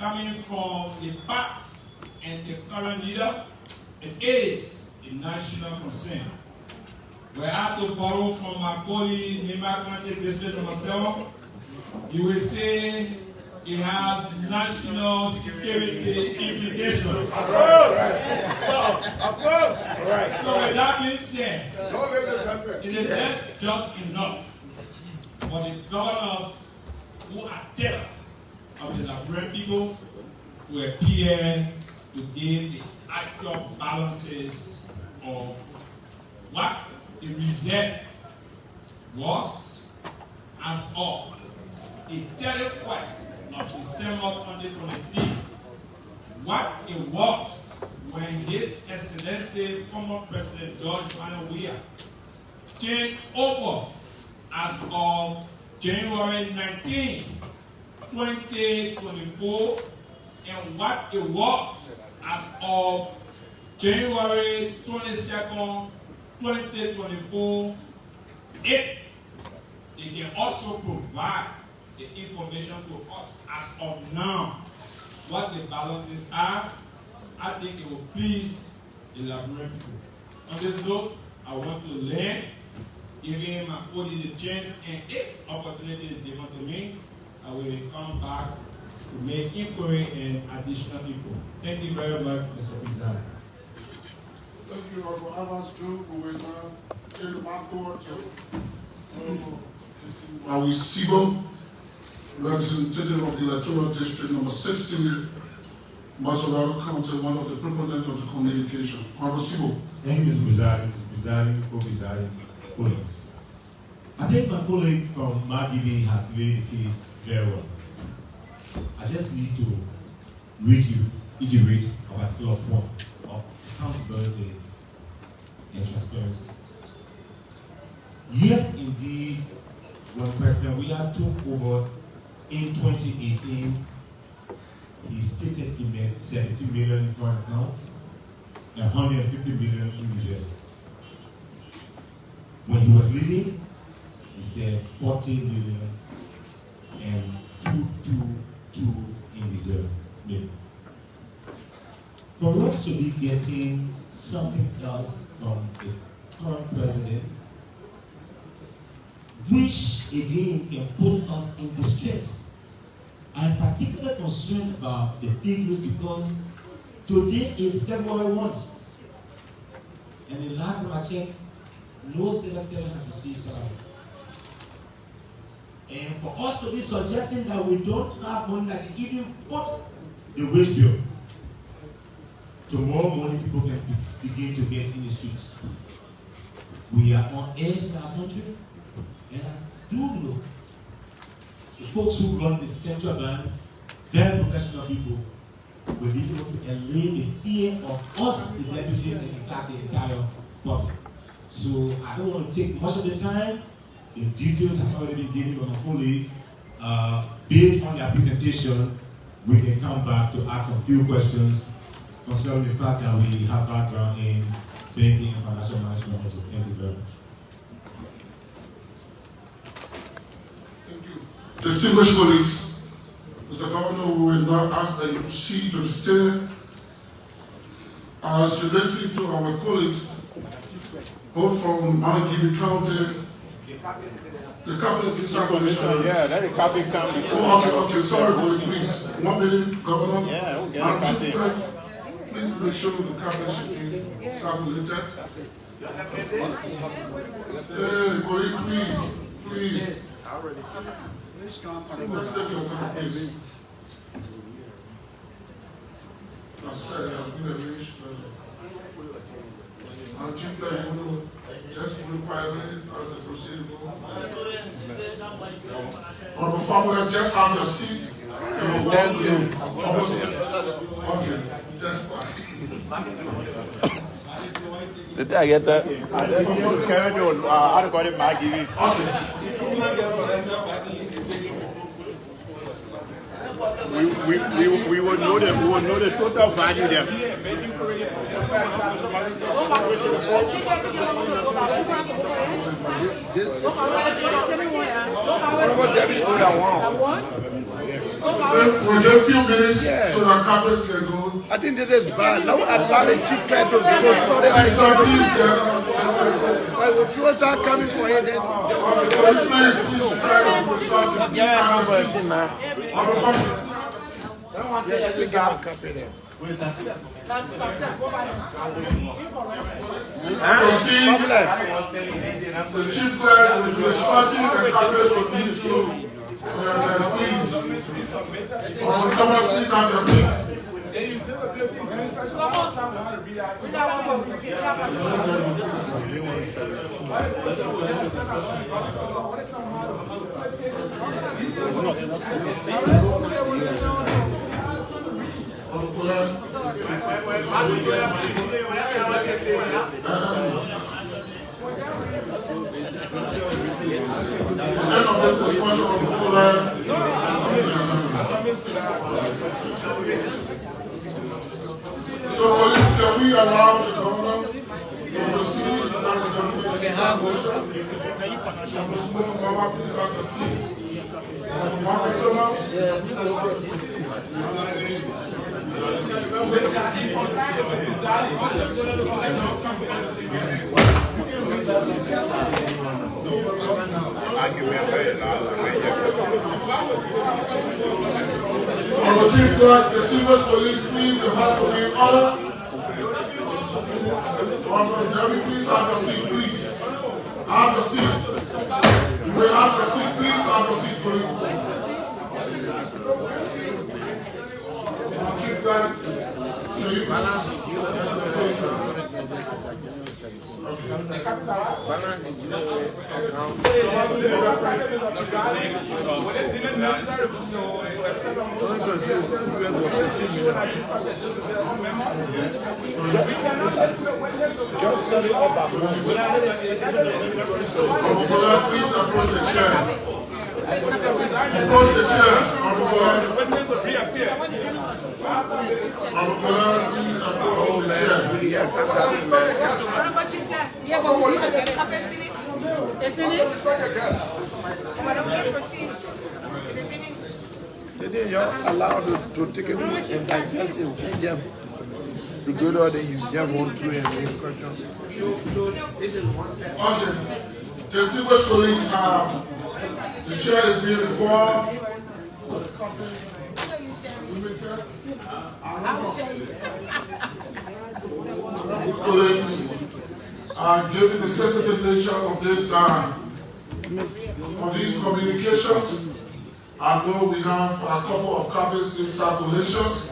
coming from the past and the current leader, it is a national concern. Were I to borrow from my colleague, Nima County District number 7, you will say it has national security implications. Of course. So with that being said, it is not just enough for the governors who are terrorists of the Liberian people to appear to give the actual balances of what the reserve was as of the 31st of December 2023, what it was when His Excellency former President George Monrovia came over as of January 19, 2024, and what it was as of January 22nd, 2024, if they can also provide the information to us as of now, what the balances are, I think it will please the Liberian people. On this note, I want to learn, giving my colleague the chance, and if opportunity is given to me, I will come back to make inquiry and additional people. Thank you very much, Mr. President. Thank you, Honorable Evans. We will now take my court to Fiscal, representative of the electoral district number 16, Monrovia County, one of the proponents of the communication. Honorable Sibo. Thank you, Mr. Presiding, co-presiding colleagues. I think my colleague from Margibi has laid the case very well. I just need to reiterate a particular point of accountability and transparency. Yes, indeed, when President Weah took over in 2018, he stated he made 70 million in current account and 150 million in reserve. When he was leaving, he said 40 million and 222 in reserve million. For us to be getting something else from the current president, which again can put us in distress. I'm particularly concerned about the figures because today is February 1. And the last time I checked, no civil servant has received salary. And for us to be suggesting that we don't have money that can even put the wage bill, tomorrow morning people can begin to get in the streets. We are on edge in our country, and I do know the folks who run the central bank, very professional people, will be able to allay the fear of us, the deputies, and in fact the entire public. So I don't want to take much of the time. The details have already been given by my colleague. Based on their presentation, we can come back to ask a few questions concerning the fact that we have background in banking and financial management also. Thank you very much. Thank you. Distinguished colleagues, Mr. Governor, we will now ask that you proceed to the stair as you listen to our colleagues, both from Monrovia County. The cabinet is circulation. Yeah, let the cabinet come before. Oh, okay, sorry, colleague, please. 1 minute, Governor. Yeah, we'll get the cabinet. Please make sure the cabinet should be circulated. Hey, colleague, please. Let's take your time, please. I said it has been arranged. And Chief just require it as a procedure. On the formula, just have your seat. And then you. Okay, just Did I get that? I don't know. How to call it Maggie. We will know the total value there. We'll give a few minutes so that carpets can go. I think this is bad. Now allow the chief clerk to sort it out. But when people start coming for it, then Please try to resolve the proceed. The chief clerk will be sorting the carpets with me to please. Someone please have your seat. So, police, can we allow the governor to proceed and the motion? Mama, please have the seat. Chief Clerk, distinguished police, please, the house will be in order. Please have your seat, please. Have your seat. You will have your seat, please have your seat, police. Chief Clerk, can you just set it up. Please approach the chair. Approach the chair. Please approach the chair. Today you're allowed to take it and digest it. You go there, then you just run through and make questions. Okay. Distinguished colleagues, the chair is being informed. Colleagues, given the sensitive nature of this, of these communications, although we have a couple of copies in circulations,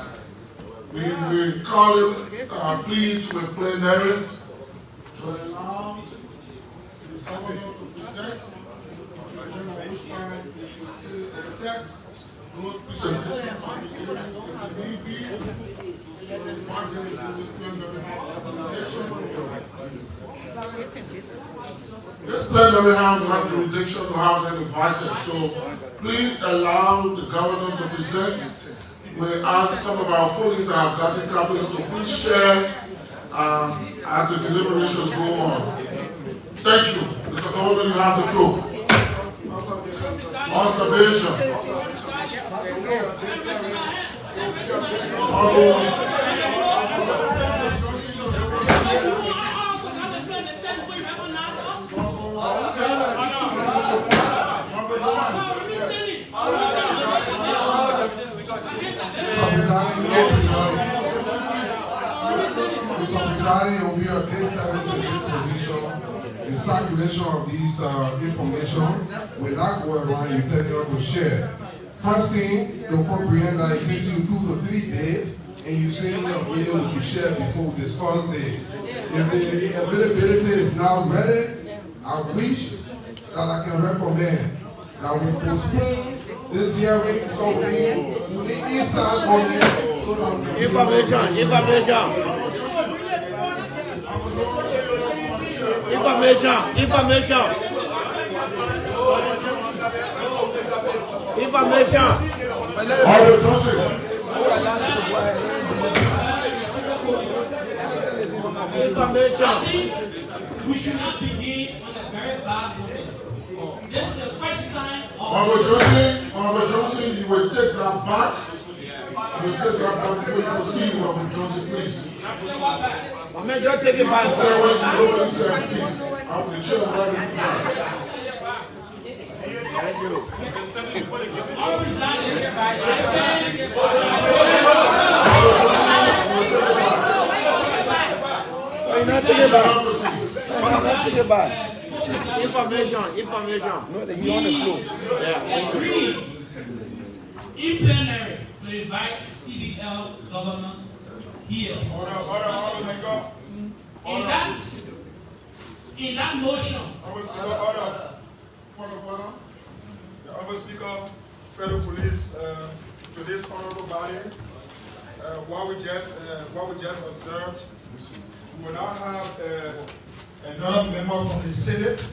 we call it pleads with plenary to allow the governor to present, and on which time we still assess those presentations if need be, to invite them to this plenary This plenary house has jurisdiction to have them invited, so please allow the governor to present. We ask some of our colleagues that have gotten copies to please share as the deliberations go on. Thank you. Mr. Governor, you have the floor. Observation. Will be of this service and this position. The circulation of these information will not go around. You tell you to share. First thing, to comprehend that it takes you 2 to 3 days, and you say in your video to share before we discuss this. If the availability is now ready, I wish that I can recommend that we postpone this hearing to the inside of the Information. We should not begin on the very bad note. This is the first time of Honorable Johnson, you will take that back. You will take that back before you proceed, Honorable Johnson, please. Amen. Just take it back. Sir, when you go inside, please. I will chill right in front. Thank you. You're not taking it back. You're not taking it back. Information. No, he on the floor. Yeah. Agreed in plenary to invite CBL governor here. In that motion. Point of order. The Honorable Speaker, Federal Police, to this honorable body, what we just observed, we will now have another member from the Senate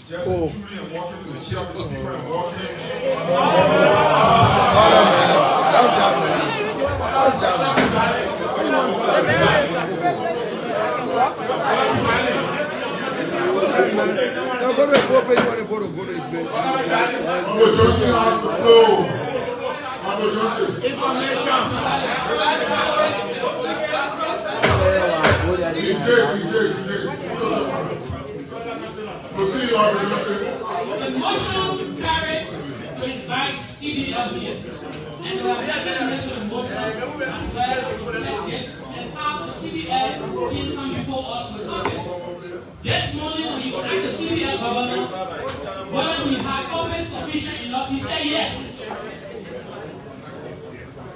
just intruding and walking to the chair of the Speaker and walking. No, go to the board, please. Go to the bed. Honorable Johnson has the floor. Honorable Johnson. He did. Proceed, Honorable Johnson. The motion carried to invite CBL here. And we have amendment to the motion as well and have the CBL team come before us with comments. This morning we asked the CBL governor whether we had comments sufficient enough. He said yes.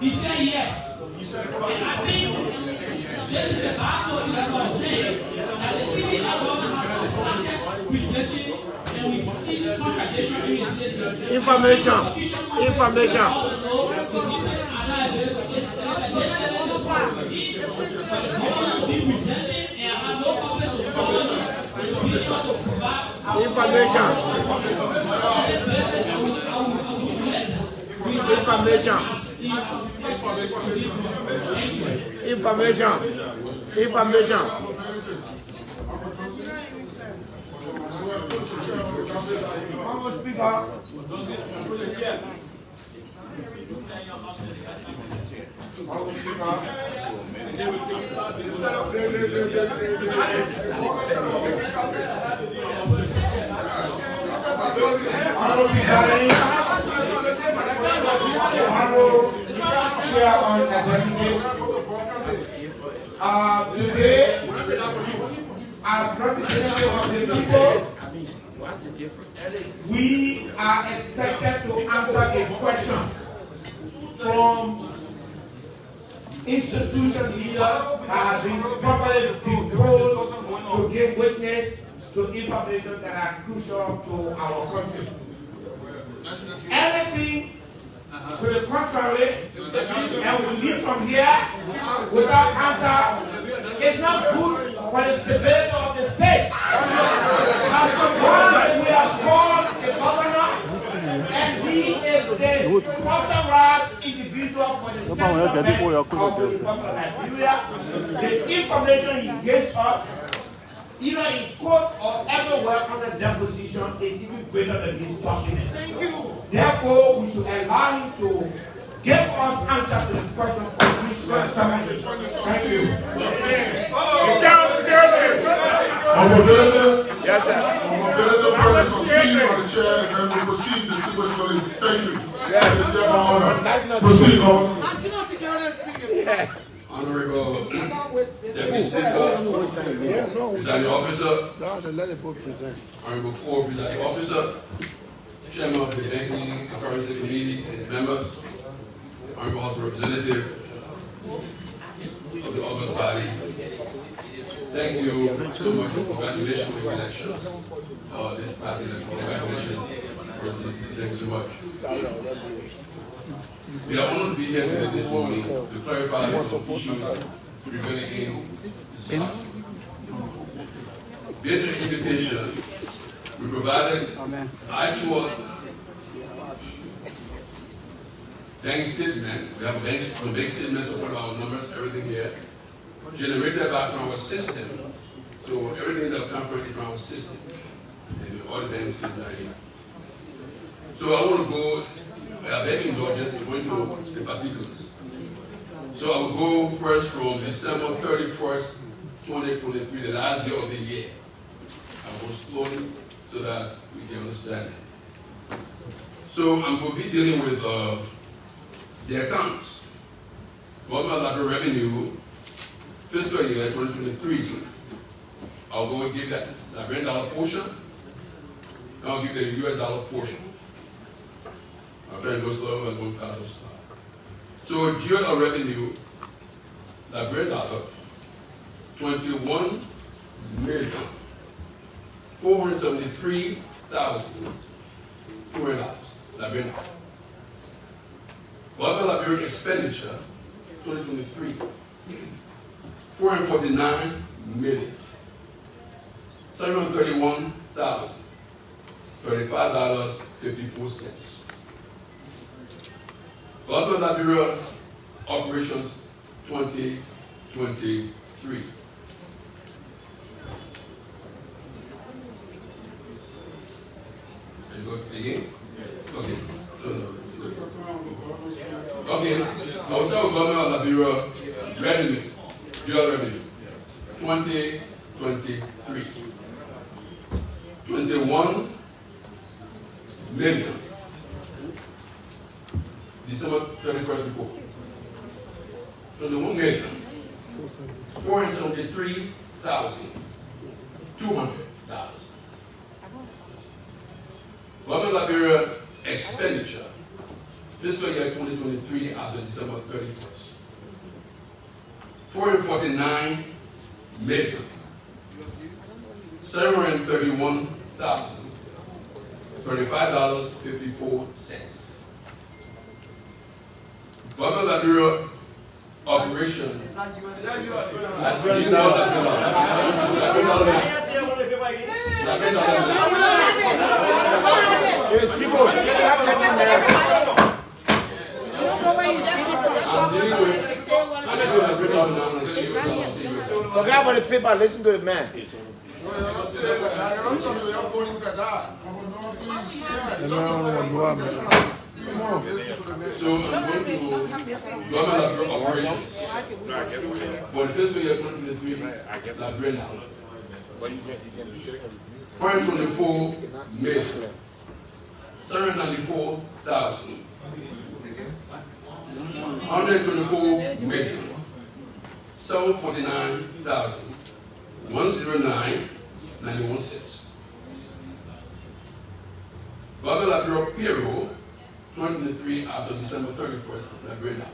And I think this is a bad point, that's what I'm saying, that the CBL governor has started presenting and we see the contradiction in his statement. Information. Honorable Speaker. Today, as representative of the people, we are expected to answer a question from institution leaders that have been properly proposed to give witness to information that are crucial to our country. Anything to the contrary, and we leave from here without answer, is not good for the stability of the state. As long as we have called the governor, and he is the authorized individual for the central bank of the Republic of Liberia, the information he gives us, either in court or everywhere under deposition, is even greater than his documents. Therefore, we should allow him to give us answers to the question for which we are submitted. Thank you. Yes, sir. On the chair, and then we proceed, distinguished colleagues. Thank you. Proceed, Lord. Honorable Deputy Speaker, Presiding Officer, Honorable Core Presiding Officer, Chairman of the Banking and Currency Committee and its members, Honorable House Representative of the August body, thank you so much for congratulations on your elections. This past election, congratulations. Thank you so much. We are honored to be here today this morning to clarify some issues prevailing in discussion. Based on the invitation, we provided actual bank statement. We have bank statements of all our numbers, everything here, generated back from our system. So everything that comes from our system, and all the bank statements are here. So I want to go begging indulgence to go into the particulars. So I will go first from December 31st, 2023, the last day of the year. I will go slowly so that we can understand it. So I'm going to be dealing with the accounts. Government library revenue, fiscal year 2023, I'll go and give that Liberian dollar portion, and I'll give the US dollar portion. I'll try to go slow and go fast. So GL revenue, Liberian dollar, $21,473,200 Liberian dollar. Other Liberian expenditure, 2023, $449,731,35.54. Other Liberia operations 2023. And go again? Okay. Okay. I will start with Government of Liberia revenue, GL revenue, 2023. 21 million. December 31st report. 21 million. $473,200. Government of Liberia expenditure, fiscal year 2023 as of December 31st. $449,731,035.54. Government of Liberia operation. Is that US? Forget about the paper, listen to the man. So I'm going to Government of operations for the fiscal year 2023, Liberia. 124 million 794,000 124 million 749,109.91 cents. Government of Bureau payroll 2023 as of December 31st, Liberia.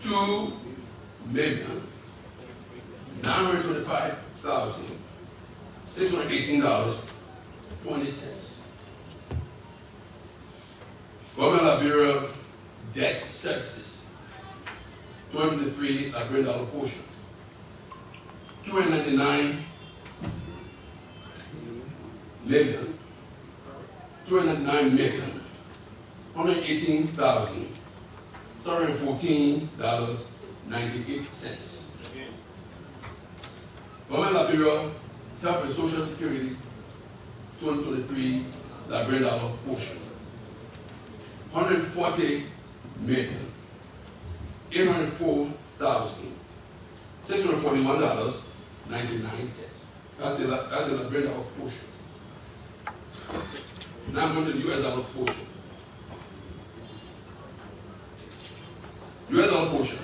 2,925,618.20. Government of Bureau debt services 2023 Liberian dollar portion 299 million 118,714.98. Government of Liberia Health and Social Security 2023 Liberian dollar portion 140 million 804,641.99. That's the Liberian dollar portion. Now I'm going to the US dollar portion. US dollar portion,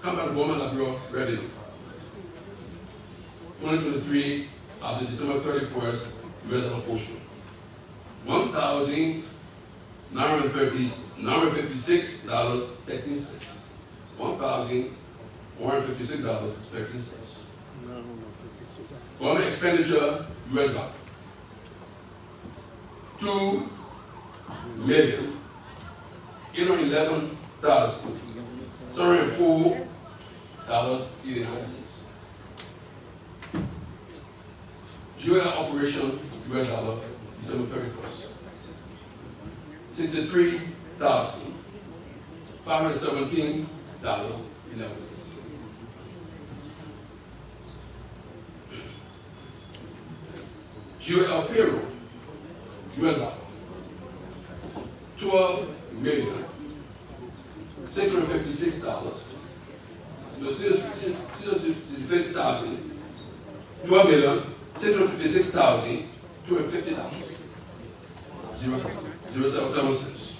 come by the Government of Bureau revenue. 2023 as of December 31st, US dollar portion. $1,956.13. $1,156.13. Government expenditure, US dollar. $2,811,704.89. Jewel operation, US dollar, December 31st. $63,517.11. Jewel payroll, US dollars. $12,656,000. $12,656,250. 0.77.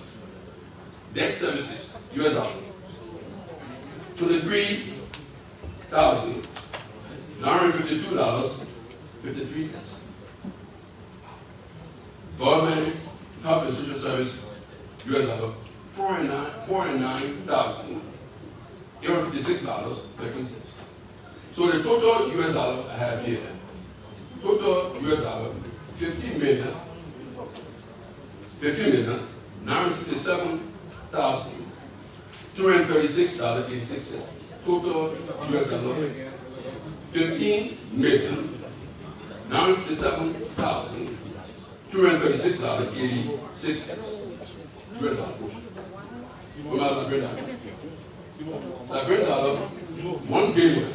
Debt services, US dollar. $23,952.53. Government health and social service, US dollar. $49,856.13. So the total US dollar I have here, total US dollar, $15,967,236.86. Total US dollar, $15,967,236.86. US dollar portion. What about the bread dollar? The bread dollar, $1 billion.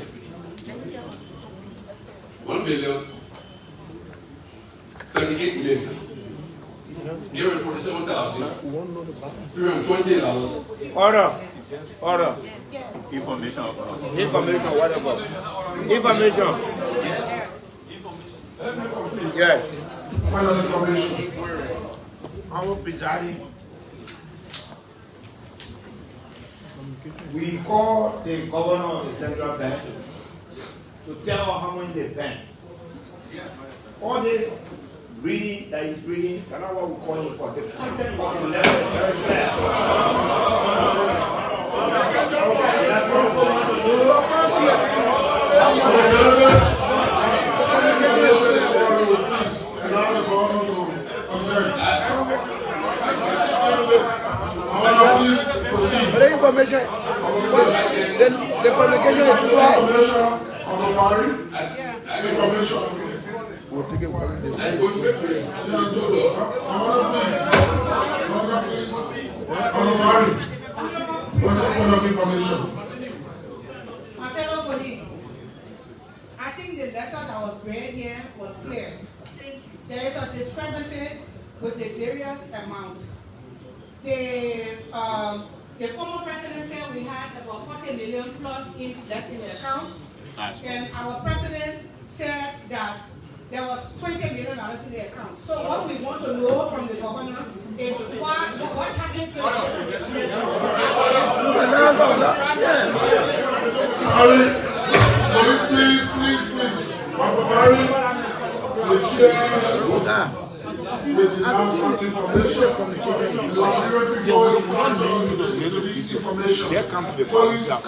$1,038,947,320. Order. Information. Whatever. Information. Yes. Final information. Our presiding. We call the governor of the central bank to tell how much they bank. All this reading that he's reading, that's not what we call him for. The content of the letter is very clear. The information The communication is clear. on the body, information. We'll take it one day. And go straight to it. On the body, what's the point of information? My fellow colleague, I think the letter that was read here was clear. There is a discrepancy with the various amount. The former president said we had about 40 million plus left in the account. And our president said that there was $20 million in the account. So what we want to know from the governor is what happens to the Please. The chair, they did not want information. The Liberia people in terms of this information. Police can't be patient.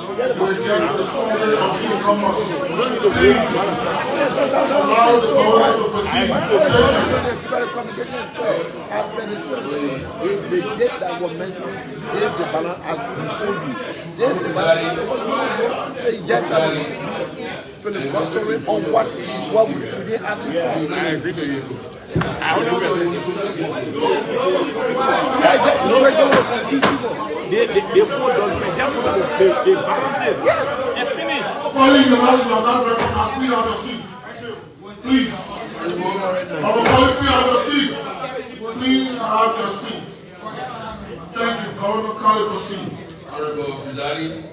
We get the summary of these numbers. Please allow the government to proceed. The date that was mentioned, there's a balance as before you. There's a balance. Filibustering on what we didn't ask for. I agree to you. They four documents, they balances. Yes, it's finished. Calling you out, you are not recognized. Please have a seat. Please. Our colleague, please have a seat. Please have your seat. Thank you. Governor Kali, proceed. Honorable Presiding,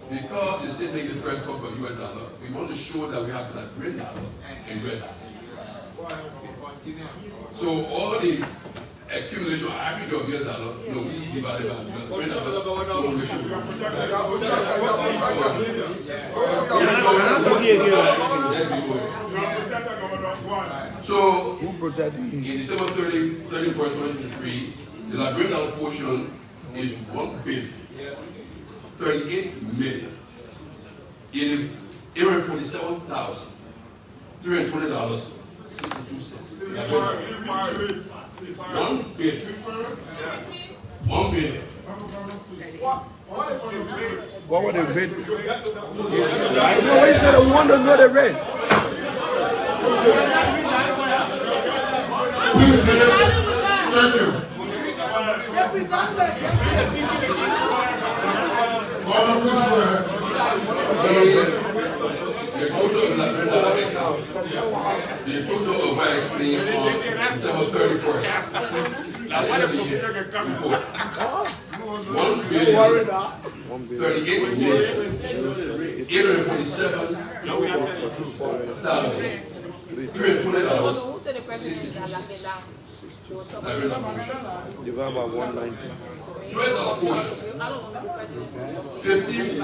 because the state made the first call for US dollar, we want to show that we have that Liberian dollar and US dollar. So all the accumulation or average of US dollar, we divided by Liberian dollar. So in December 31st, 2023, the Liberian dollar portion is $1,038,847,320.62. $1 billion. What were the rate? No, when you said I want to know the rate. Please, thank you. Governor, please go ahead. total of what I explained on December 31st. Now, what the report? 1,847,320. Divided by 190. Where's our portion? 50 million.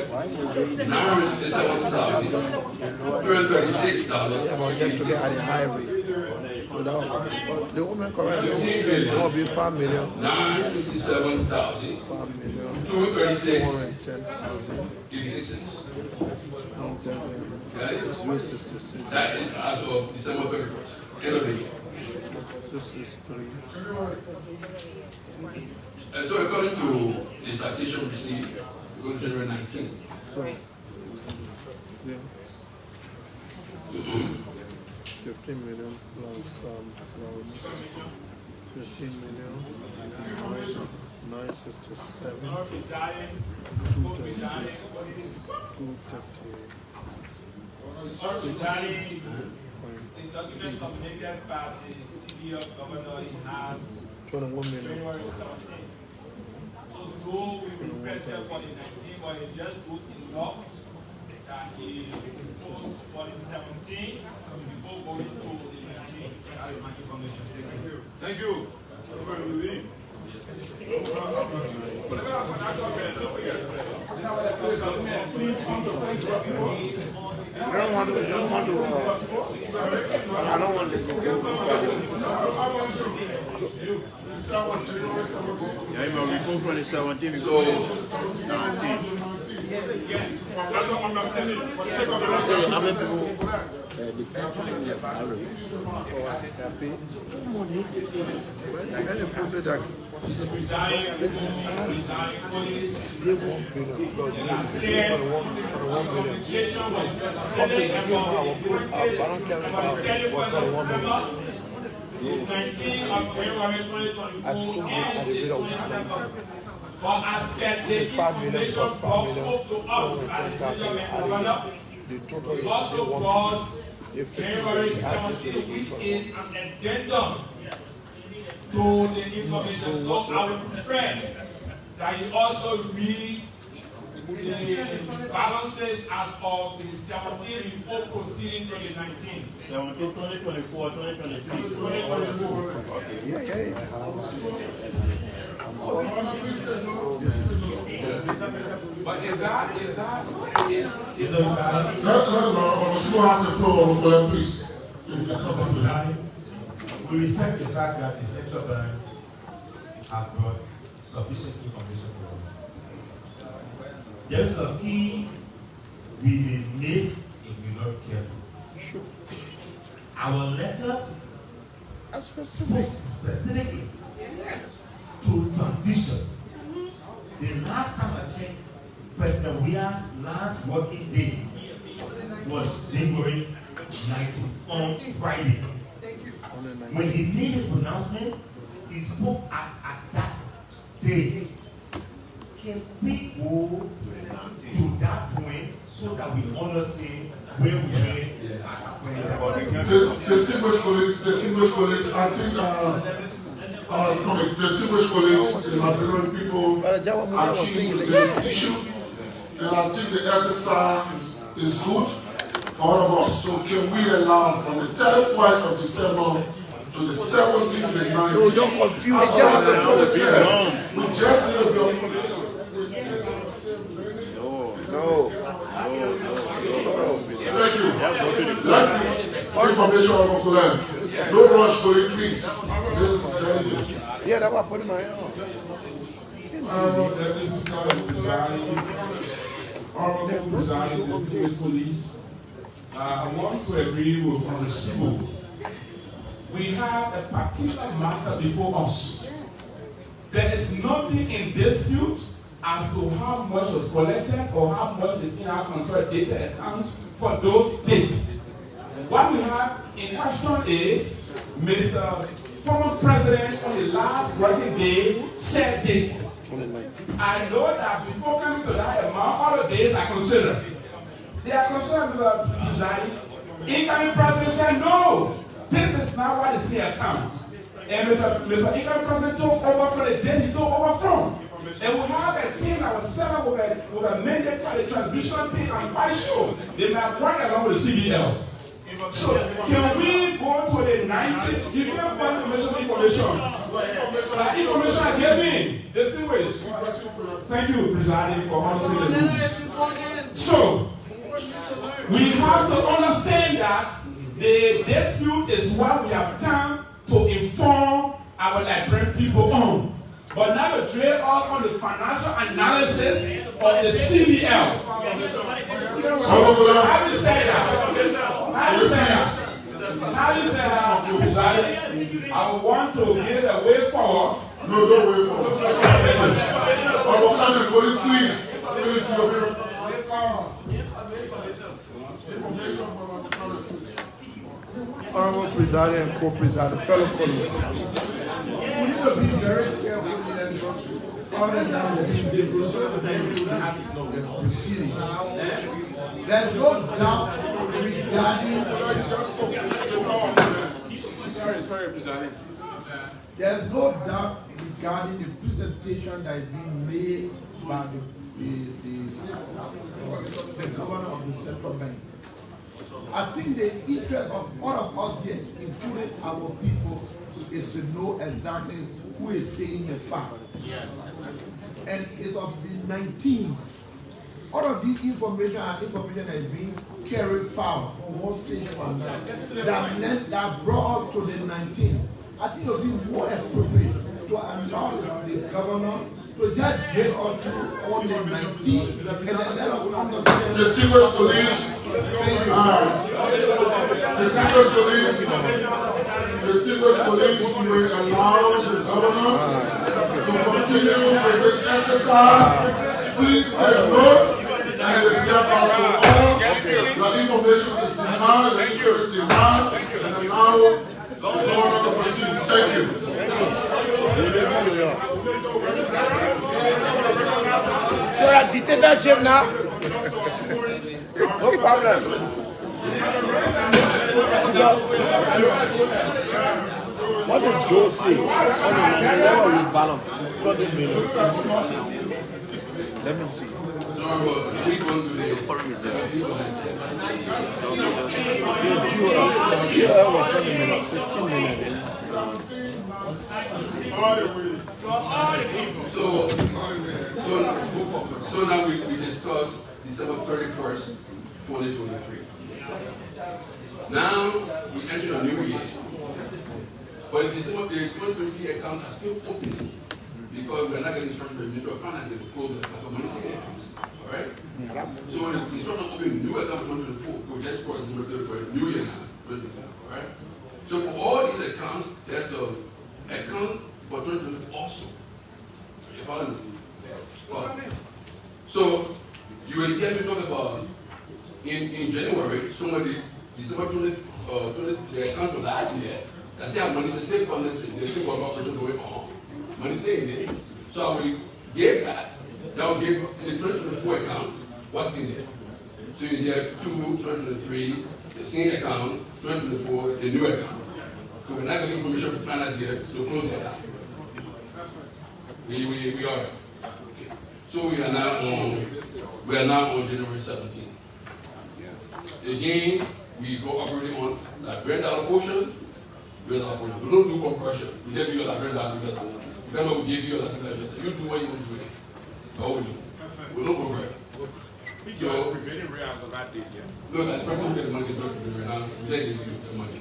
$967,336. So that was, the woman correct. It will be 5 million. 957,000. 5 million. 236. 410,000. 86 cents. That is 366. That is as of December 31st. End of the year. 663. And so according to the citation received, we go to January 19th. So, yeah. 15 million plus 15 million, 967, 230. The document submitted by the CBO governor, he has 21 million. January 17th. So though we requested for the 19th, but it just good enough that he proposed for the 17th before going to the 19th. That's my information. Thank you. I don't want to I don't want to go. Yeah, we go from the 17th to the 19th. That's what understanding. For the sake of the How many people the council will have money. The 19th of February 2024 and the 22nd. But as per the information brought to us by the senior governor, we also brought January 17th, which is an addendum to the information. So I would prefer that you also read the balances as of the 17th before proceeding to the 19th. 17, 2024, 2023. 2024. Yeah. But is that please. We respect the fact that the central bank has brought sufficient information to us. There is a key we may miss if we're not careful. Sure. Our letters spoke specifically to transition. The last time I checked, President Weah's last working day was January 19th, on Friday. When he made his pronouncement, he spoke as at that day. Can we go to that point so that we understand where we are? Distinguished colleagues, I think distinguished colleagues, the Liberian people are keen to this issue, and I think the SSR is good for all of us. So can we allow from the 31st of December to the 17th and 19th? No, don't confuse it. We just need to be on Thank you. Let's information on Okoland. No rush, colleague, please. Yeah, that's what I put in my hand. Honorable Presiding Distinguished Police, I want to agree with Honorable Simon. We have a particular matter before us. There is nothing in dispute as to how much was collected or how much is in our consolidated accounts for those dates. What we have in question is Mr. Former President on the last working day said this. I know that before coming to that amount, all the days are considered. They are concerned with the presiding. Incoming president said, no, this is not what is in the account. And Mr. Incoming President took over from the day he took over from. And we have a team that was set up with a mandate by the transitional team. I'm quite sure they might work along with the CBL. So can we go to the 90s? Give me one information. That information I gave me. Distinguished. Thank you, Presiding, for answering the rules. So we have to understand that the dispute is what we have come to inform our Liberian people on. But now to drill out on the financial analysis of the CBL. So how do you say that? How do you say that? How do you say that, President? I would want to give a way forward. No, don't wait forward. Our Cabinet police, please. Please, Honorable President and Co-President, fellow colleagues, we need to be very careful in other than the proceeding. There's no doubt regarding. Sorry, President. There's no doubt regarding the presentation that is being made by the governor of the central bank. I think the interest of all of us here, including our people, is to know exactly who is saying the fact. Yes. And it's of the 19th. All of the information that is being carried forward from one stage to another that brought up to the 19th. I think it would be more appropriate to allow the governor to just drill on the 19th and then let us understand. Distinguished colleagues, we will allow the governor to continue with this exercise. Please take note and reserve also all the information is demanded, the interest is demanded, and allow the governor to proceed. Thank you. So that dictatorship now? No problem. What did Joe say? What was his balance? 20 million. Let me see. We go to the foreign reserve. GOL was 20 million, 16 million. So now we discuss December 31st, 2023. Now we enter a new year. But December 2023 account is still open because we're not getting instruction from the Ministry of Finance to close the account. Alright? So the instruction open new account for 2024, we just for a new year now, 2024. Alright? So for all these accounts, there's the account for 2024 also. You follow me? So you will hear me talk about in January, somebody December 20, the account of last year, I say our money is still funded, there's still one operation going on. Money staying there. So we gave that. That will give the 2024 account what's in there. So you have 2023, the same account, 2024, the new account. So we're not getting information from finance here to close the account. We are. Okay. So we are now on January 17th. Again, we go operating on that brand allocation. We don't do conversion. We give you a brand allocation. We cannot give you a brand allocation. You do what you want to do with it. All we do. We don't convert. So, no, that person will get the money to do it now. We don't give you the money.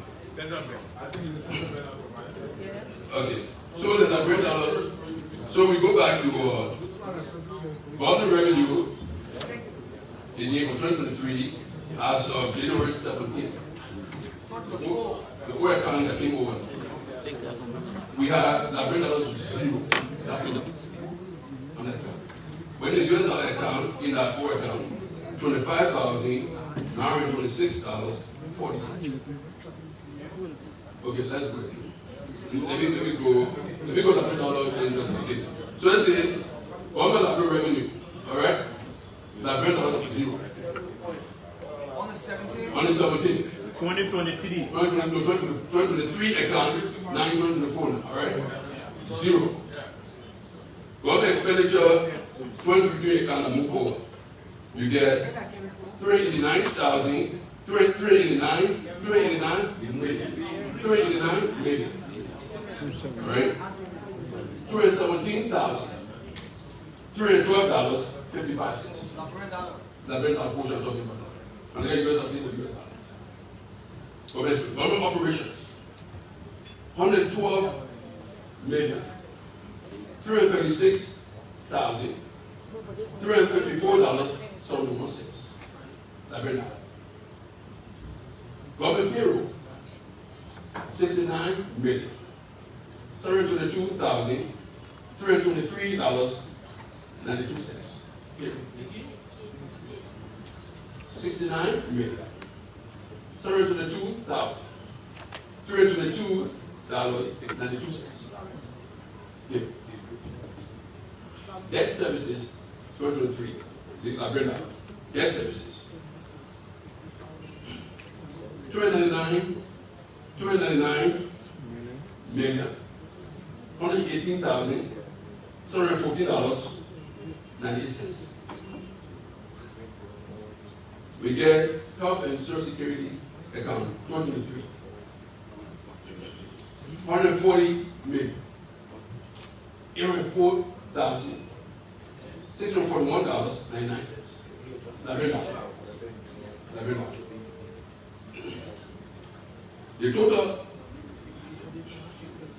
Okay. So there's a brand allocation. So we go back to government revenue again for 2023 as of January 17th. The whole account that came over. We had that brand allocation to zero. On that account. When the US dollar account in that whole account, $25,926.40. Okay, let's go. Let me go to the dollar. So let's say on the revenue, all right? That brand dollar is zero. 2023. 2023 account, now you're going to the phone, all right? Zero. Government expenditure, 2023 account, and move forward. You get 389,000, 389 million. 389 million. All right? 217,000. $312.55. Liberia portion I'm talking about. And then US update the US dollars. Government operations. 112 million. 336,000. $354.71. Liberia. Government payroll. 69 million. $322,323.92. Payroll. 69 million. $322,322.92. Payroll. Debt services, 203. Debt services. 299 million. $118,714.98. We get health and social security account, 223. 140 million. $804,641.99. Liberia. The total,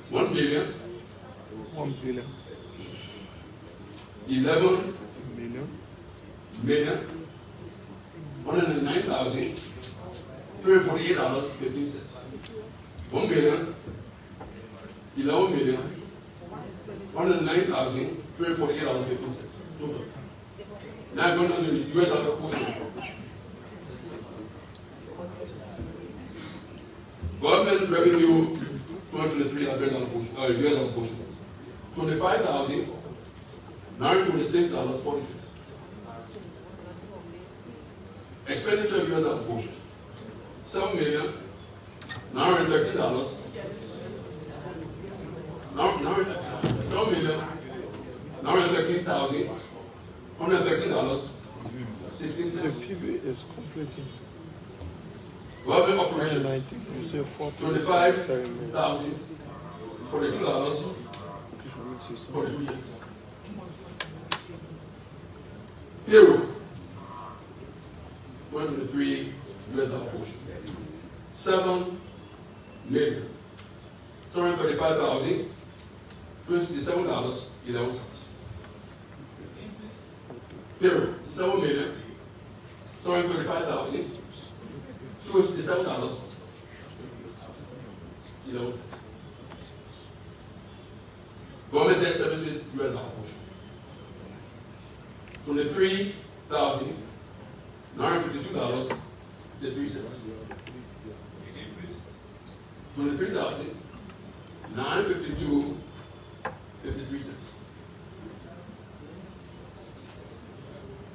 1 billion. 1 billion. 11 Million. million. $109,348.15. 1 billion. 11 million. $109,348.15. Total. Now going on to the US dollar portion. Government revenue 223 US dollar portion. $25,926.46. Expenditure US dollar portion. $7,913. $7,913,113.16. The figure is completing. Government operations. 90. You say 25,042 dollars. Payroll. 123 US dollar portion. 7 million. $235,267.11. Payroll. 7 million. $267,267.11. Government debt services, US dollar portion. $23,952.03. $23,952.53.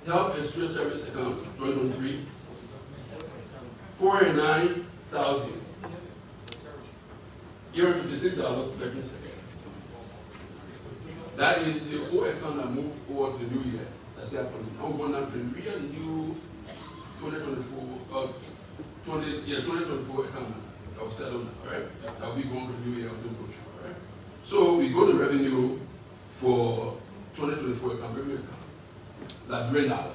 Health and social service account 2023. $409,856.13. That is the old account that moved over to the new year. That's that for now. I'm going to the real new 2024 account that was settled, all right? That will be going to the new year of the coach, all right? So we go to revenue for 2024 account, revenue account. Liberia.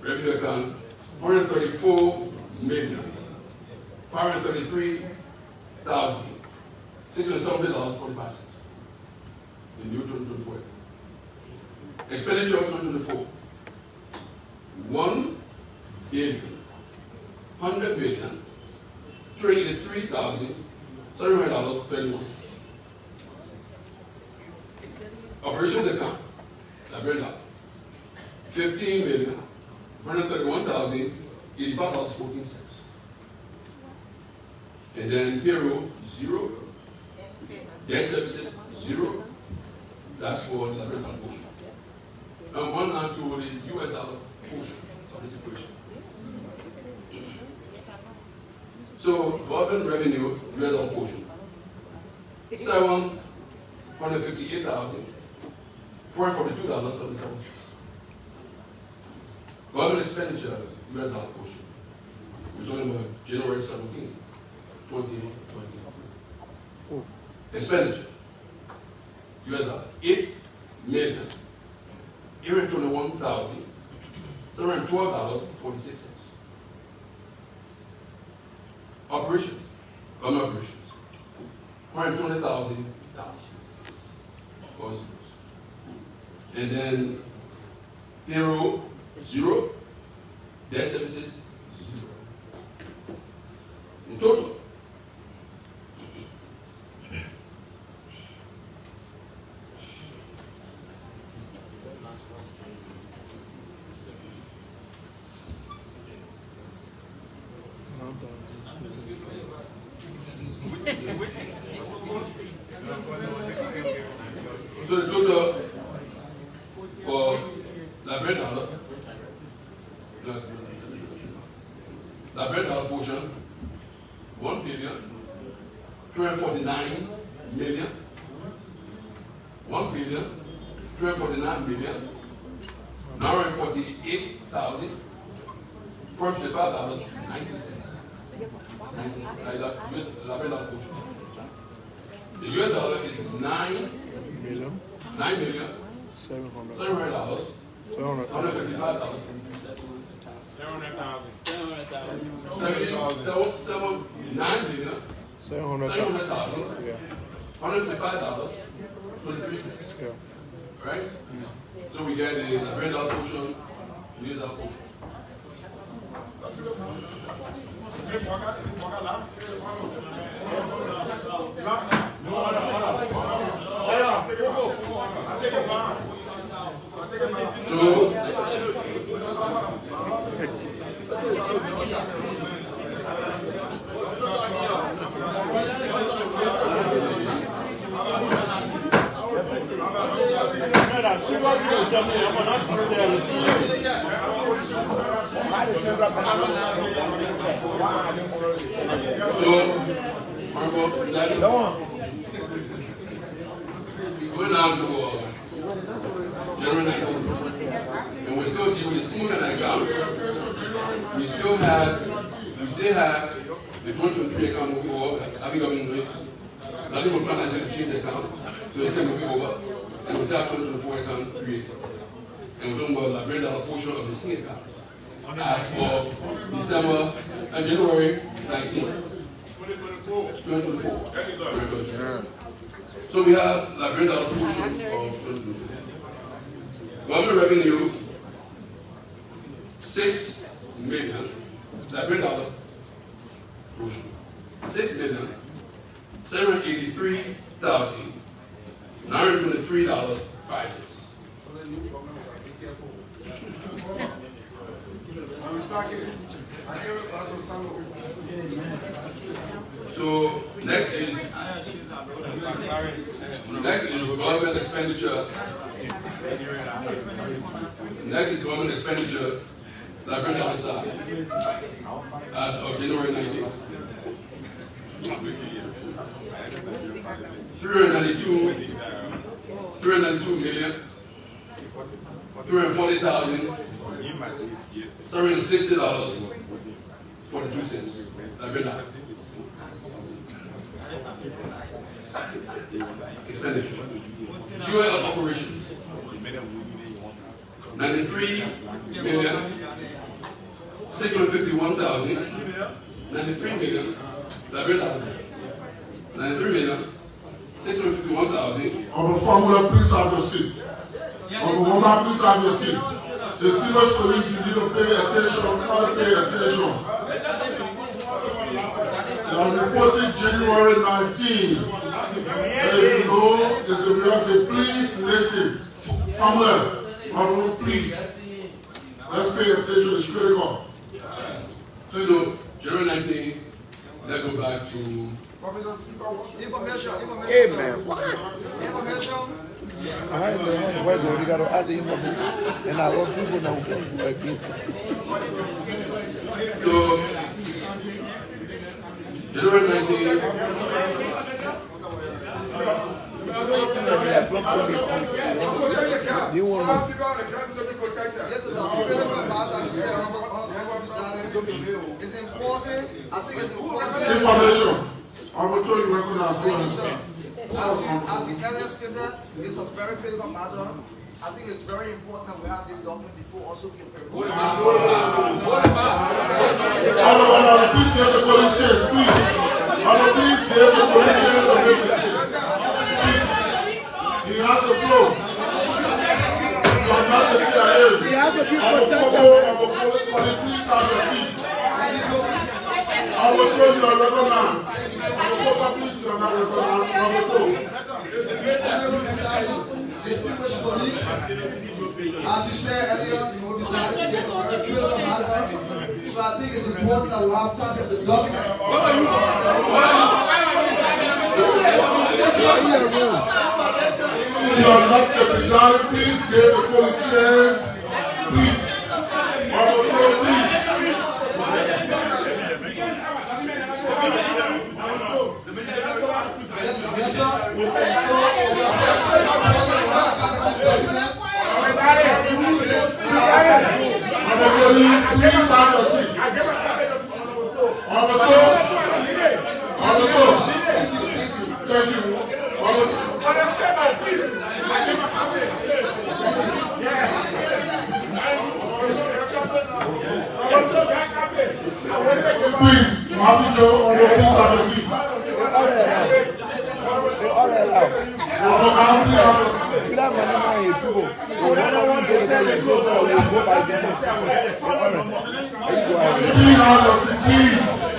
Revenue account, $134,533,670.45. The new 2024. Expenditure 2024. 1 billion, 100 million, $383,700.31. Operations account, Liberia. 15 million, $131,085.14. And then payroll, 0. Debt services, 0. That's for the Liberia portion. And one now to the US dollar portion of this equation. So government revenue, US dollar portion, 758,442.77. Government expenditure, US dollar portion. We're talking about January 17, 2024. Expenditure, US dollar, 8,821,712.46. Operations, government operations, 120,000 dollars. And then payroll, 0. Debt services, 0. In total, so the total for Liberia portion, 1,249,000,000, 1,249,000,000, $948,455.90. Liberia portion. The US dollar is $9,700,000. $155,000. $9,700,000. Right? So we get the Liberia portion, the US dollar portion. Going down to January 19th, and we're still dealing with senior accounts. We still have the 2023 account moving over. Having nothing more financial exchange account, so it's going to move over, and we still have 2024 account created. And we're talking about the Liberia portion of the senior accounts as of January 19th, 2024. Very good. So we have Liberia portion of 2024. Government revenue, 6 million. Liberia portion, $6,783,923.56. So next is government expenditure. Next is government expenditure. Liberia outside as of January 19th. 392,340,760.42. Liberia expenditure. Fuel operations. 93,651,000. 93 million. Liberia. 93,651,000. On the formula, please have your seat. On the formula, please have your seat. Distinguished colleagues, you need to pay attention. Pay attention. You are reporting January 19. And you know it's the reality. Please listen. Formula, please. Let's pay attention. It's critical. So, January 19, let's go back to Information. Hey man, what? Information. I know where we got to ask information, and I want people know where people. So, January 19. It's important. I think it's important. Information. I will tell you recognize. Thank you, sir. As you earlier stated, it's a very critical matter. I think it's very important that we have this document before also we can prepare. Please get the police chase, please. Please get the police chase. Please. He has the flow. You are not the CIA. He has to be protected. Please have your seat. I will tell you are recognized. Please, you are not recognized. Distinguished colleagues, as you said earlier, it's a very critical matter. So I think it's important that we have copy of the document. You are not the presiding, please get the police chairs. Please. I will tell you, please. Yes, sir. Please have your seat. On the floor. Thank you. Please, Matthew Joe, please have your seat. Please.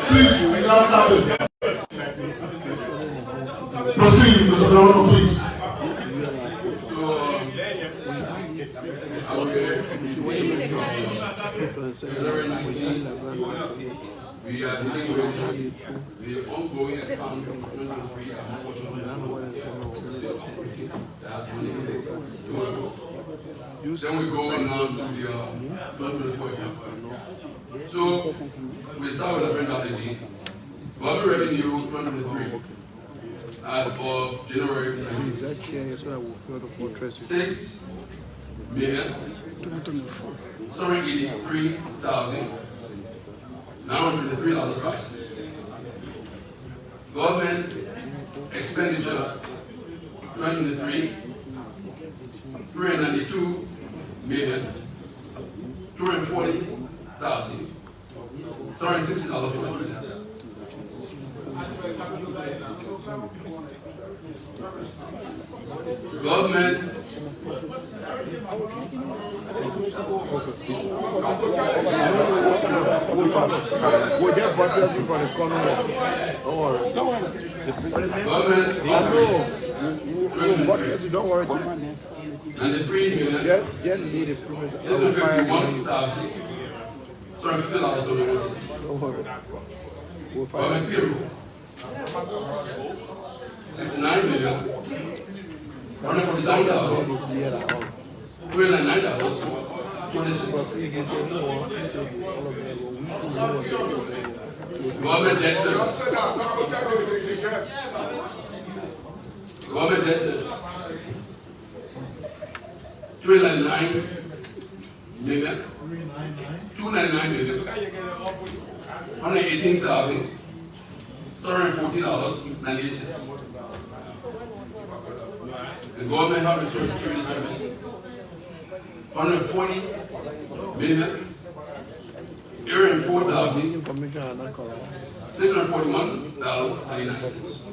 Please, we have happened. Proceed, Mr. Governor, please. We are dealing with the ongoing account of 2023 Then we go on now to the 2024 account. So we start with the print out again. Government revenue 2023 as of January 6,783,903 Government expenditure 2023 $392,240,760.20. Government we get budget from the corner. Don't worry. Don't worry. And the 3 million. Just need a permit. $51,000. Sorry, $50. Don't worry. We'll Government payroll. 69 million. $147,000. Government debt service. Government debt service. 299 million. 299 million. $118,740.98. The government health insurance security service. 140 million. $641.99.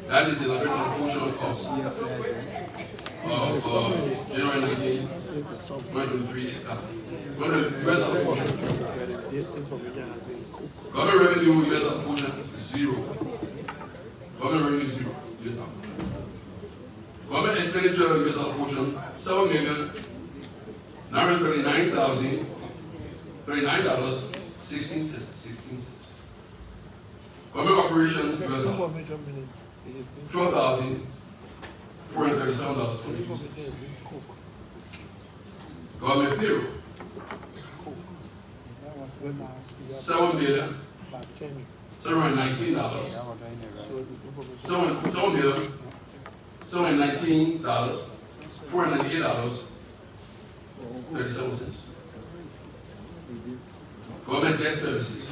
That is the Liberia portion of January 19, 2023. Government revenue US portion zero. Government revenue zero. US. Government expenditure US portion $7,939,039.16. Government operations, US $12,437.22. Government payroll, $7,719,419. $37. Government debt services,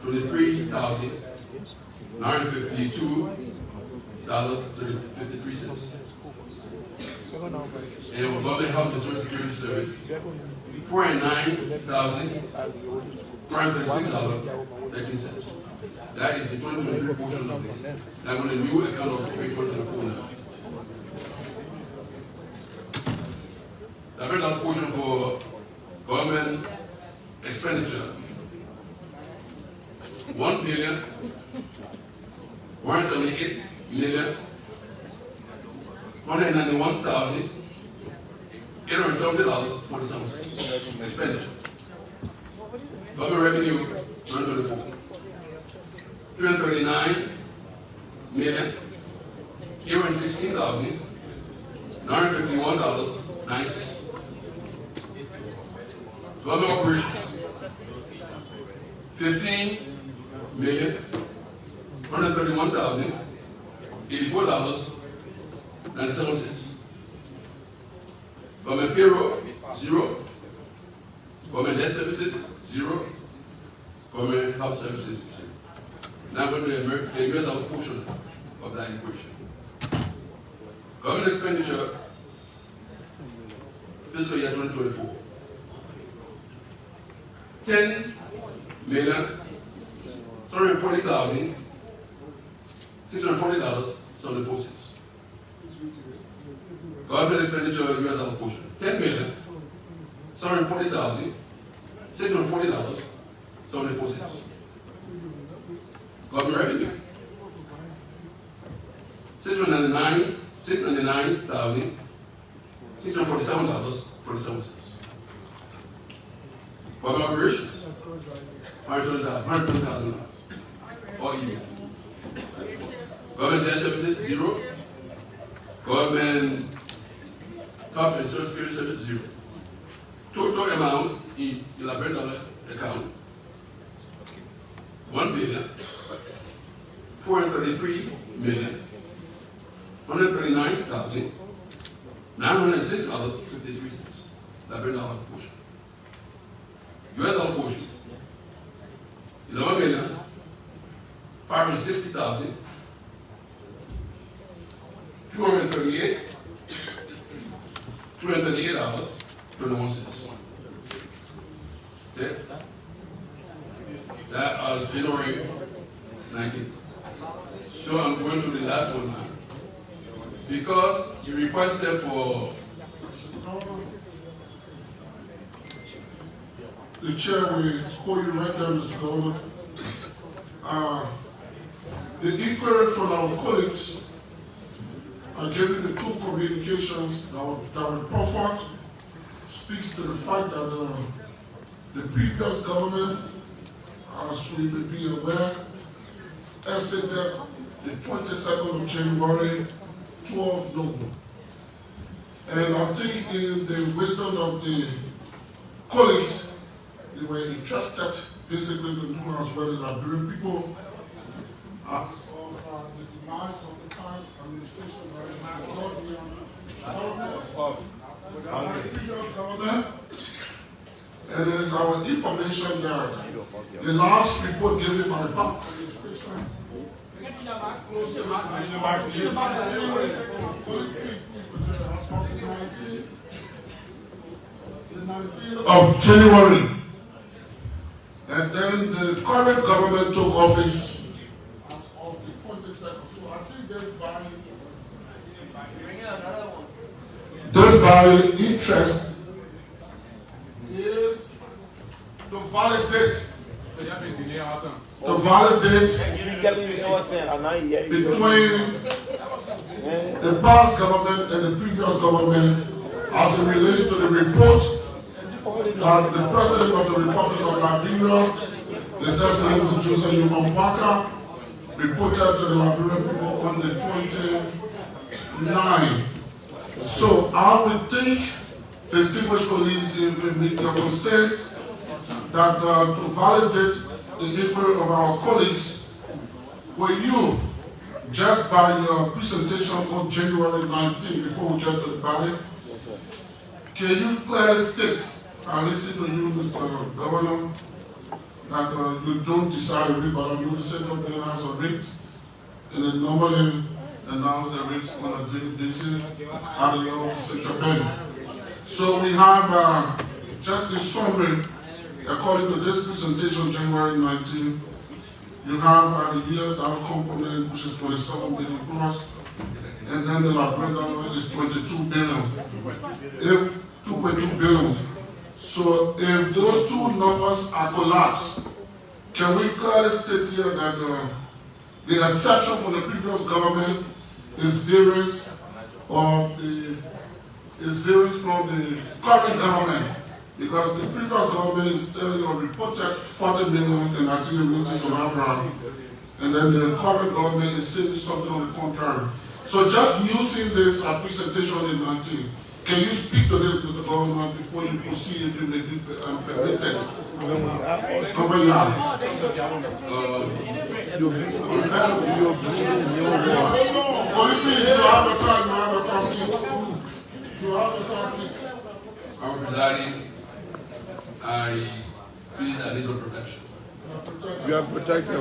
$23,952.53. And government health and social security service, $409,436.13. That is the 2023 portion of this. Now on the new account of 2024 now. That brings down portion for government expenditure. $1,178,191,870.47 expenditure. Government revenue 2024. $339,816,951.96. Government operations, $15,131,084.97. Government payroll, 0. Government debt services, 0. Government health services, 0. Now I'm going to address our portion of that equation. Government expenditure, fiscal year 2024. $10,740,640.74. Government expenditure, US dollar portion. $10,740,640.74. Government revenue, $699,647.47. Government operations, $120,000 all year. Government debt services, 0. Government health and social security service, 0. Total amount in the Liberia account, $1,433,139,906.53. Liberia portion. US dollar portion, $11,560,238.21. Okay? That was January 19th. So I'm going to the last one now. Because you requested for the chair will call you right there, Mr. Governor. The inquiry from our colleagues are given the two communications that were proffered speaks to the fact that the previous government, as we may be aware, exited the 22nd of January, 12 noon. And I think in the wisdom of the colleagues, they were interested basically to do as well in Liberian people as of the demise of the past administration by the previous government. And it is our information that the last report given by the past administration the 19th of January. And then the current government took office as of the 22nd. So I think this by interest is to validate between the past government and the previous government as it relates to the report that the President of the Republic of Liberia His Excellency Joseph Yuma Parker reported to the Liberian people on the 29th. So I would think, distinguished colleagues, if we make the consent that to validate the inquiry of our colleagues, will you, just by your presentation on January 19, before we get to the ballot, can you clearly state, and listen to you, Mr. Governor, that you don't disagree, but you set up the announce a rate, and then normally announce the rates on a daily basis at the level of central bank. So we have just a summary, according to this presentation, January 19, you have the US dollar component, which is 27 billion plus, and then the Liberian is 22 billion, 2.2 billion. So if those two numbers are collapsed, can we clearly state here that the exception from the previous government is variance from the current government? Because the previous government is telling you reported 40 million in artillery releases on our ground, and then the current government is saying something on the contrary. So just using this presentation in 19, can you speak to this, Mr. Governor, before you proceed into the presentation? Cover your hand. Our presiding, I please at least on protection. You are protected.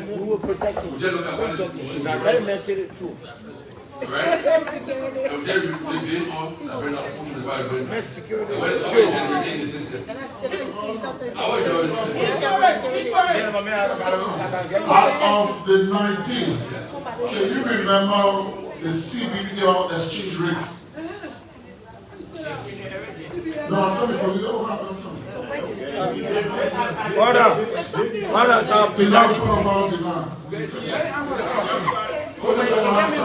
We will protect you. Very necessary too. Right? And then we based on the environment. Security. When it's generating the system. As of the 19th, can you remember the CBD exchange rate? No, I'm coming from you. Don't have them. Order,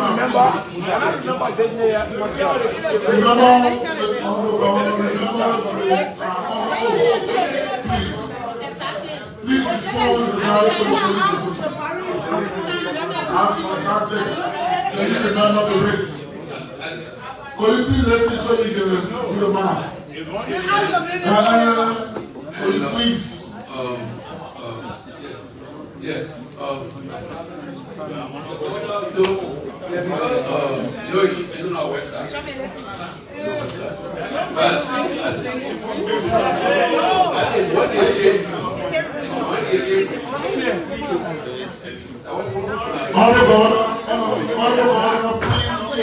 Remember, please respond to the rise of the can you remember the rate? Could you please let's see so you can do the math? Please. Yeah. So, because it's on our website. But I think what they did,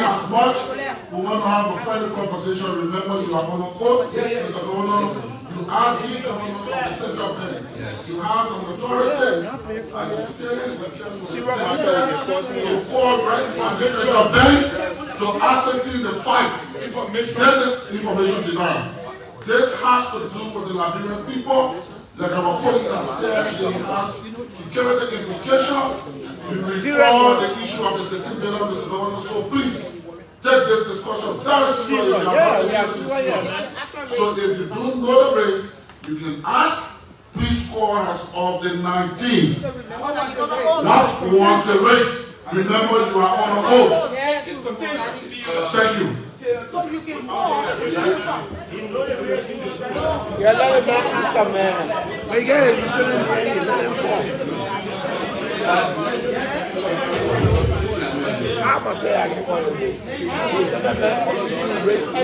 as much we want to have a friendly conversation. Remember, you are on a court, Mr. Governor. You are the governor of the central bank. You have an authority as a state to cooperate with the central bank to ascertain the fight. This is information denial. This has to do with the Liberian people. Like our colleagues have said, they have security implication. We recall the issue of the 16 billion, Mr. Governor. So please, take this discussion very seriously. So if you don't know the rate, you can ask. Please call us of the 19th. What was the rate? Remember, you are on a oath. Thank you. So you can call. you're not a man. Again, you shouldn't let him go. I'm going to say I can call you.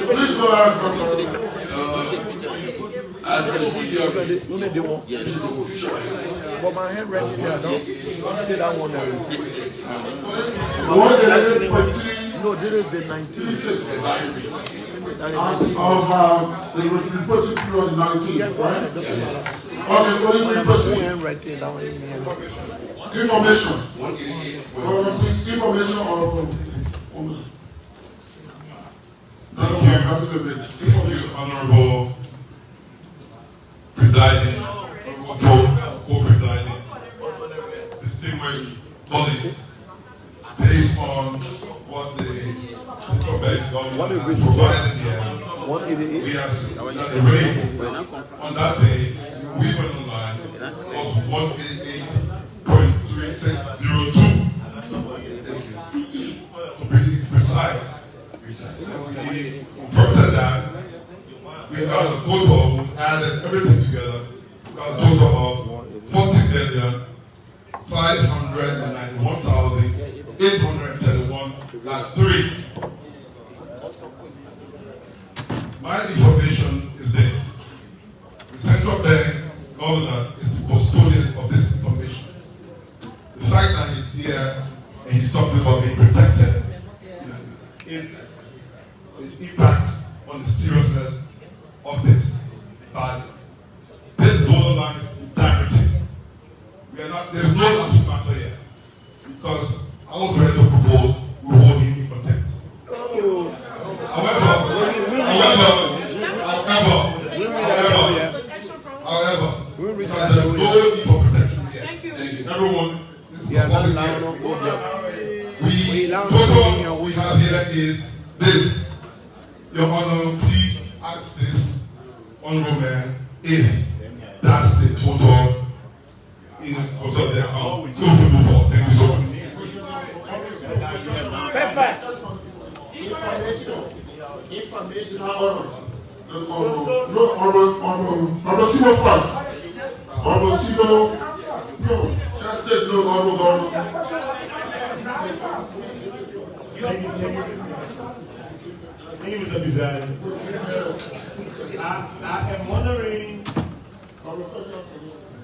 Please go ahead, As you can see, Look at it, they want. this is the official record. But my handwriting here, don't say that one there. No, this is the 19th. As of the reporting period 19, right? Okay, going to proceed. Handwriting, that one is Information. Please, information or Thank you, Honorable Presiding, co-presiding, distinguished bodies, based on what the central bank government has provided here. We have seen that the rate on that day we went online was 188.3602. To be precise. We confronted that. We got a total, added everything together, we got a total of 40,591,831.3. My information is this. The central bank governor is the custodian of this information. The fact that he's here and he's talking about being protected, it impacts on the seriousness of this. But this borderline integrity. We are not, there's no absolute matter here. Because I was ready to propose we hold him in contempt. However, because there's no need for protection here. Thank you. Everyone, this is a public hearing. Total we have here is this. Your Honor, please ask this honorable man if that's the total in because of the account. So we move forward. Thank you so much. Perfect. Information. Honorable Simo first. Honorable Simo. No, just take no, Honorable. Thank you, Mr. President. I am wondering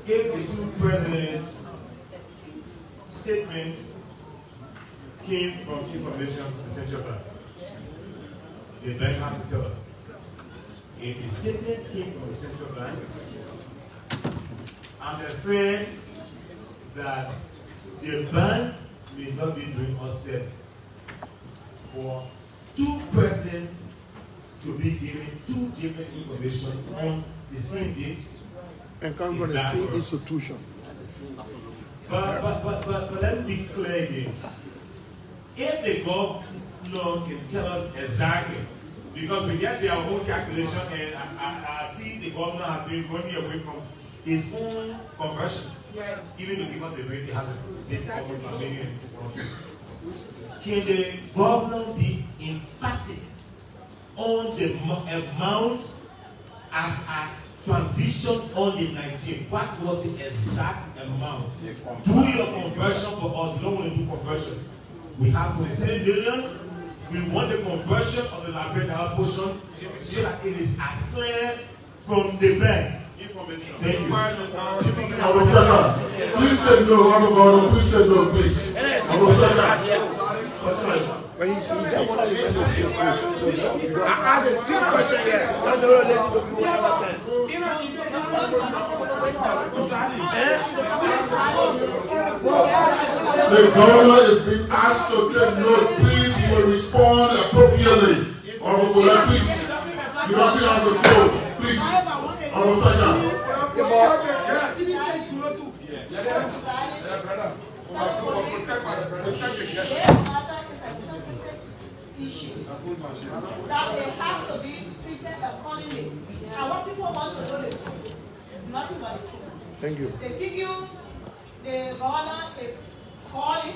if the two presidents' statements came from information from the central bank. The bank has to tell us. If the statements came from the central bank, I'm afraid that the bank may not be doing us service for two presidents to be given two different information on the same day. And come from the same institution. But let me be clear again. If the governor can tell us exactly, because we just did our own calculation and I see the governor has been running away from his own conversion. Yeah. Even to give us the rate he hasn't. Exactly. Can the governor be emphatic on the amount as a transition on the 19th? What was the exact amount? Do your conversion for us. We don't want to do conversion. We have 27 million. We want the conversion of the Liberia portion so that it is as clear from the bank. Information. Thank you. Please take no, Honorable. Please take no, please. But he don't want to listen to this. I asked a simple question here. That's the only listen to people understand. The governor is being asked to take note. Please, you will respond appropriately. Honorable, please. You don't sit on the floor. Please. Honorable, issue that it has to be treated accordingly. And what people want to know the truth, nothing but the truth. Thank you. The figure the governor is calling,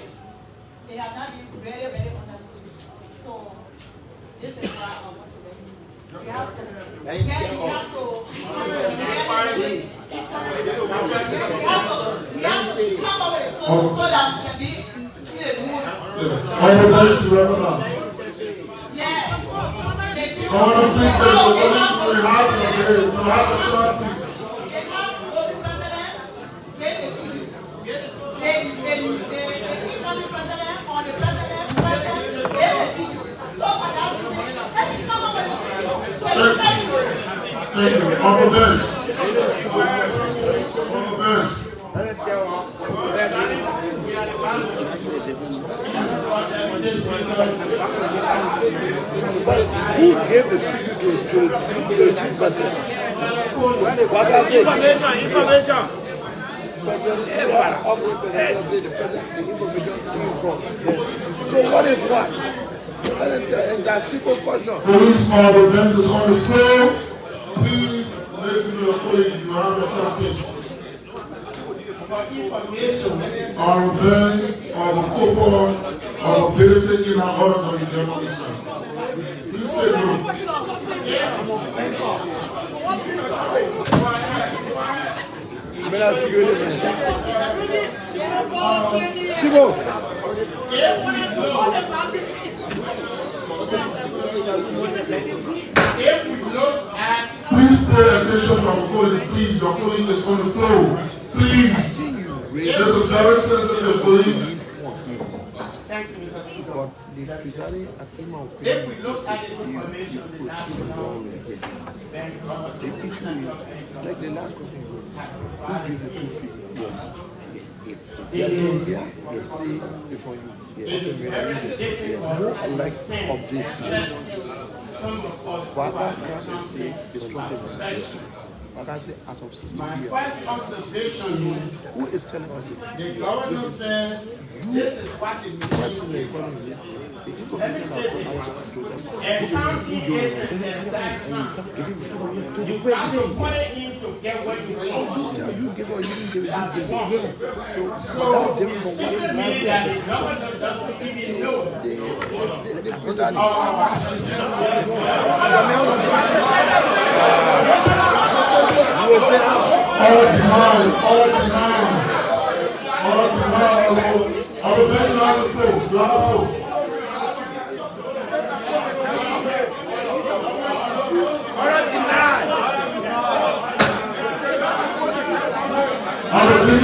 they have not been very, very understood. So this is why I want to let you. You have to come up with a total so that we can be in a mood. Honorable, Yeah, of course. Governor, please take the vote. We have the clerk, please. Thank you. Honorable Bench. Honorable Bench. Who gave the ticket to the 2%? What are they? Information. So what is what? And that's simple question. Police Honorable Bench is on the floor. Please listen to your colleague. You have the clerk, please. Honorable Bench, Honorable Cooper, Honorable Billy in our order of the general assembly. Please take room. Please pay attention to our colleague, please. Your colleague is on the floor. Please. This is very sensitive, please. Thank you, Mr. Speaker. If we look at the information, the National Bank of the issue is, like the last question, who gave the 250? It is before you. It is very difficult to understand of this. What I can say is structural. But I say as of CBA. My first observation is, who is telling us it? The governor said, this is what it means. Let me say this. A county is an exact sum. You have to put it in to get what you want. You give or you didn't give it. So it simply means that the governor doesn't even know.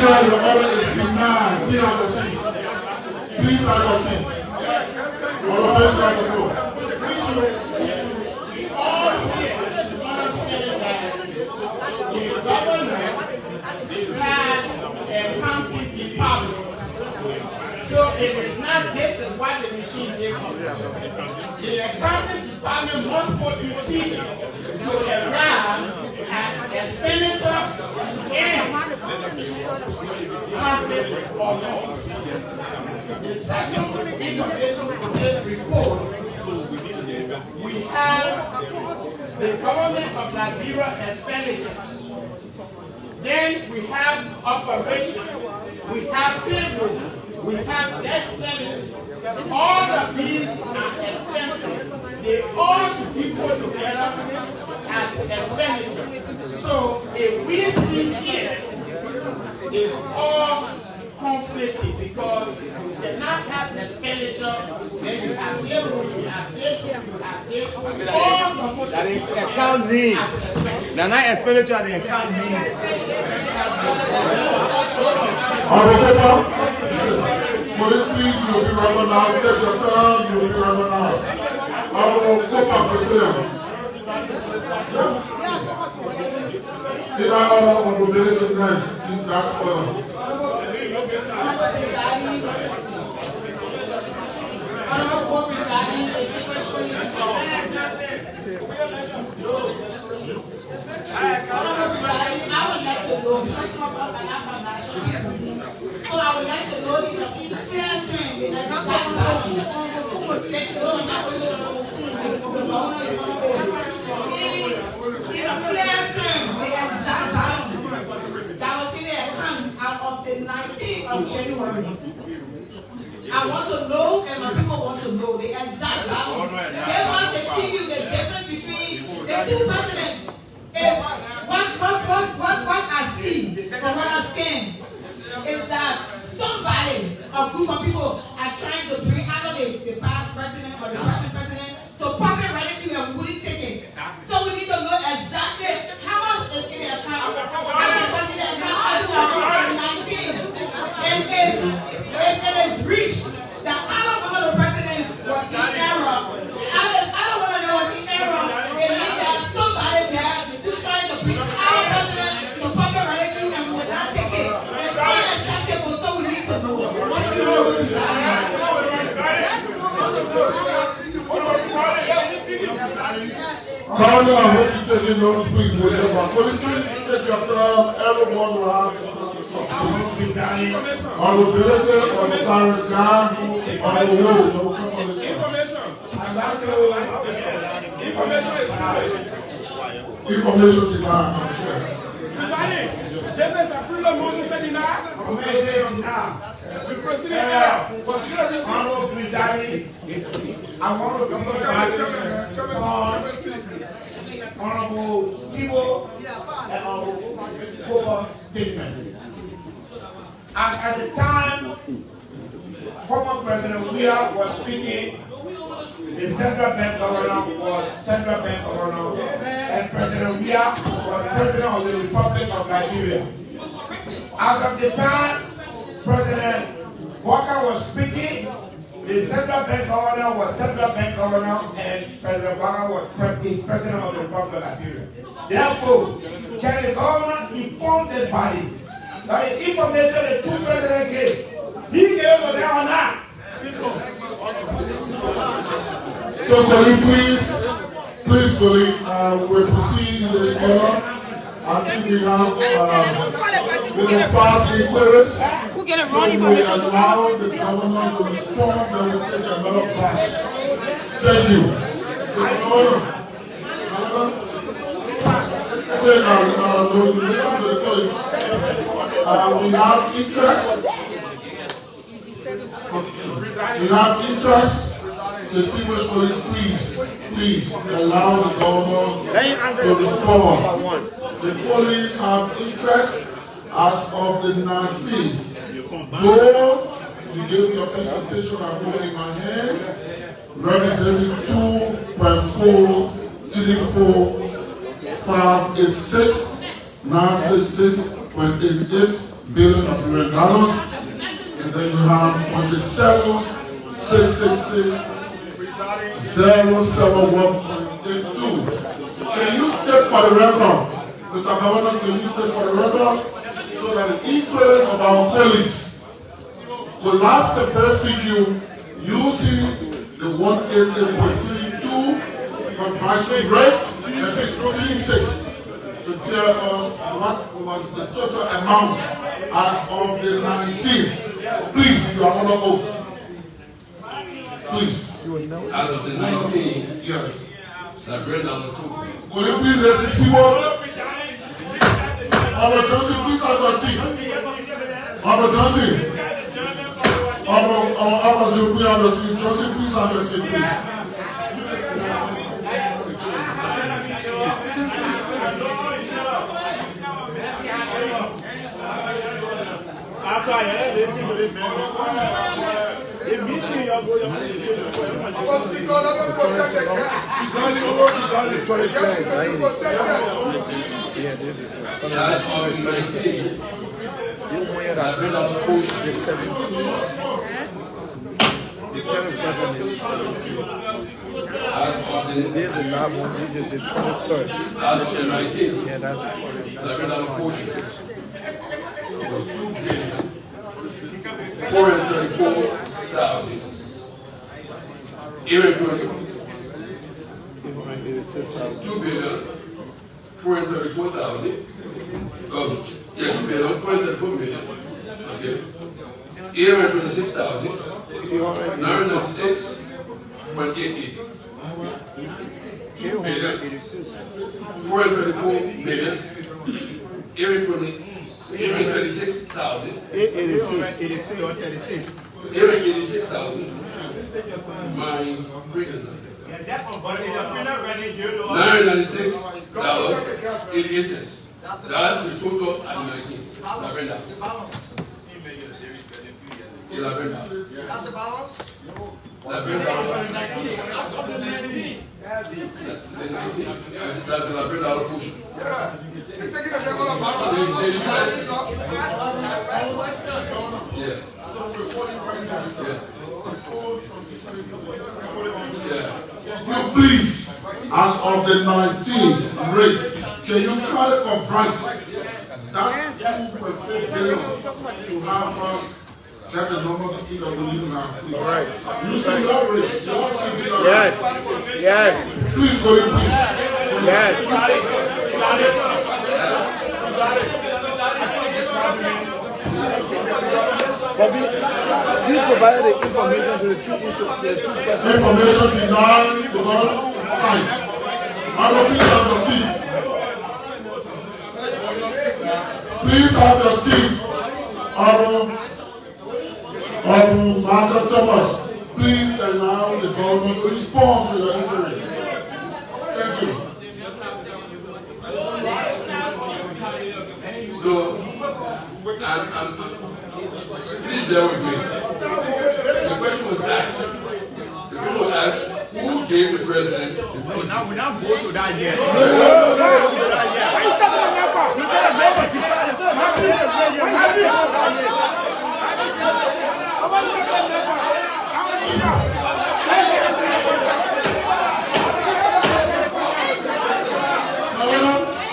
Your order is denied. Please have a seat. Please have a seat. All here should understand that the government has a county department. So it is not this is what the machine did. The accounting department must put the fee to arrive at expenditure and conflict or loss. The second information from this report, we have the government of Liberia expenditure. Then we have operation, we have payroll, we have debt service. All of these are expensive. They all should be put together as expenditure. So if we see here, it's all conflicting because you cannot have expenditure, then you have payroll, you have this, you have this, all supposed that the account needs. The not expenditure and the account needs. Police, please, you'll be recognized. Take your turn, you'll be recognized. In that order of mobility, nice. In that order. So I would like to know in a clear term the exact balance. In a clear term, the exact balance that was in the account out of the 19th of January. I want to know, and my people want to know the exact balance. Give us the figure, the difference between the two presidents. If what I see from what I stand is that somebody, a group of people are trying to bring out of the past president or the present president to pocket revenue and wouldn't take it. Governor, I hope you take notes, please. Will you please take your time? Everyone will have to speak. On the ability on the Tyrus guy, on the road. Information is not. This is a pre motion seminar. We proceed I want to honorable civil and honorable statement. And at the time, former President Weah was speaking, the central bank governor was central bank governor, and President Weah was president of the Republic of Liberia. As of the time President Walker was speaking, the central bank governor was central bank governor, and President Walker was president of the Republic of Liberia. Therefore, can the government inform this body that the information the two presidents gave, he gave over there or not? Simple. So can you please colleague, we'll proceed in this order. I think we have 5 inquiries. So we allow the governor to respond, then we'll take another class. Thank you. Listen to the colleagues. We have interest. We have interest. Distinguished colleagues, please allow the governor to respond. The police have interest as of the 19th. Though you gave your presentation, I'm holding my hand, representing 2.434,586,966.88 billion of US dollars, and then you have 27,666,071.82. Can you state for the record, Mr. Governor, can you state for the record, so that the inquiries of our colleagues will have the best figure using the 188.32 conversion rate and the 36 to tell us what was the total amount as of the 19th. Please, you are on the oath. Please. As of the 19th, yes. Will you please let's see what? Robert Johnson, please have a seat. Robert Johnson. Robert Johnson, please have a seat, please. There's a lab one, which is the 23rd. As of the 19th, yeah, that's the 23rd. portion. 434,000. Irregular. 2,434,000. Yes, 434 million. Okay. 826,000. 996.88. 434 million. 836,000. 886,000. My predecessor. $996.88. That's the total at 19. That's the balance? That's the $19 portion. Yeah. You're taking a regular balance. Yeah. So we're calling right now. Can you please, as of the 19th rate, can you kind of write that 2.4 billion to have us Get the number of PW now. Please. All right. You see that rate? Yes. Yes. Please, go in, please. Yes. Bobby, you provided the information to the two persons. Information denied, fine. I will please have your seat. Please have your seat. Martha Thomas, please allow the government to respond to your inquiry. Thank you. So, please bear with me. The question was asked. The question was asked, who gave the president the figure? Now we're not voting to that yet.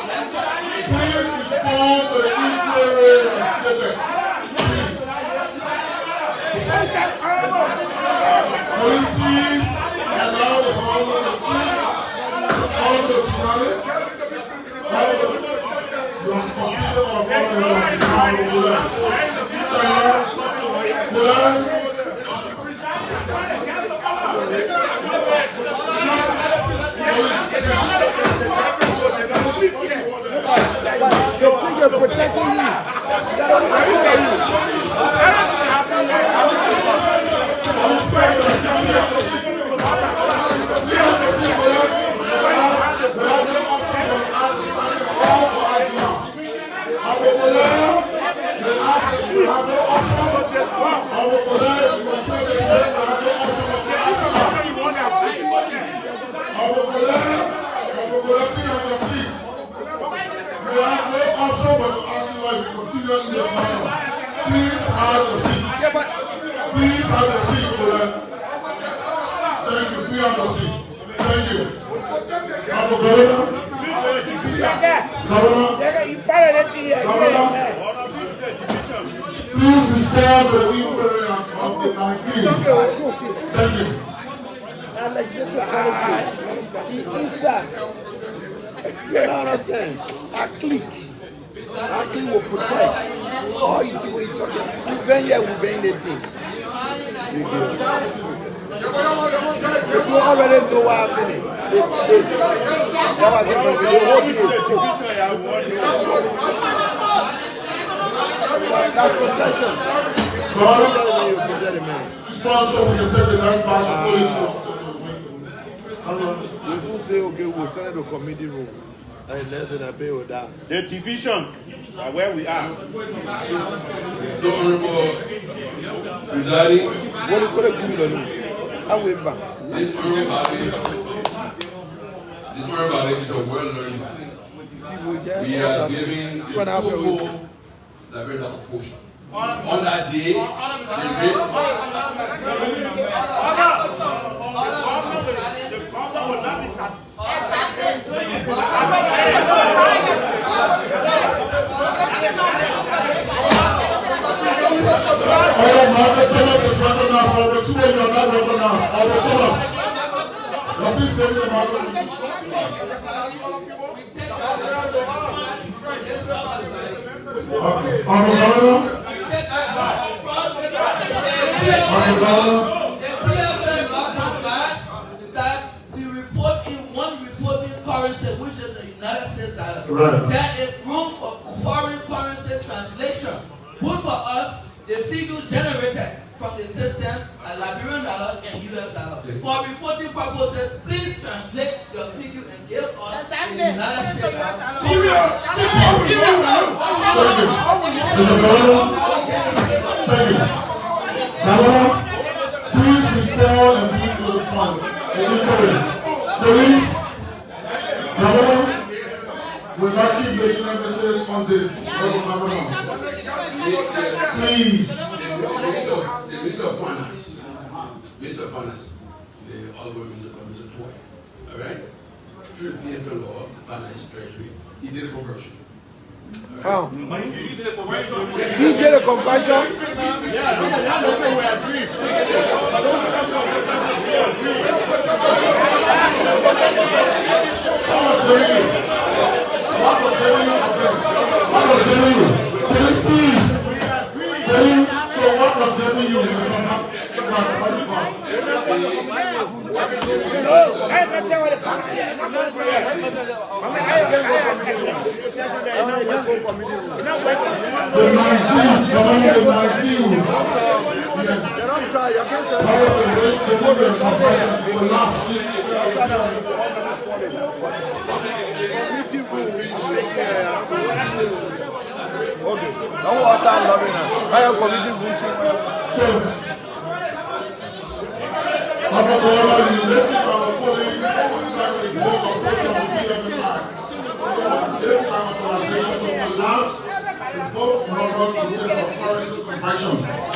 Please respond to the inquiry and statement. Please allow the government to speak. All the president. You have completed our They're protecting you. Please have a seat. Please have a seat for that. Thank you. Please have a seat. Thank you. Governor, please respond to the inquiry of the 19. Thank you. You know what I'm saying? I click will protect. All you do when you talk, we've been here, we've been in the team. You already know what happened. That was it. The whole thing is cool. That's protection. Sponsor, we can take the next batch of police. We will say, okay, we'll send it to committee room. And let's pay with that. The division, where we are. So, Honorable Presiding, What do you do? I went back. this honorable body is a well-learned body. We are giving the people that read our portion. On that day, The governor will not be that we report in one reporting currency, which is the United States dollar. Right. There is room for foreign currency translation. Put for us the figure generated from the system, a Liberian dollar and US dollar. For reporting purposes, please translate your figure and give us the United States dollar. Period. Thank you. Governor, please respond and bring to the point. Police, Governor, we'll not keep making emphasis on this. Governor, please. The Minister of Finance, the Honorable Minister of Finance, all right? Through the PFL law, Finance Treasury, he did a conversion. How? He did a conversion? Yeah, we agree. Okay. Now what's that loving now? I am committing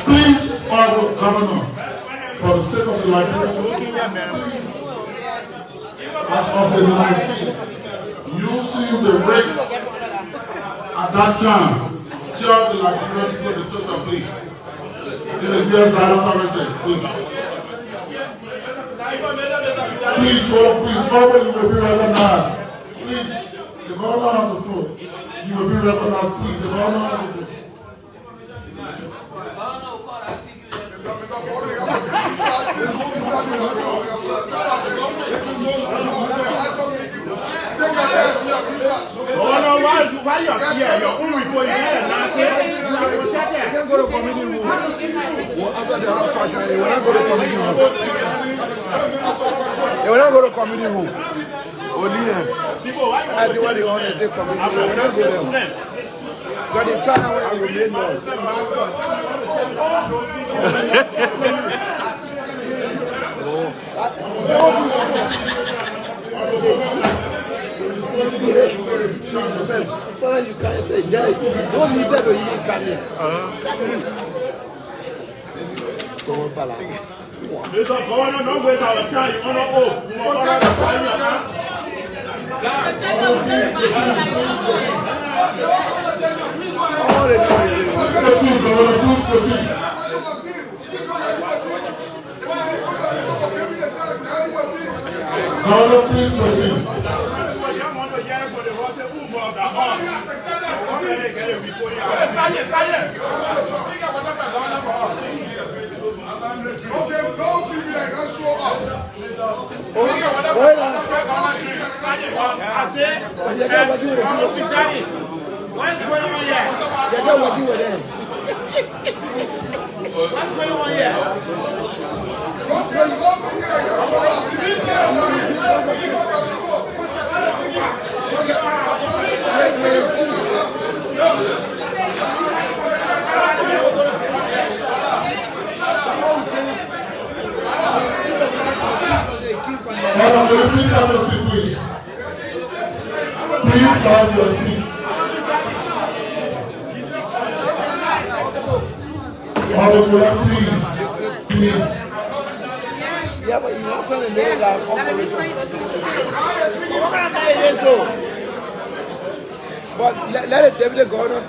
Please, Honorable Governor, for the sake of the Liberian, as of the 19th, using the rate at that time, tell the Liberian people the total, please. In the years I don't have please. Please, Governor, you will be recognized. Please, the Governor has the floor. You will be recognized, please. The Governor has the floor. Why you are here? Your own report is here. You can't go to committee room. After the other question, you will not go to committee room. You will not go to committee room. I do what you want to say committee room. You will not go there. But in China, when you made laws. So that you can't say, yeah, don't need to even come here. Mr. Governor, don't waste our time. You want to oath. Governor, please proceed. Okay, those people that can show up. What's going on here? What's going on here? Madam, will you please have your seat, please? Please have your seat. Madam, please. Please. Yeah, but you also know that operation. But let the deputy governor,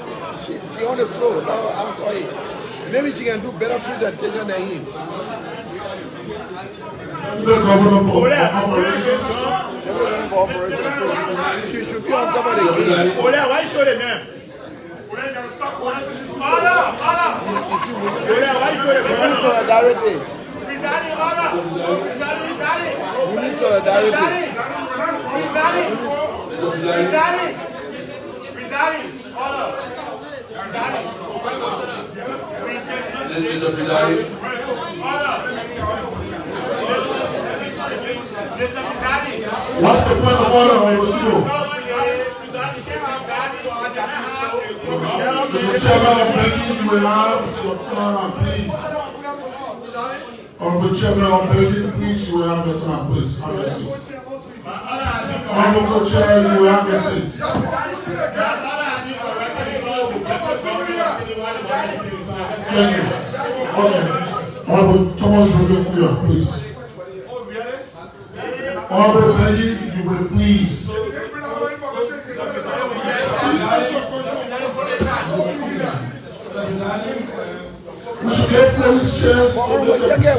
she on the floor. No, I'm sorry. Maybe she can do better presentation than him. The governor for operations. She should be on top of the game. Why you told him, man? Solidarity. We need solidarity. What's the point of order on the school? Mr. Chairman, I'm begging you will have your time, please. Honorable Chairman, I'm begging, please, you will have your time, please. Have your seat. Honorable Chair, you will have your seat. Thank you. Okay. Honorable Thomas Ruben, please. Honorable Benji, you will please. give police chance to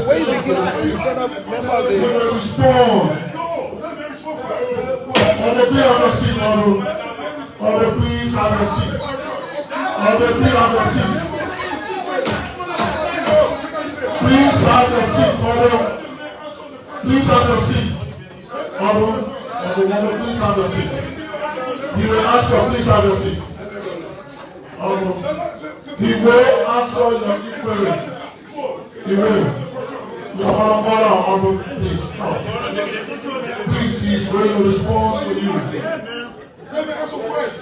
Where you begin to set up member of the respond. Order, please have a seat, Order. Order, please have a seat. Order, please have a seat. Please have a seat, Order. Please have a seat. Order, please have a seat. He will answer, please have a seat. He will answer your inquiry. He will. Your Honor, please. Please, he is ready to respond to you. Let me answer first.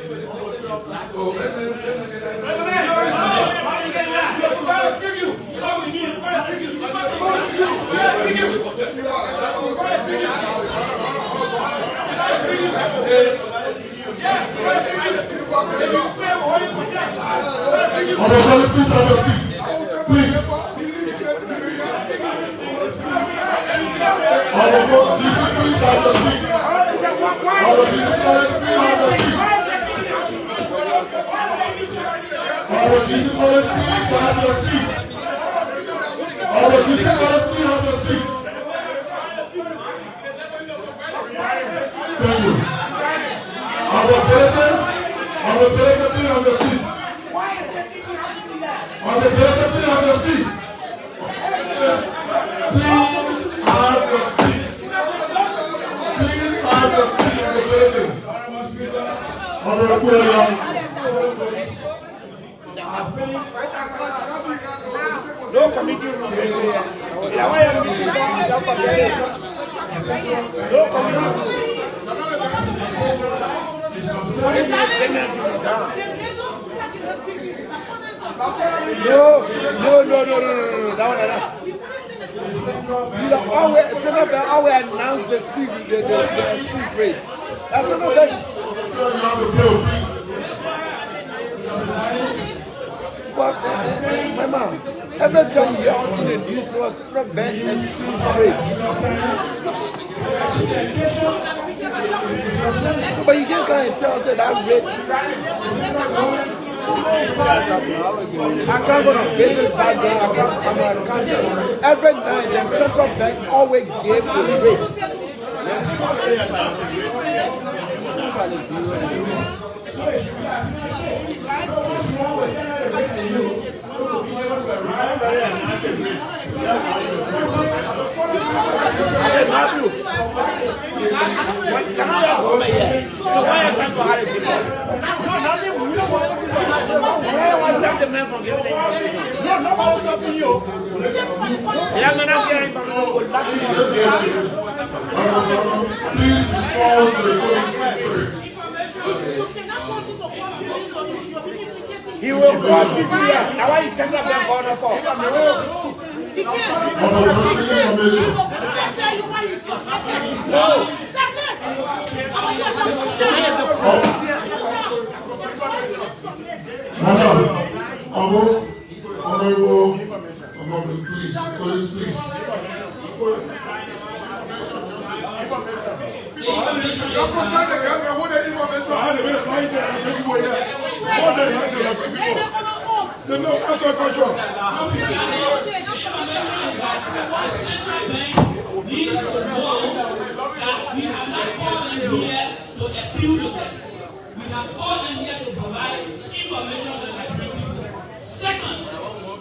Please have a seat. Please. Please have a seat. Thank you. Our president, please have a seat. On the director, please have your seat. Please have your seat. Please have your seat on the building. On the podium. No committee room. No committee room. No. That one. You always announce the fee rate. That's not that. But my mom, every time you're on the news, you are central bank and fee rate. But you can't kind of tell us that rate. I can't go to business back there. I'm an accountant. Every night, the central bank always gave the rate. The man from giving the information. No, nobody's stopping you. Please respond to the He will call Cynthia. Now why is Central Bank going for? No. That's it. Honorable, please, police, please. Please know that we have not called them here to appeal to them. We have called them here to provide information to the people. Second,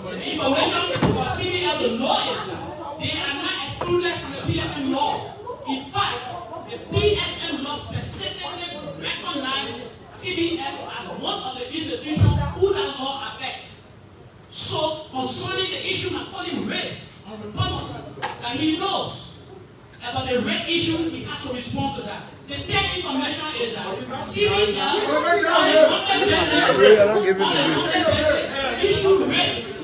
the information for CBL to know is that they are not excluded from the PFM law. In fact, the PFM law specifically recognizes CBL as one of the institutions who the law affects. So, concerning the issue Macaulay raised on the promise that he knows about the rate issue, he has to respond to that. The third information is that CBL on a monthly basis issue rates. So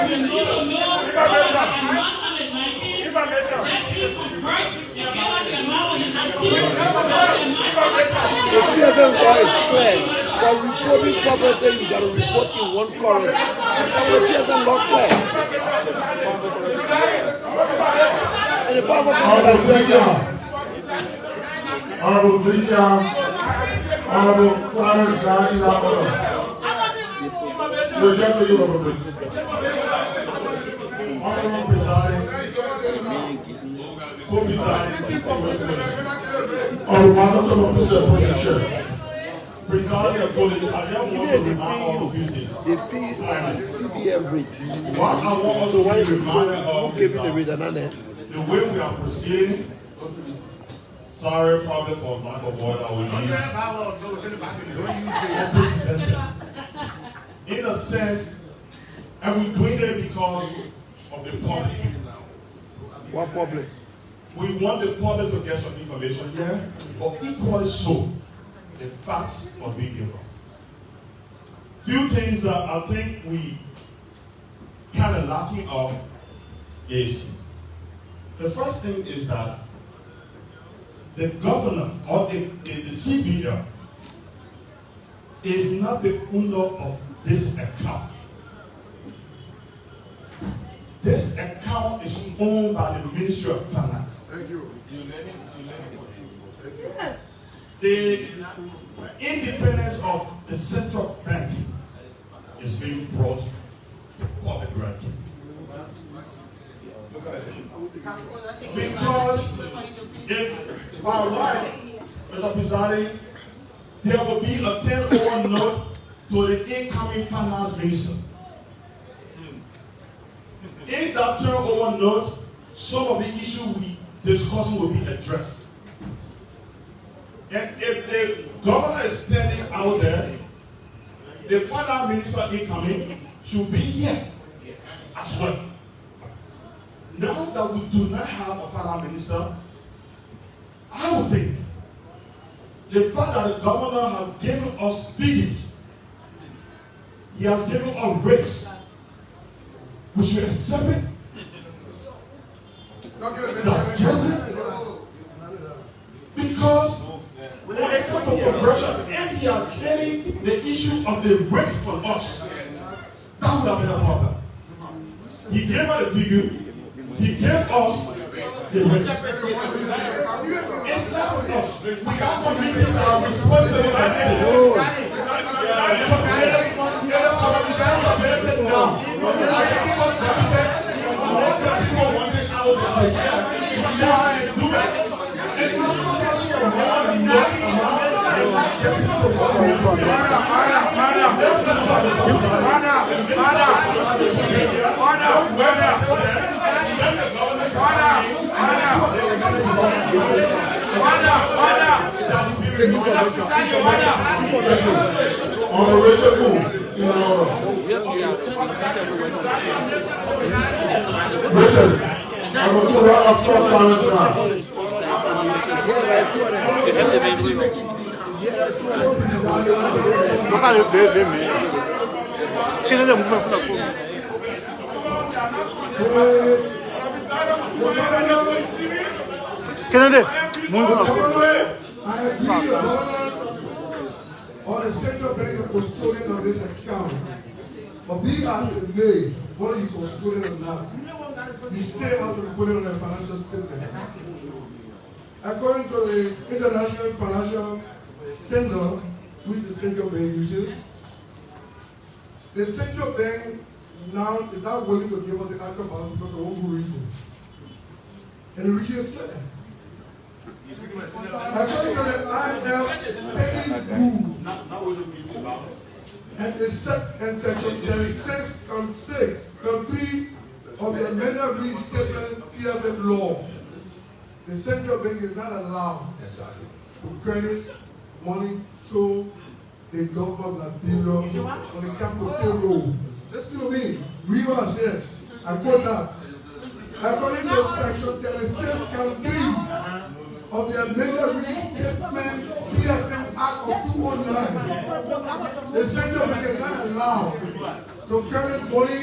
we need to know about the amount of the 19 that people convert together the amount of the 19 The PSM law is clear. For reporting purposes, you got to report in one currency. The PSM law clear. And the power of Honorable Clarence, now in our order. Reject you over bridge. Honorable presiding, or Madam Chair. Presiding authority, I just want to remind all of you this. They pay CBM rate. What I want us to be reminded of Who gave you the rate and the way we are proceeding. Sorry, probably for lack of word, I will use. In a sense, and we're doing it because of the public. What public? We want the public to get some information here, but equally so, the facts must be given. Few things that I think we kind of lacking of is, the first thing is that the governor or the CBL is not the owner of this account. This account is owned by the Ministry of Finance. Thank you. Yes. The independence of the central bank is being brought to public record. Because if by right, Mr. Presiding, there will be a 10-over note to the incoming finance minister. In that 10-over note, some of the issues we discussing will be addressed. And if the governor is standing out there, the finance minister incoming should be here as well. Now that we do not have a finance minister, I would think the fact that the governor has given us figures, he has given us rates, we should accept it. Because when it comes to conversion, if he had getting the issue of the rate for us, that would have been a problem. He gave us the figure, he gave us the rate. It's not with us. We got to make it our responsibility. Or the central bank is custodian of this account. But be as it may, whether you custodian or not, you still have to put it on a financial statement. According to the international financial standard, which the central bank uses, the central bank now is not willing to give us the actual balance because of one good reason. And the reason is clear. According to the IMF spending rule, and section 36.6.3 of the amended restatement PFM law, the central bank is not allowed to credit money to the government of Liberia on the capital payroll. Listen to me. Read what I said. I quote that. According to section 36.3 of the amended restatement PFM Act of 2009, the central bank is not allowed to credit money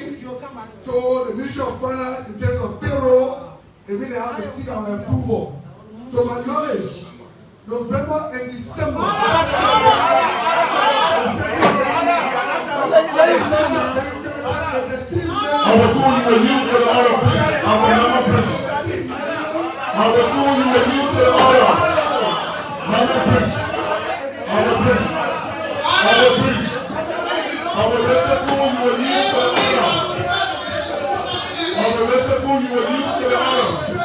to the Ministry of Finance in terms of payroll. They mean they have to seek our approval. To my knowledge, November and December. I will call you when you to the order, please. I will never preach. I will call you when you to the order. Never preach. I will preach. I will preach. I will let you call you when you will leave to the honor.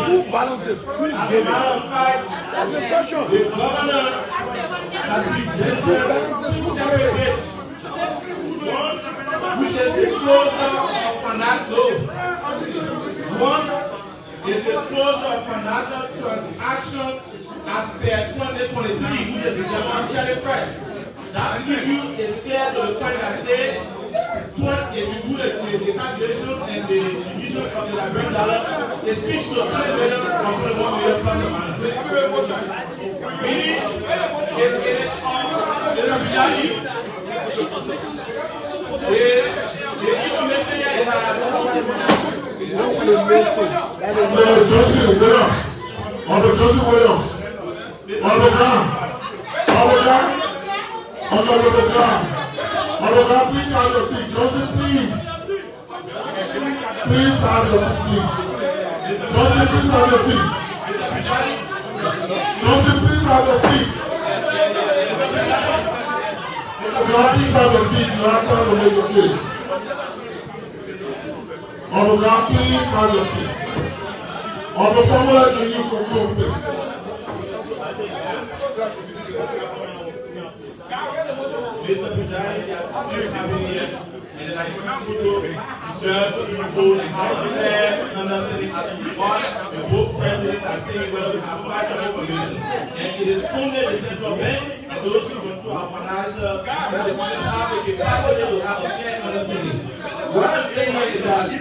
Two balances. The governor has presented two separate dates. One which is the closure of financial. One is the closure of financial transaction as per 2023, which is December 31st. That review is clear to the point that says, if you do the calculations and the divisions of the Liberian dollar, the speech to 20 million from 21 million plus the money. Meaning, it is all the reality. The information here is that Joseph Williams. Honorable Joseph Williams. Honorable Graham. Honorable Graham, please have your seat. Joseph, please. Please have your seat, please. Joseph, please have your seat. Joseph, please have your seat. Please have your seat. You have time to make your case. Honorable Graham, please have your seat. Honorable Formalizing, you conclude, please. Mr. Pujari, they are coming here, and then I can go to the church, people, and how to declare understanding as we want. The both presidents are saying whether we have 500 commissions. And it is only the central bank and those who control our financial institutions have the capacity to have a clear understanding. What I'm saying here is that the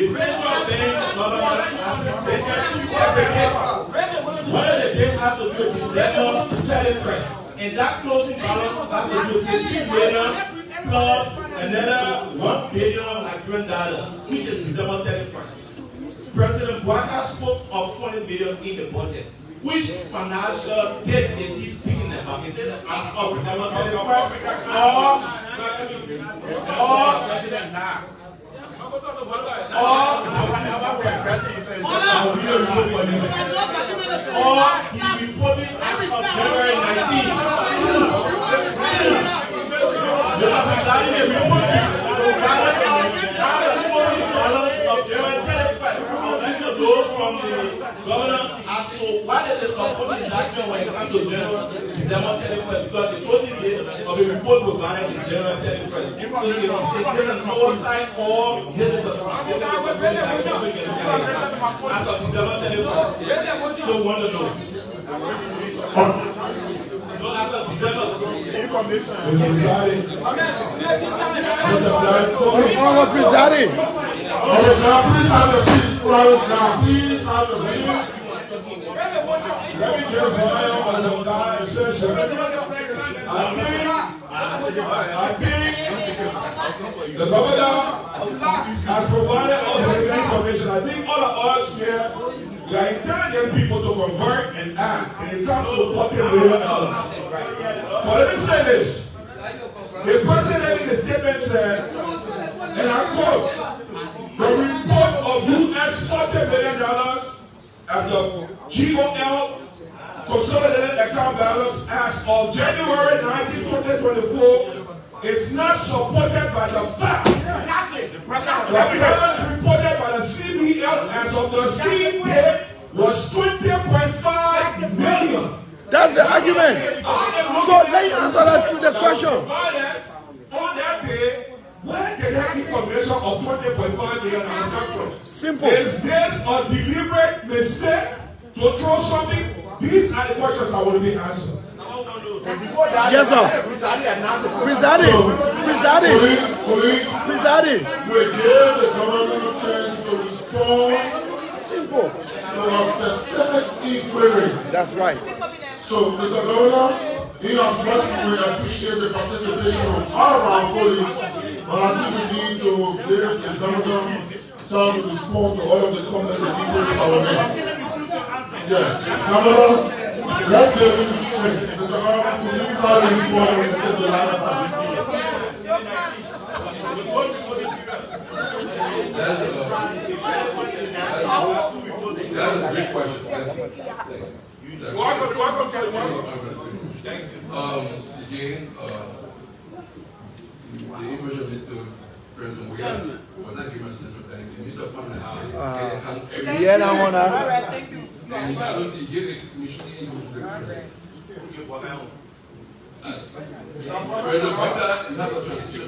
central bank government has taken two separate dates. One of the dates has to do with December 31st. And that closing balance has to do with 15 million plus another $1 billion Liberian dollar, which is December 31st. President Bwaka spoke of 20 million in the budget. Which financial debt is he speaking about? Is it as of December 31st or he reported as of January 19th? The from the governor as to what is the support in action when it comes to December 31st, because the closing date of the report will vary in January 31st. So if there is no sign or this is a as of December 31st, so want to know. No, after December. Information. Please have your seat. Please have your seat. Let me just on the session. I think the governor has provided all the information. I think all of us here, we are intelligent people to convert and act, and it comes to $40 million. But let me say this. The president in the statement said, and I quote, the report of US $40 million at the GOL consolidated account balance as of January 19, 2024 is not supported by the fact. The balance reported by the CBL as of the same date was 20.5 million. That's the argument. So let you answer to the question. On that day, where did that information of 20.5 million come from? Simple. Is this a deliberate mistake to throw something? These are the questions I want to be answered. Before that, yes, sir. Presiding. We gave the government a chance to respond. Simple. To a specific inquiry. That's right. So, Mr. Governor, in as much we appreciate the participation of all of our colleagues, but I think we need to give the governor time to respond to all of the comments that people have made. Yeah, Governor, let's hear him. Mr. Governor, could you kindly respond when you take the line of That's a great question. Welcome. Again, the information to President William was not given to Central Bank. The Minister of Finance. Yeah, I wanna. And I don't give a commission information to the President. President Butler, you have a transition.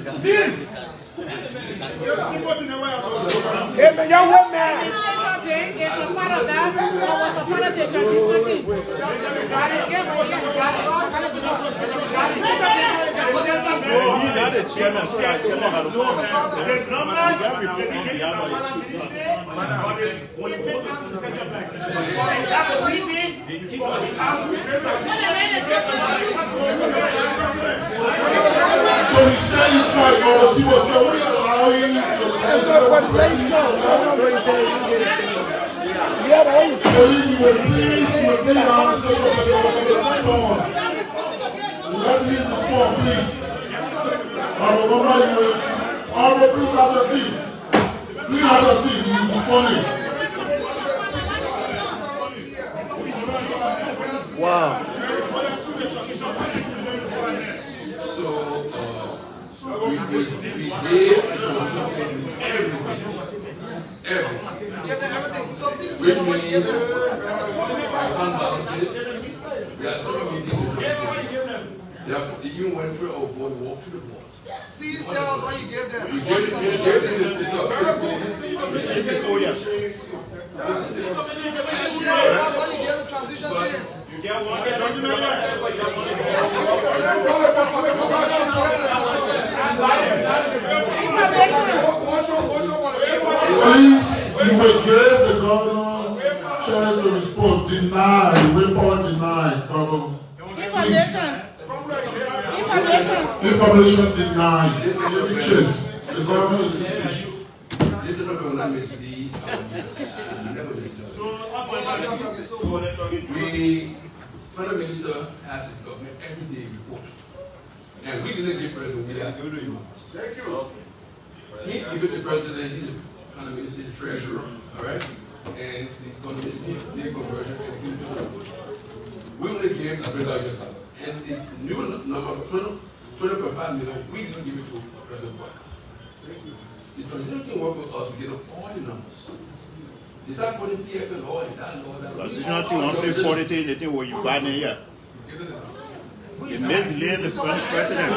Hey, man, young woman. The central bank is a part of that, or was a part of the transition team. Not the chairman, so that chairman has That's the reason. So he said you fight, or see what you're allowing. That's not what they told. That's not what he said. Yeah, but what you said. You will please answer your respond. Let me respond, please. Honorable, please have a seat. Please have a seat. He's responding. Wow. We gave a transition everything. Which means account balances. We have several meetings with them. You went through our board, walked through the board. Please tell us what you gave them. We gave them transition team. You get one. Please, you will give the governor chance to respond. Deny. Way forward, deny. Information denied. Chase. The governor is speech. This is not going to mislead our leaders. Never mislead. We, Prime Minister has his government every day report. And we didn't give President, we are going to you. Thank you. He is the President, he's the Prime Minister, the Treasurer, all right? And the economist, the conversion, and the we only gave the President. And the new number of 20.5 million, we didn't give it to President Butler. The transition team work with us, we get all the numbers. Is that for the PF and all that? Transitional team won't pay 40 things, the thing where you find in here. It misleads the president.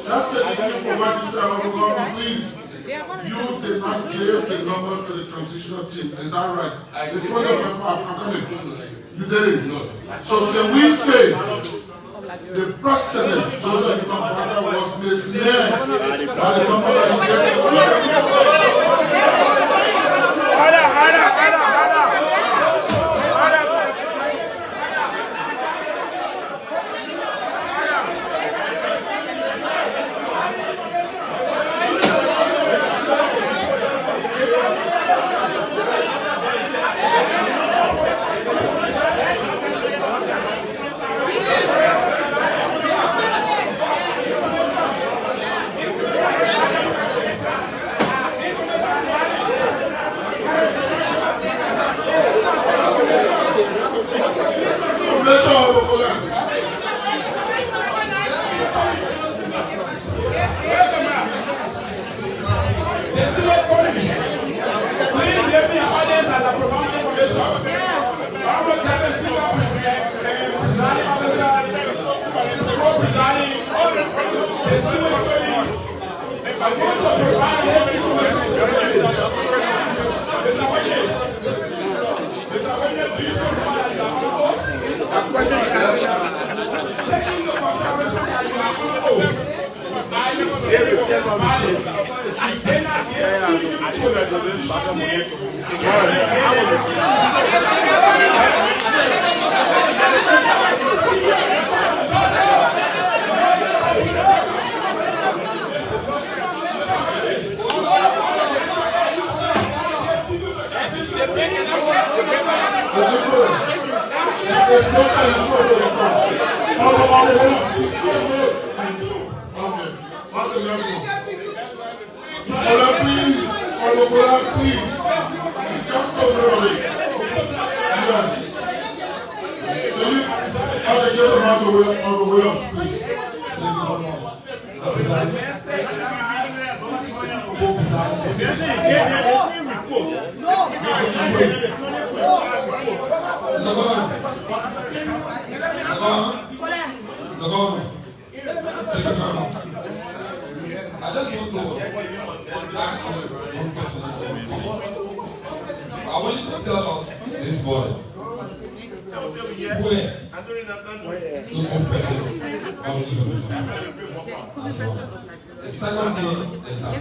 Just take the for what you said, please. You did not give the number to the transitional team. Is that right? The 20.5, I'm coming. You didn't? No. So can we say the president, Joseph Butler, was misled by the number that he please, just overall. Yes. I'll get them on the way up, please. I just want to ask you one question. I want you to tell us this boy where the confession of the information. The second thing is that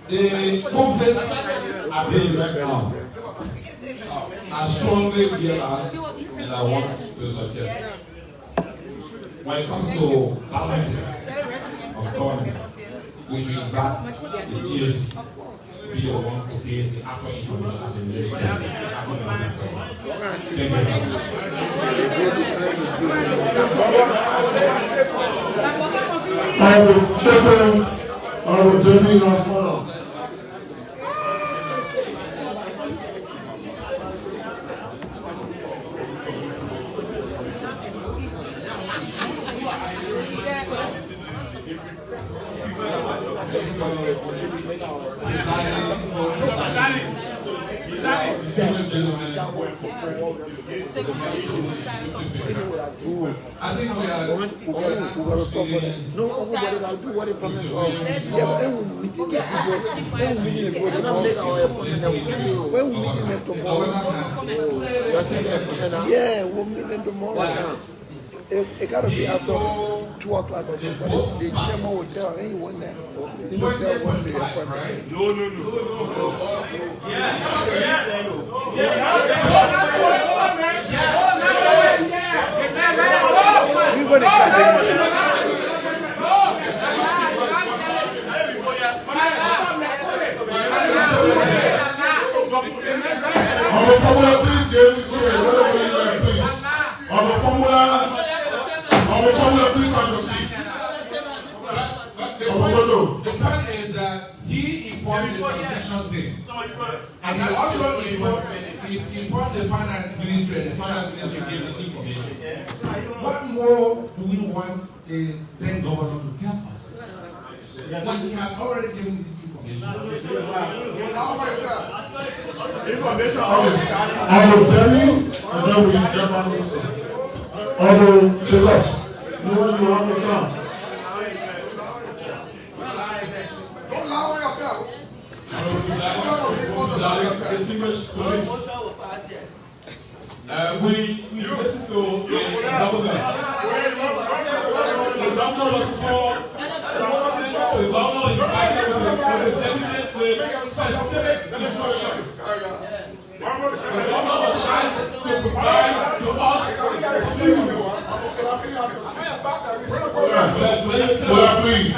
the conflicts are being right now. I strongly realize and I want to suggest when it comes to balances of government, we should invite the GSC to be the one to pay the actual information as a relation. I will do it as well. I think we are going to talk about it. No, everybody will do what they promise. Yeah, but then we meet the people. Then we meet the people. They don't make our appointment. When we meet them tomorrow. Yeah, we'll meet them tomorrow. It gotta be after 2 o'clock or something. But the chairman will tell, hey, you went there. You will tell one day appointment. No. Everybody can On the formula, please, please. On the formula, please have your seat. The point is that he informed the transition team. And he also informed the finance ministry, and the finance ministry gave the information. What more do we want the then governor to tell us? When he has already given this information. I will tell you, and then we get back to listen. Although, check us. You know when you have to come. Don't lie on yourself. We listen to the government. The governor was called. The governor invited the delegate with specific instructions. The governor was asked to provide to us. Please.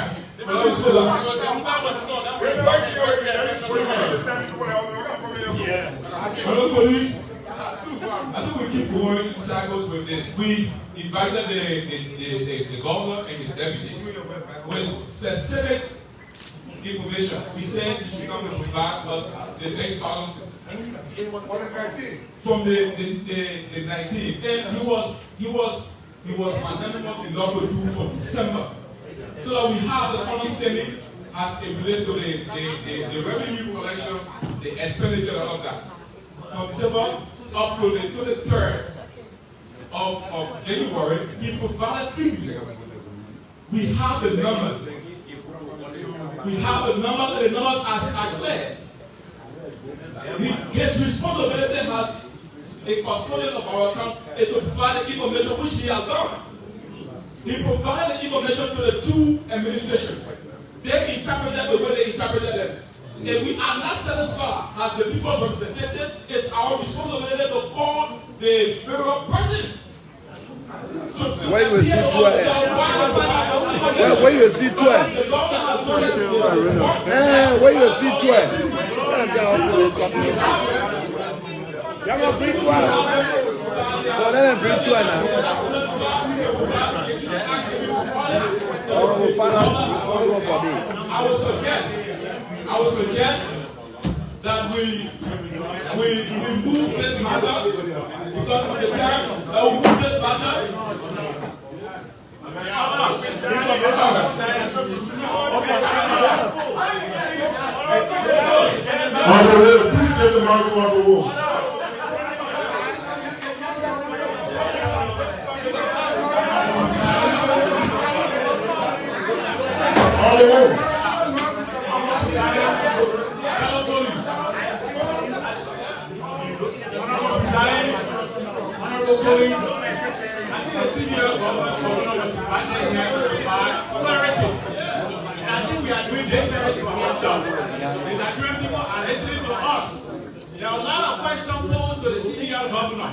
Police, I think we keep going in cycles with this. We invited the governor and his deputies with specific information. We said you should come and provide us the bank balances from the 19th. And he was magnanimous enough to do for December, so that we have the understanding as it relates to the revenue collection, the expenditure, and all of that. From December up to the 23rd of January, he provided figures. We have the numbers. We have the numbers, and the numbers are clear. His responsibility as a custodian of our account is to provide the information which he has done. He provided the information to the two administrations. They interpreted the way they interpreted them. If we are not satisfied as the people's representatives, it's our responsibility to call the various persons. Where you see 12? Where you see 12? Where you see 12? You're going to bring 12. So let them bring 12 now. Or we'll find out responsible for this. I would suggest that we move this matter because of the time that we move this matter. Please take the microphone on the wall. On the wall. Honorable colleagues, I think the senior governor was invited here to provide clarity. And I think we are doing this service for ourselves. The Nigerian people are listening to us. There are a lot of questions posed to the senior governor.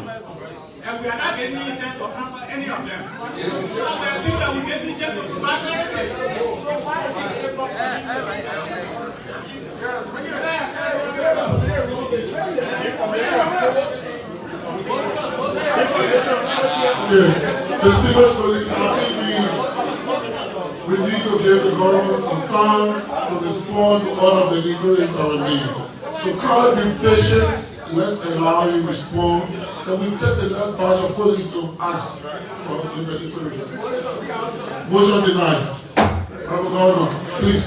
And we are not getting a chance to answer any of them. So I think that we get the chance to provide clarity. Distinguished colleagues, I think we need to give the government some time to respond to all of the inquiries that we need. So kindly be patient, let's allow you to respond, then we take the next batch of colleagues to ask for the inquiry. Motion denied. Honorable Governor, please.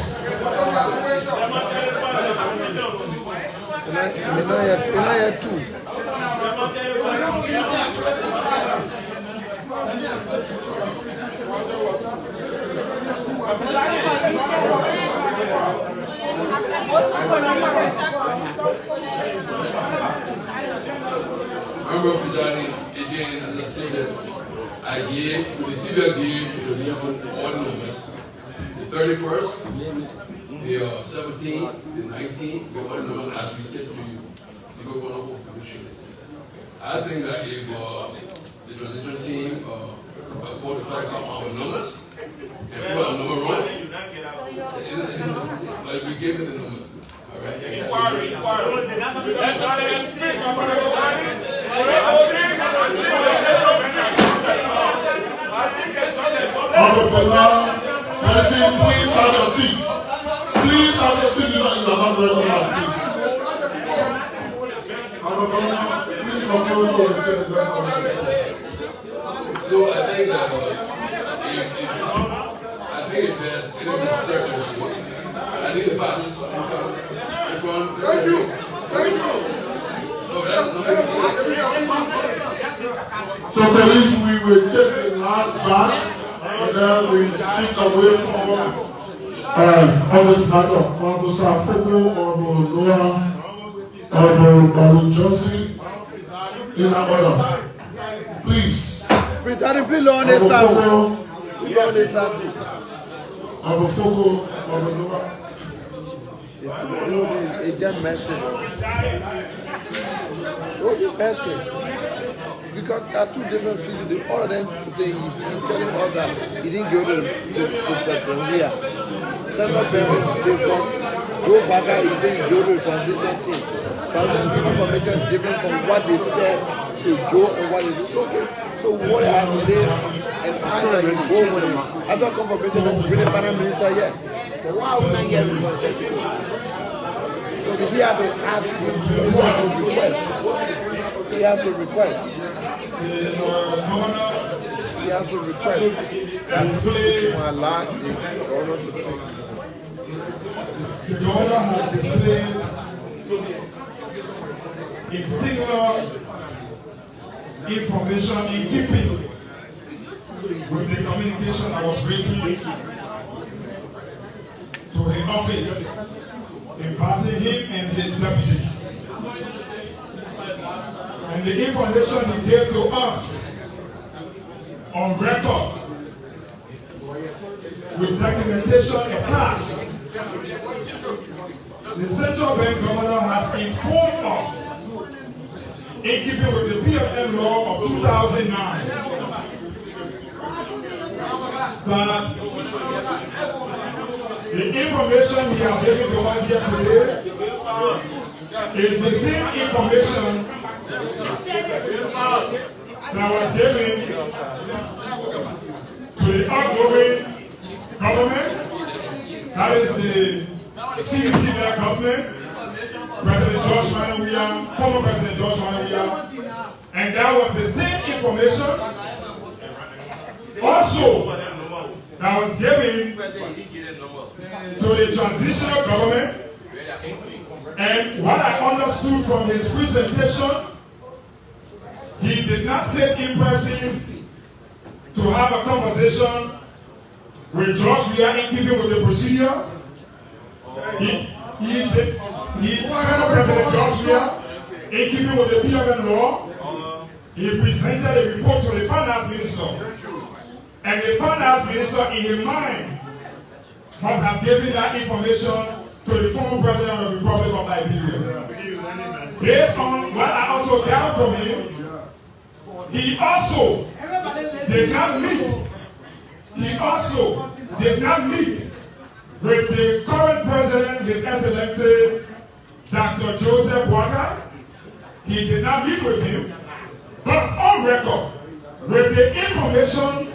Honorable Presiding, again, as I stated, I gave, the civil gave to the all numbers. The 31st, the 17th, the 19th, the all numbers as we stated to you. The governor of commission. I think that if the transition team called to clarify our numbers and put our number wrong, like we gave it the number. All right. Inquiry. That's all I speak. Please have your seat. Please have your seat. You are not regulars, please. Please continue so we take the next one. So I think that if there's any discrepancy, I need the parties in front. Thank you. Thank you. No, that's so colleagues, we will take the last batch and then we seek away from on this matter. Honorable Safogo, Honorable Noah, Honorable Johnson, in our order. Please. Presiding, please on this side. Please on this side, please. Honorable Fogo, Honorable Noah. It's just messing. Don't messing. Because there are two different figures. All of them say he telling us that he didn't go to President here. Central Bank, they from Joe Baga, he said he go to the transition team. Transition information different from what they said to Joe and what they do. So, okay. So what has they and I can go with him. I don't come from the finance minister yet. But why would I get him? Because he has to ask him. He has to request. He has to request. That's my land. The governor has displayed a singular information in keeping with the communication I was written to the office, imparting him and his deputies. And the information he gave to us on record with documentation attached. The central bank governor has informed us, in keeping with the PFM law of 2009, that the information he has given to us here today is the same information that was given to the outgoing government, that is the CDC government, President George Monrovia, former President George Monrovia, and that was the same information also that was given to the transitional government, and what I understood from his presentation, he did not set in person to have a conversation with George Weah in keeping with the procedures. Fellow President George Weah, in keeping with the BFN law, he presented a report to the finance minister. And the finance minister, in his mind, must have given that information to the former president of the Republic of Liberia. Based on what I also gathered from him, he also did not meet with the current president, His Excellency Dr. Joseph Walker. He did not meet with him, but on record, with the information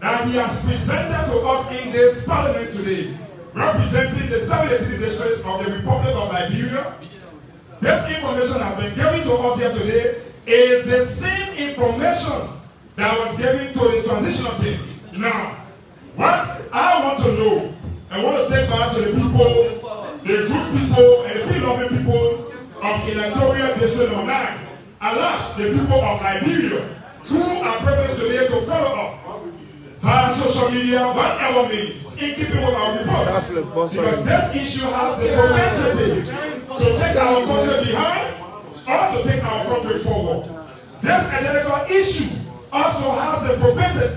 that he has presented to us in this parliament today, representing the 73 districts of the Republic of Liberia, this information has been given to us here today is the same information that was given to the transitional team. Now, what I want to know, I want to take back to the people, the good people and the beloved people of electoral district number 9, and the people of Liberia who are privileged today to follow up via social media, whatever means, in keeping with our reports. Because this issue has the propensity to take our country behind or to take our country forward. This identical issue also has the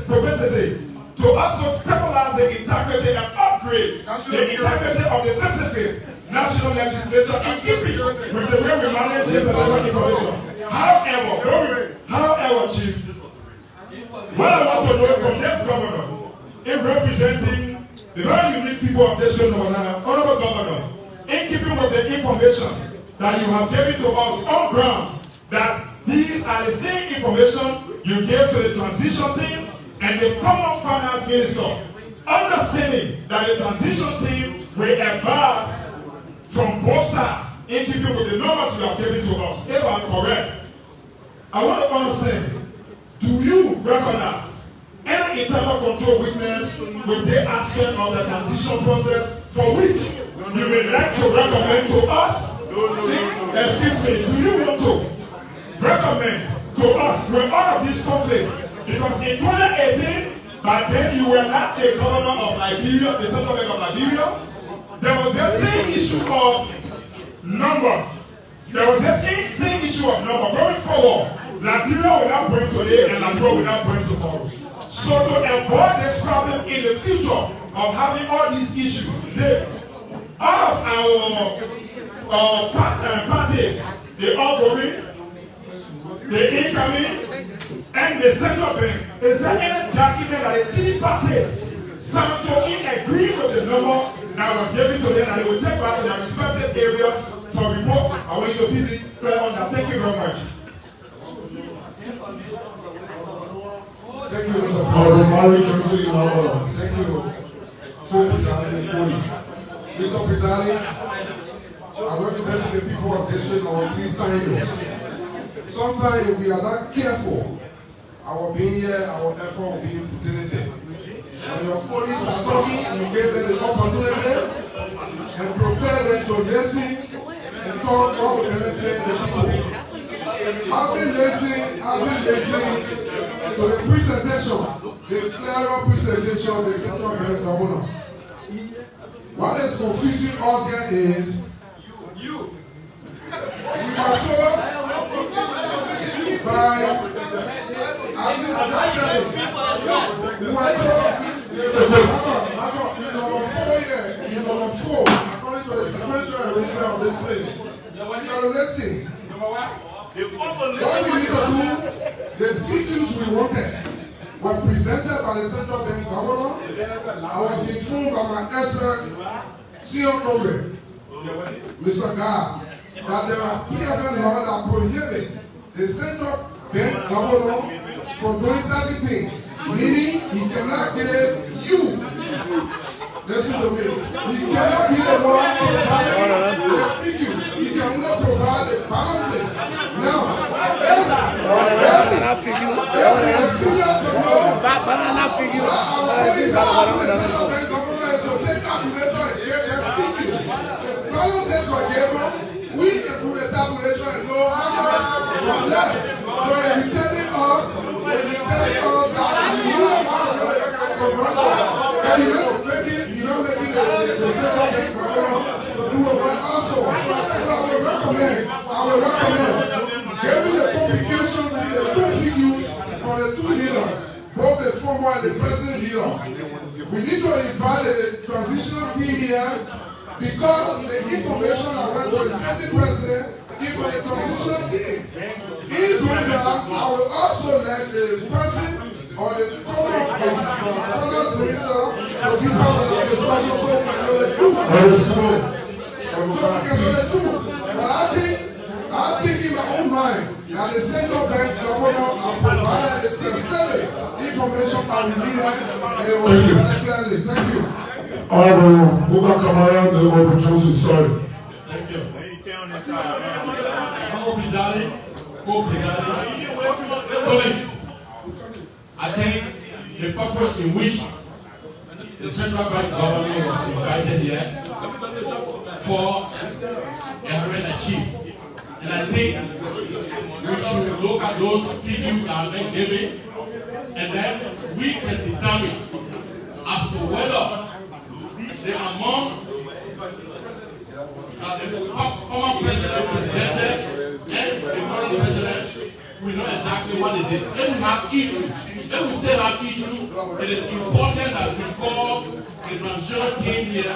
propensity to also stabilize the integrity and upgrade the integrity of the 55th National Legislature in keeping with the way we manage this electoral information. However, Chief, what I want to know from this governor, in representing the very unique people of District number 9, Honorable Governor, in keeping with the information that you have given to us on grounds, that these are the same information you gave to the transition team and the former finance minister, understanding that the transition team will advise from both sides in keeping with the numbers you have given to us. If I'm correct, I want to understand, do you recognize any internal control weakness with the aspect of the transition process for which you would like to recommend to us? Excuse me, do you want to recommend to us with all of these conflicts? Because in 2018, by then you were not the governor of Liberia, the central bank of Liberia. There was the same issue of numbers. There was the same issue of numbers. Going forward, Liberia will not bring today and Liberia will not bring tomorrow. So to avoid this problem in the future of having all these issues, all of our parties, the outgoing, the incoming, and the central bank, is there any document that the three parties signed to agree with the number that was given to them and they will take back to their respective areas for report? I want you to be clear on that. Thank you very much. Thank you, Mr. President. Thank you, Mr. President, I represent the people of District number 3 Sino. Sometimes we are not careful. Our being here, our effort will be futility. When your police are talking, you give them the opportunity and prepare them to listen and talk what will benefit the people. I've been listening to the presentation, the clearer presentation of the central bank governor. What is confusing us here is you are told by in number 4, according to the sequential arrangement of this thing, you are listening. What we need to do, the videos we wanted were presented by the central bank governor. I was informed by my expert, Senior Comrade, Mr. Gar, that there are PFN laws that prohibit the central bank governor from doing certain things, meaning he cannot give you. Listen to me. He cannot be the one providing the figures. He cannot provide the balancing. Now, banana figure. We can do the tabulation and know how much was left. So if you're telling us that you don't making the setup and do a work also. So I will recommend, given the publications in the two figures from the two leaders, both the former and the present leader, we need to invite a transitional team here because the information that went to the sitting president is from the transitional team. In doing that, I will also let the person or the former finance minister to be part of the discussion so we can know the truth. But I think in my own mind that the central bank governor and provider is considered information that we need and thank you. Honorable Buka Kamara, the Honorable Joseph, sorry. Thank you. Co-presiding, colleagues, I think the purpose in which the central bank government was invited here for having achieved. And I think we should look at those figures that are being given, and then we can determine as to whether the amount that the former president presented and the current president, we know exactly what is it. If we have issues, if we still have issues, it is important that we call the transitional team here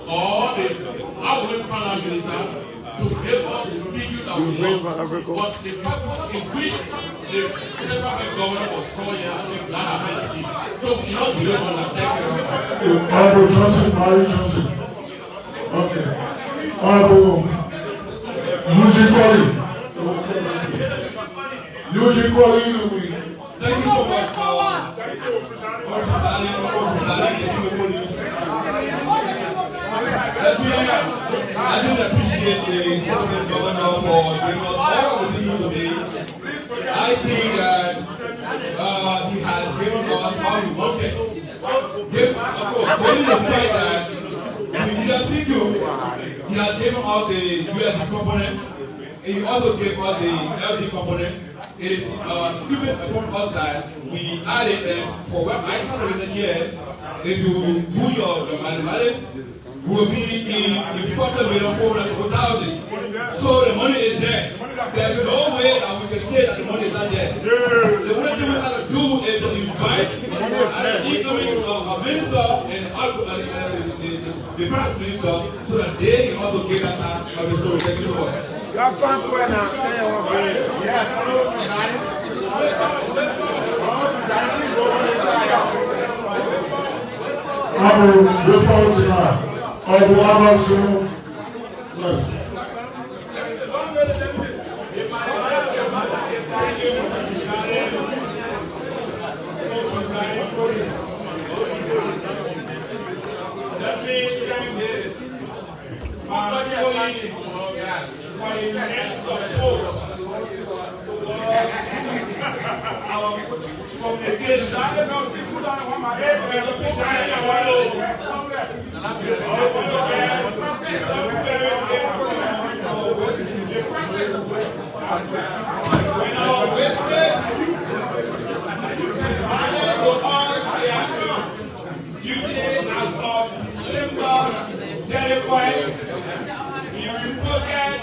or the outgoing finance minister to give us the figure that we want. But the purpose in which the central bank government was called here, I think that has been achieved. So we should not believe on that. Honorable Johnson, Mary Johnson. Okay. Honorable Eugene Colley. Eugene Colley. Thank you so much for I do appreciate the assistant governor for giving us all the things today. I think that he has given us how we wanted. Given the fact that we need a figure, he has given us the USD component, and he also gave us the LD component. It is given upon us that we added for what I calculated here. If you do your mathematics, will be in 40,400,000. So the money is there. There's no way that we can say that the money is not there. The only thing we have to do is to invite the incoming minister and the past minister so that they can also get us out of the story. Thank you so much. You have fun going now. Before tonight. Of the Abbas room, left. Let me thank my colleagues for immense support towards our communication. I don't know if people don't want my head, but in our business, Tuesday as of December 31st, we reported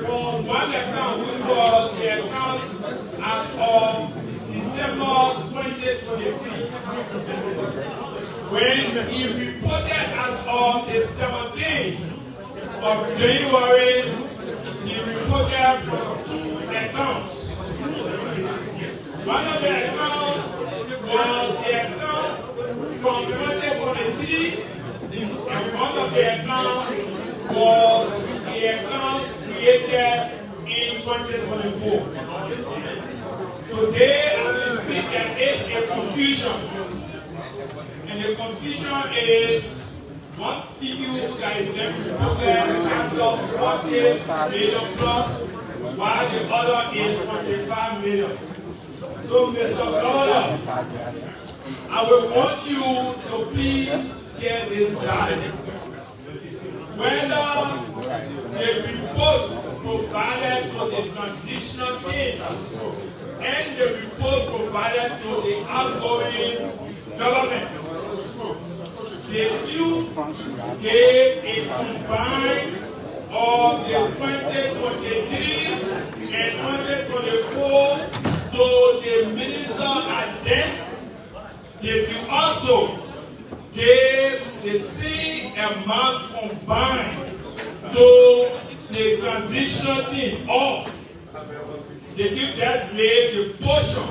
for one account, which was the account as of December 2023. When he reported as of the 17th of January, he reported two accounts. One of the accounts was the account from 2023, and one of the accounts was the account created in 2024. Today, as we speak, there is a confusion. And the confusion is one figure that is then reported of 40 million plus, while the other is 25 million. So, Mr. Governor, I will want you to please get this done. Whether the report provided to the transitional team and the report provided to the outgoing government, the two gave a combined of the 2023 and 2024 to the minister at then. They also gave the same amount combined to the transitional team, or they just gave the portion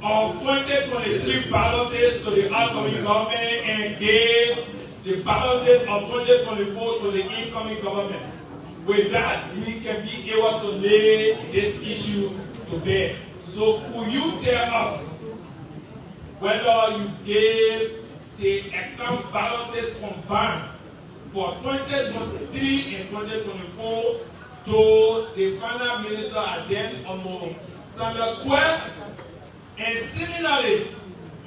of 2023 balances to the outgoing government and gave the balances of 2024 to the incoming government. With that, we can be able to lay this issue to bed. So could you tell us whether you gave the account balances combined for 2023 and 2024 to the final minister at then on Samuel 12, and similarly,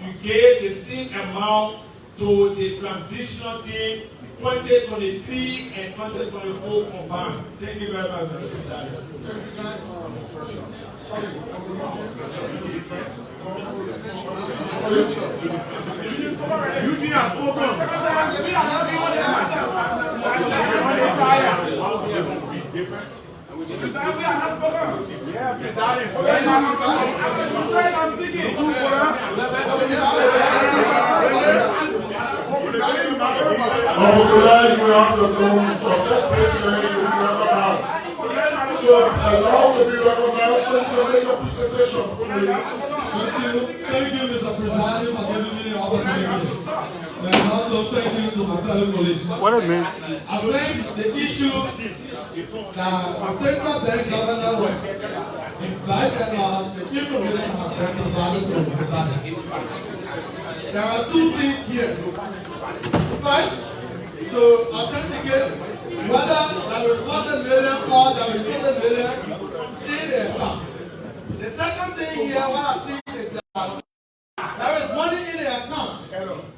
you gave the same amount to the transitional team 2023 and 2024 combined. Thank you very much. You has spoken. You have to go for just this way to be recognized. So allow to be recognized so you can make a presentation. Thank you, Mr. President, for giving me the opportunity. And also thank you to my fellow colleagues. What a minute. I think the issue that the central bank governor was implied that the information has been provided to the bank. There are two things here. First, to authenticate whether there is 1 million or there is 20 million in the account. The second thing here, what I see is that there is money in the account,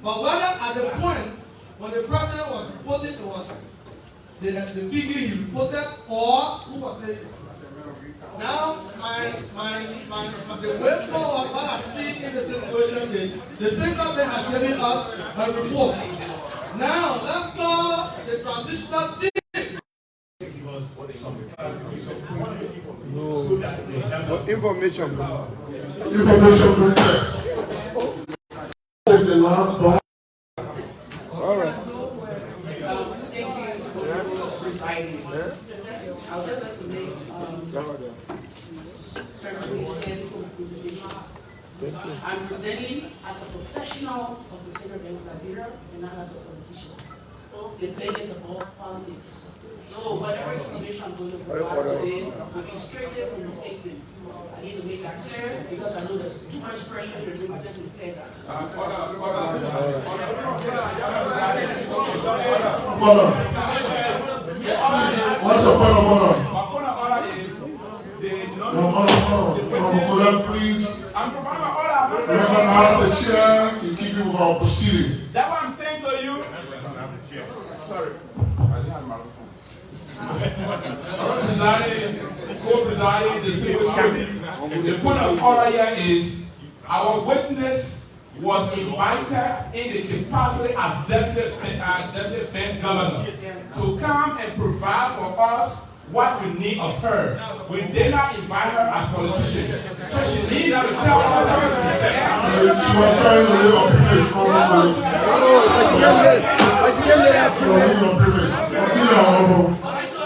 but whether at the point when the president was reporting, it was the figure he reported, or who was it? Now, the way forward, what I see in the situation is the central bank has given us a report. Now, let's go the transitional team. No, information. Information printed. The last one. All right. Thank you for presiding. I would just like to make certain stand for the presentation. I'm presenting as a professional of the Central Bank of Liberia and not as a politician. The players of all politics. So whatever information I'm going to provide today will be strictly from the statement. I need to make that clear because I know there's too much pressure in the room. I just need to clear that. What's your point of order? My point of order is please I'm providing my order. I'm not saying recognize the chair and keep you with our proceeding. that's what I'm saying to you. Sorry. I didn't have my co-presiding, distinguished committee. The point of order here is our witness was invited in the capacity as deputy bank governor to come and provide for us what we need of her. We did not invite her as politician. So she needed to tell us that she was trying to live on privilege.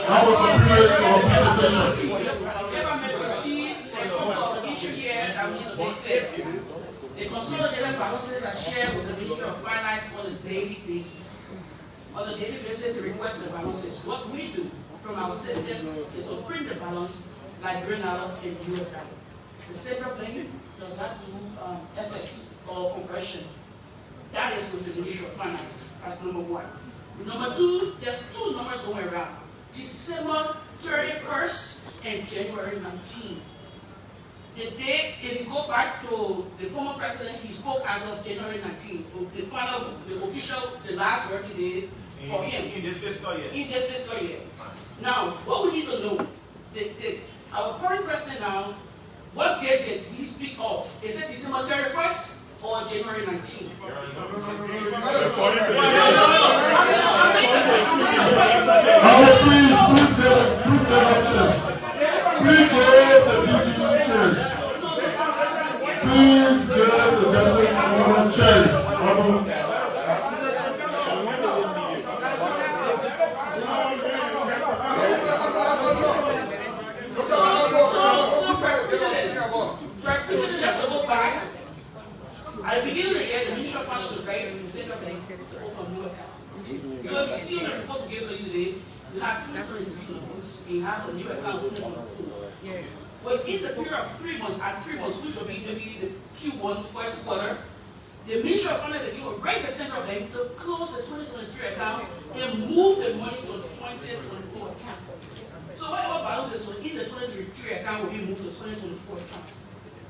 That was a privilege for a presentation. If I may proceed, the issue here that we need to make clear. The consolidated balances are shared with the Ministry of Finance on a daily basis. On a daily basis, they request the balances. What we do from our system is to print the balance like Liberian dollar and US dollar. The central bank does not do FX or conversion. That is with the Ministry of Finance. That's number one. Number two, there's two numbers going around. December 31st and January 19th. the day, if you go back to the former president, he spoke as of January 19th. The official, the last working day for him. In this fiscal year. In this fiscal year. Now, what we need to know, our current president now, what date did he speak of? Is it December 31st or January 19th? Please give the DG chairs. Please give the deputy chairs. At the beginning of the year, the Ministry of Finance was right in the center of the open new account. So if you see in the report we gave to you today, you have 233 loans, you have a new account of 204. Within the period of 3 months, at 3 months, which will be maybe the Q1 first quarter, the Ministry of Finance again will write the central bank to close the 2023 account and move the money to the 2024 account. So whatever balances were in the 2023 account will be moved to the 2024 account.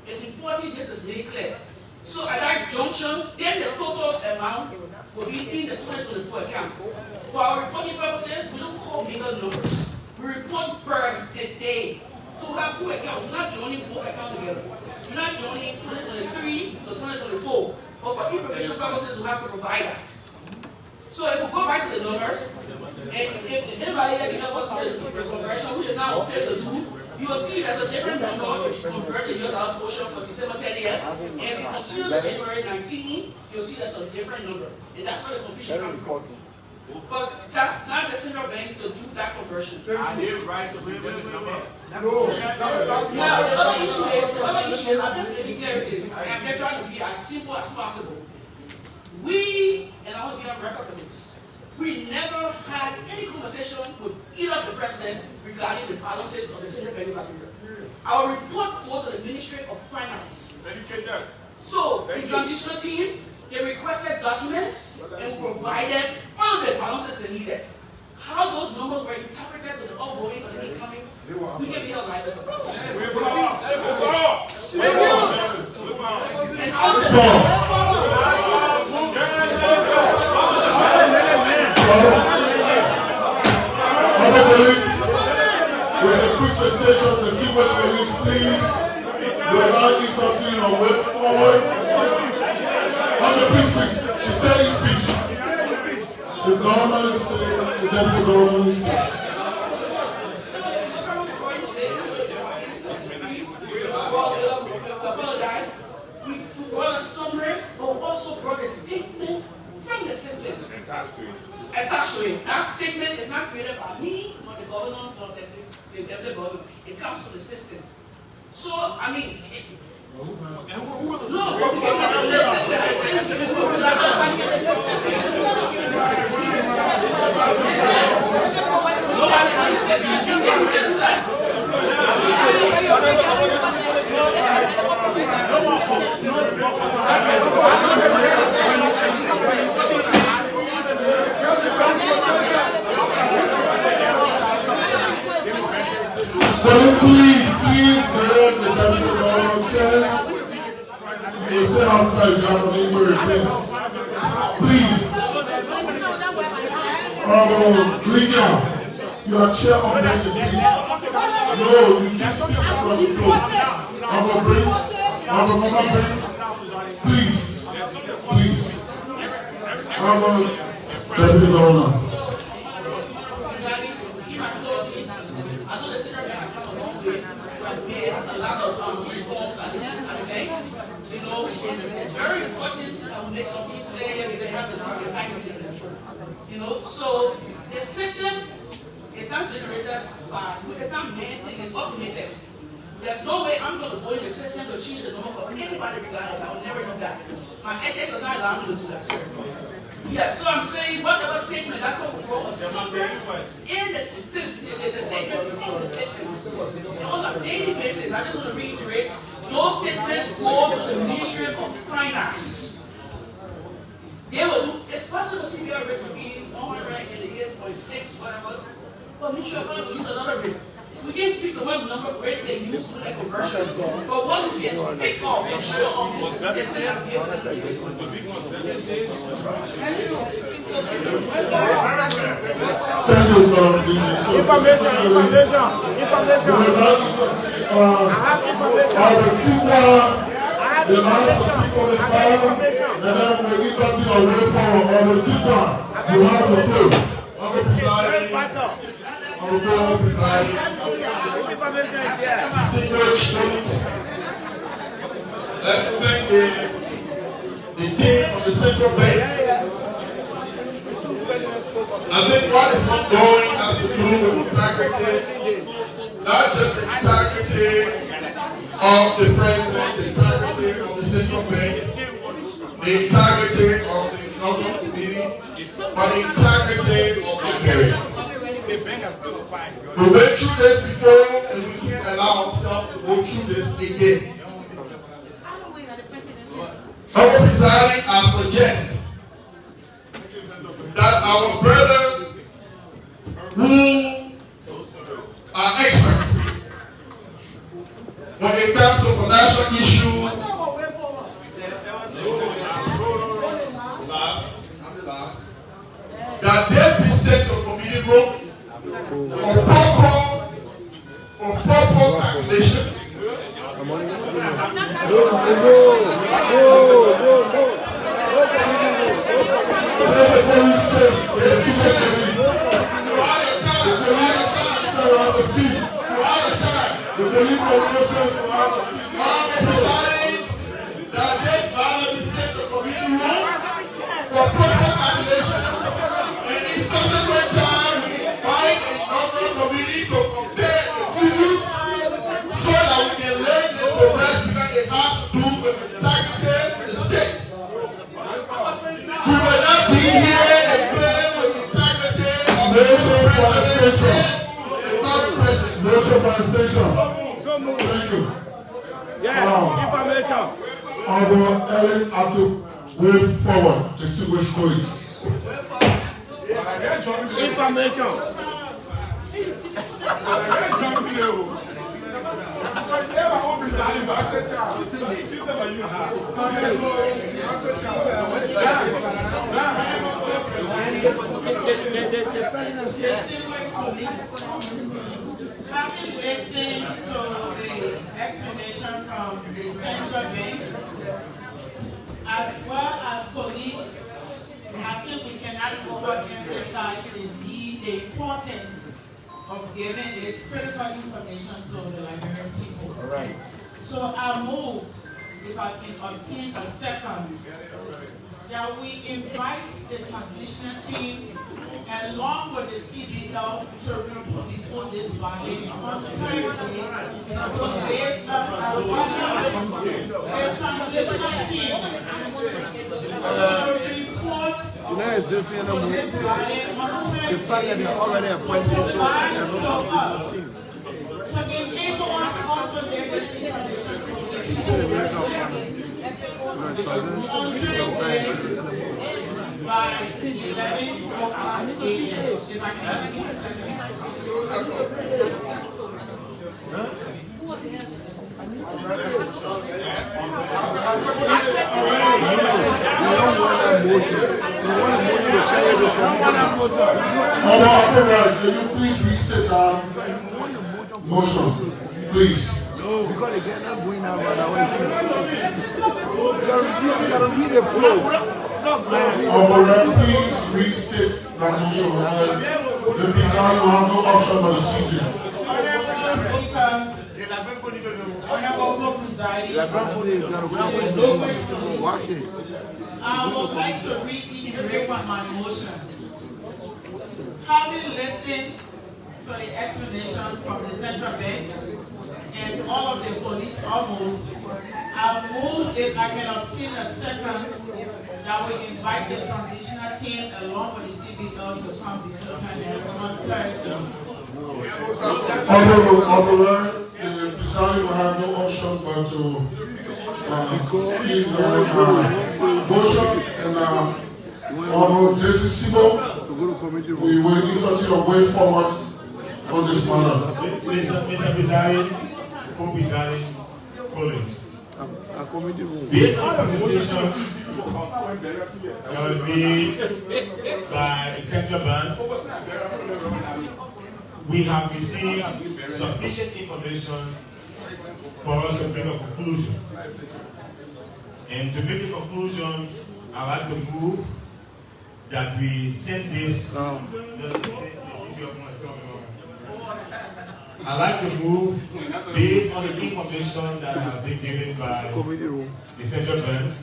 It's important this is made clear. So at that junction, then the total amount will be in the 2024 account. For our reporting purposes, we don't call bigger numbers. We report per day. So we have two accounts. We're not joining both accounts together. We're not joining 2023 to 2024. But for information purposes, we have to provide that. So if we go back to the numbers, and if anybody here didn't go to the conversion, which is now a place to do, you will see there's a different number if you convert the year out portion for December 30th, and if you continue to January 19, you'll see there's a different number. And that's where the confusion comes from. But that's not the central bank to do that conversion. Are they right to present the numbers? No. Now, the other issue is, I'm just getting clarity, and they're trying to be as simple as possible. And I want to be on record for this, we never had any conversation with either of the president regarding the balances of the Central Bank of Liberia. Our report goes to the Ministry of Finance. So, the transitional team, they requested documents and we provided all of the balances they needed. How those numbers were interpreted to the outgoing or the incoming, we can be held liable. And with the presentation, distinguished colleagues, please, we allow you to continue on way forward. Please, she's telling speech. The government is the deputy government is speech. We brought a summary, but also brought a statement from the system. Attached to it. That statement is not created by me, nor the governor, nor the deputy governor. It comes from the system. So, I mean, Please, direct the deputy governor chairs. You stay outside, you have to leave where it is. Please. Lydia, you are chair of the please. No, you can't speak from the floor. Please. Deputy governor. It's very important that we make some peace there because they have the package. So the system is not generated by, it's not made, it's automated. There's no way I'm going to go in the system to change the number for anybody regardless. I will never do that. My ethics will not allow me to do that, sir. Yeah, so I'm saying whatever statement, that's what we wrote somewhere in the system, the statement. On a daily basis, I just want to reiterate, those statements go to the Ministry of Finance. They will do, it's possible CPR rate will be 188.6, whatever, but Ministry of Finance will use another rate. We can speak the word number great they use to like commercials. But what we can speak of and show of is the the last speak on the file, and then when we continue away from the tutor, you have the floor. Honorable presiding, distinguished colleagues, let me thank the team of the Central Bank. I think what is not going has to do with integrity, not just the integrity of the president, the integrity of the Central Bank, the integrity of the Economic Committee, but the integrity of Liberia. We went through this before and we can't allow ourselves to go through this again. Our presiding, I suggest that our brothers who are experts when it comes to financial issues, that they be sent to committee room for proper calculation. Thank you. Yes, information. Honorable Ellen Abdu, way forward, distinguished colleagues. Information. Having listened to the explanation from the Central Bank, as well as colleagues, I think we cannot overemphasize the importance of giving this critical information to the Liberian people. All right. So I move, if I can obtain a second, that we invite the transitional team along with the CBL to report before this body on Thursday. So based on our the transitional team report you know, it's just in the the fact that they're already appointed to the team. So the influence also get this information by 11 o'clock a.m. If I can get a Can you please restate that motion, please? No, because they cannot go in and run away. You gotta read the flow. Please restate that motion. The president will have no option but to seize it. I would like to reiterate my motion. Having listened to the explanation from the Central Bank and all of the police almost, I move if I can obtain a second that we invite the transitional team along with the CBL to come before the panel on Thursday. Honorable, the president will have no option but to seize the motion and Honorable Desi Sibo, we will continue your way forward on this matter. Mr. President, co-presiding colleagues. Based on the presentations that were made by the central bank, we have received sufficient information for us to make a conclusion. And to make the conclusion, I like to move that we send this. I like to move based on the information that have been given by the central bank.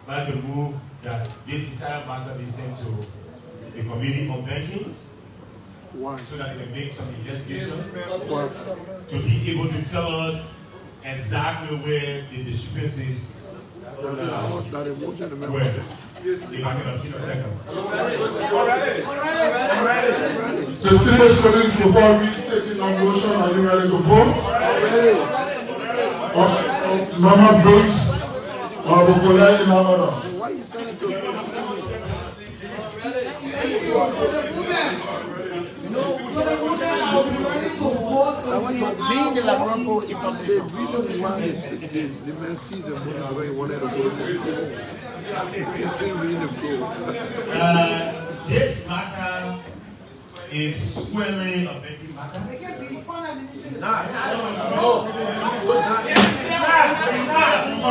I like to move that this entire matter be sent to the Committee on Banking. So that they can make some investigation to be able to tell us exactly where the discrepancies were. If I can obtain a second. Distinguished colleagues, before we state in on motion, are you ready to vote? Normal Brooks, Honorable in order. Why you sending to being the Labronco information. The reason why is the man sees the money the way he wanted to go. This matter is squarely a banking matter.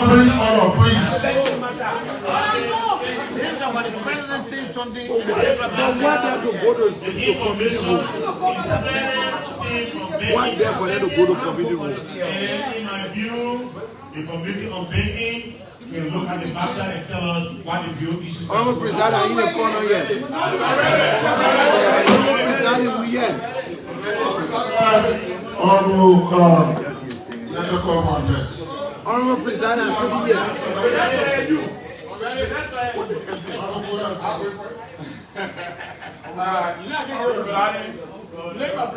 Please, order, please. The president saying something. Why there for them to go to committee room? And in my view, the Committee on Banking can look at the matter and tell us what the bill issues are. I'm a president in the corner yet. Honorable President, sitting here.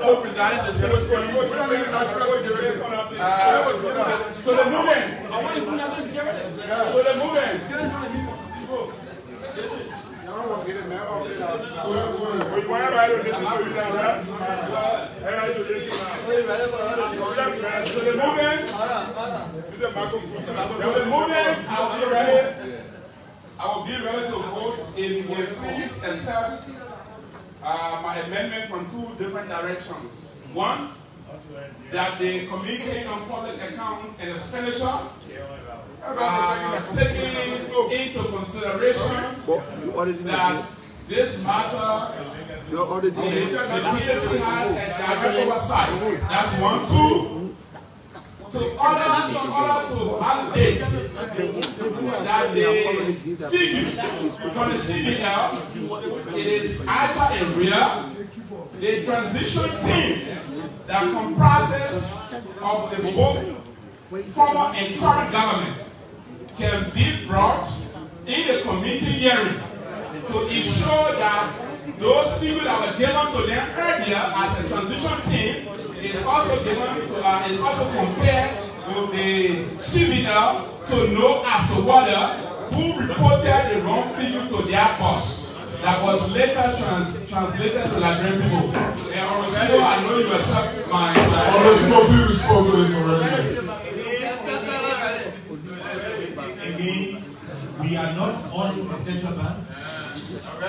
Co-presiding distinguished colleagues. To the movement. To the movement. We want everybody to listen to you now, right? Everybody should listen now. To the movement. To the movement, I will be ready to vote if you please accept my amendment from two different directions. One, that the Committee on Public Accounts and Expenditure taking into consideration that this matter the PSC has a direct oversight. That's one. Two, to order to validate that the figures from the CBL, it is actual and real. The transition team that comprises of the both former and current government can be brought in the committee hearing to ensure that those figures that were given to them earlier as a transition team is also given to is also compared with the CBL to know as to whether who reported the wrong figure to their boss that was later translated to Liberian people. And also, I know you accept my. Again, we are not only the central bank.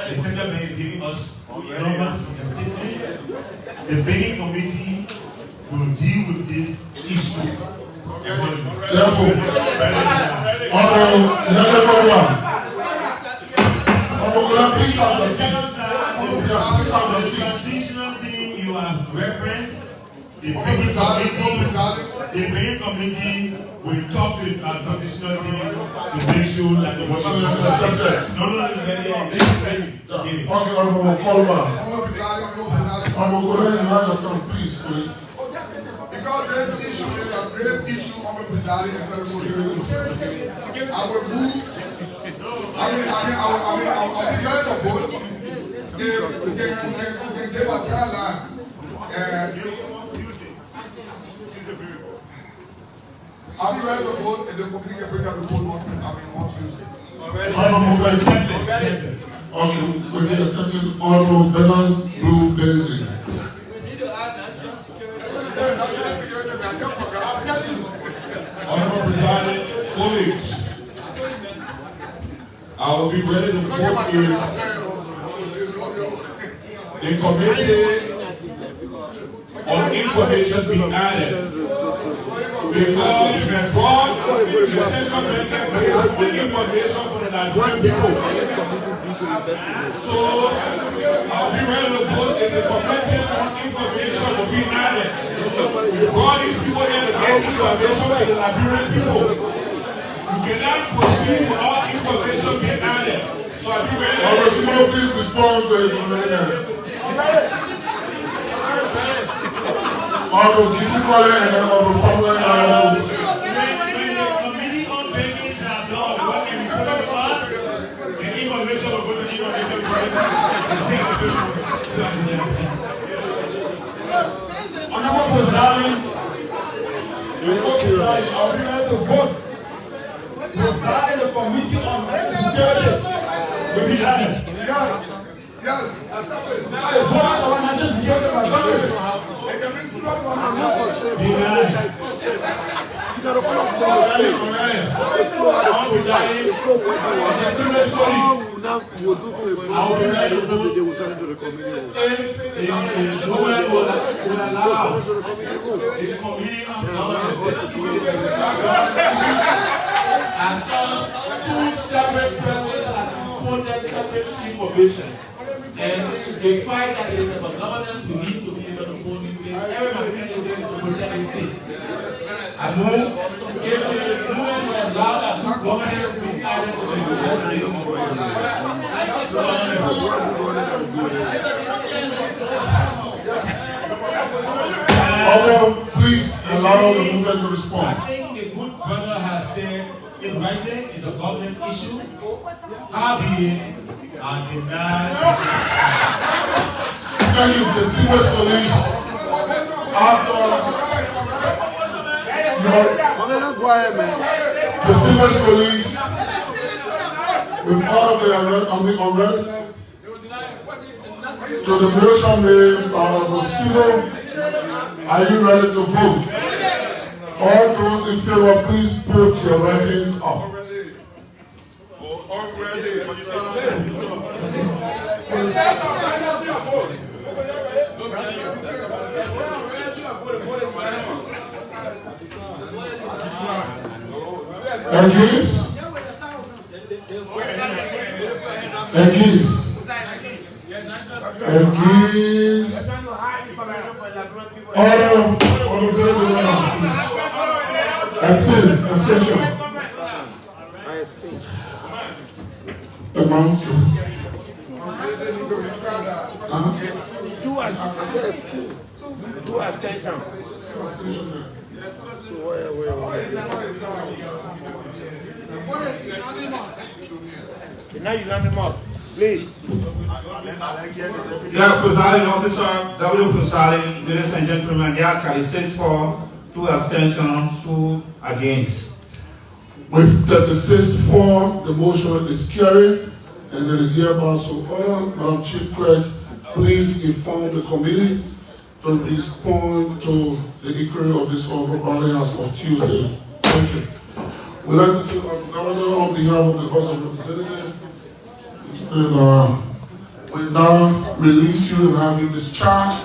The central bank is giving us numbers from the statement. The banking committee will deal with this issue. Therefore, please have the seat. The transitional team you have referenced, the banking committee will talk to the transitional team to make sure that the work is accepted. No. Okay, Honorable Coleman. Honorable Coleman, please. Because this issue is a great issue of the presiding and federal security. I will move. I'll be ready to vote. If we can give a guideline. I'll be ready to vote and the committee can bring up the vote on Tuesday. Okay, we need a second. Honorable Bernard's Blue Basin. We need to audit. I will be ready to vote the committee on information being added. Because if you brought the central bank and full information for the Liberian people. So I'll be ready to vote if the committee on information will be added. We brought these people here to get information for the Liberian people. You cannot proceed without information being added. So I'll be ready to please respond to his amendment. Honorable Fiscal and then Honorable Formalizing. Committee on banking shall not work in front of us, and information will go to information Honorable President, I'll be ready to vote. Presiding the committee on security will be added. Yes. Yes. Now the board of national security You gotta put us the flow now will do for a they will send it to the committee. If the government will allow the committee as two separate presidents and separate information. And they find that there is a governance we need to be able to put in place every mechanism to protect the state. I know if the movement will allow that governance to be added to please allow the movement to respond. I think a good brother has said it right there is a government issue. Albeit, I deny. Thank you, distinguished colleagues. Distinguished colleagues, with all of the unreadiness to the motion made by Honorable Civil, are you ready to vote? All those in favor, please put your right hands up. Engage. All of Abstain. I abstain. Two abstentions. So where? Now unanimous. Please. Yeah, presiding officer, W. Presiding, ladies and gentlemen, there are 6 for, 2 abstentions, 2 against. With 36 for, the motion is carried, and it is hereby so ordered. Madam Chief Clerk, please inform the committee to respond to the inquiry of this honorable body as of Tuesday. Thank you. We'd like to thank the Governor on behalf of the House of Representatives. We now release you and have you discharged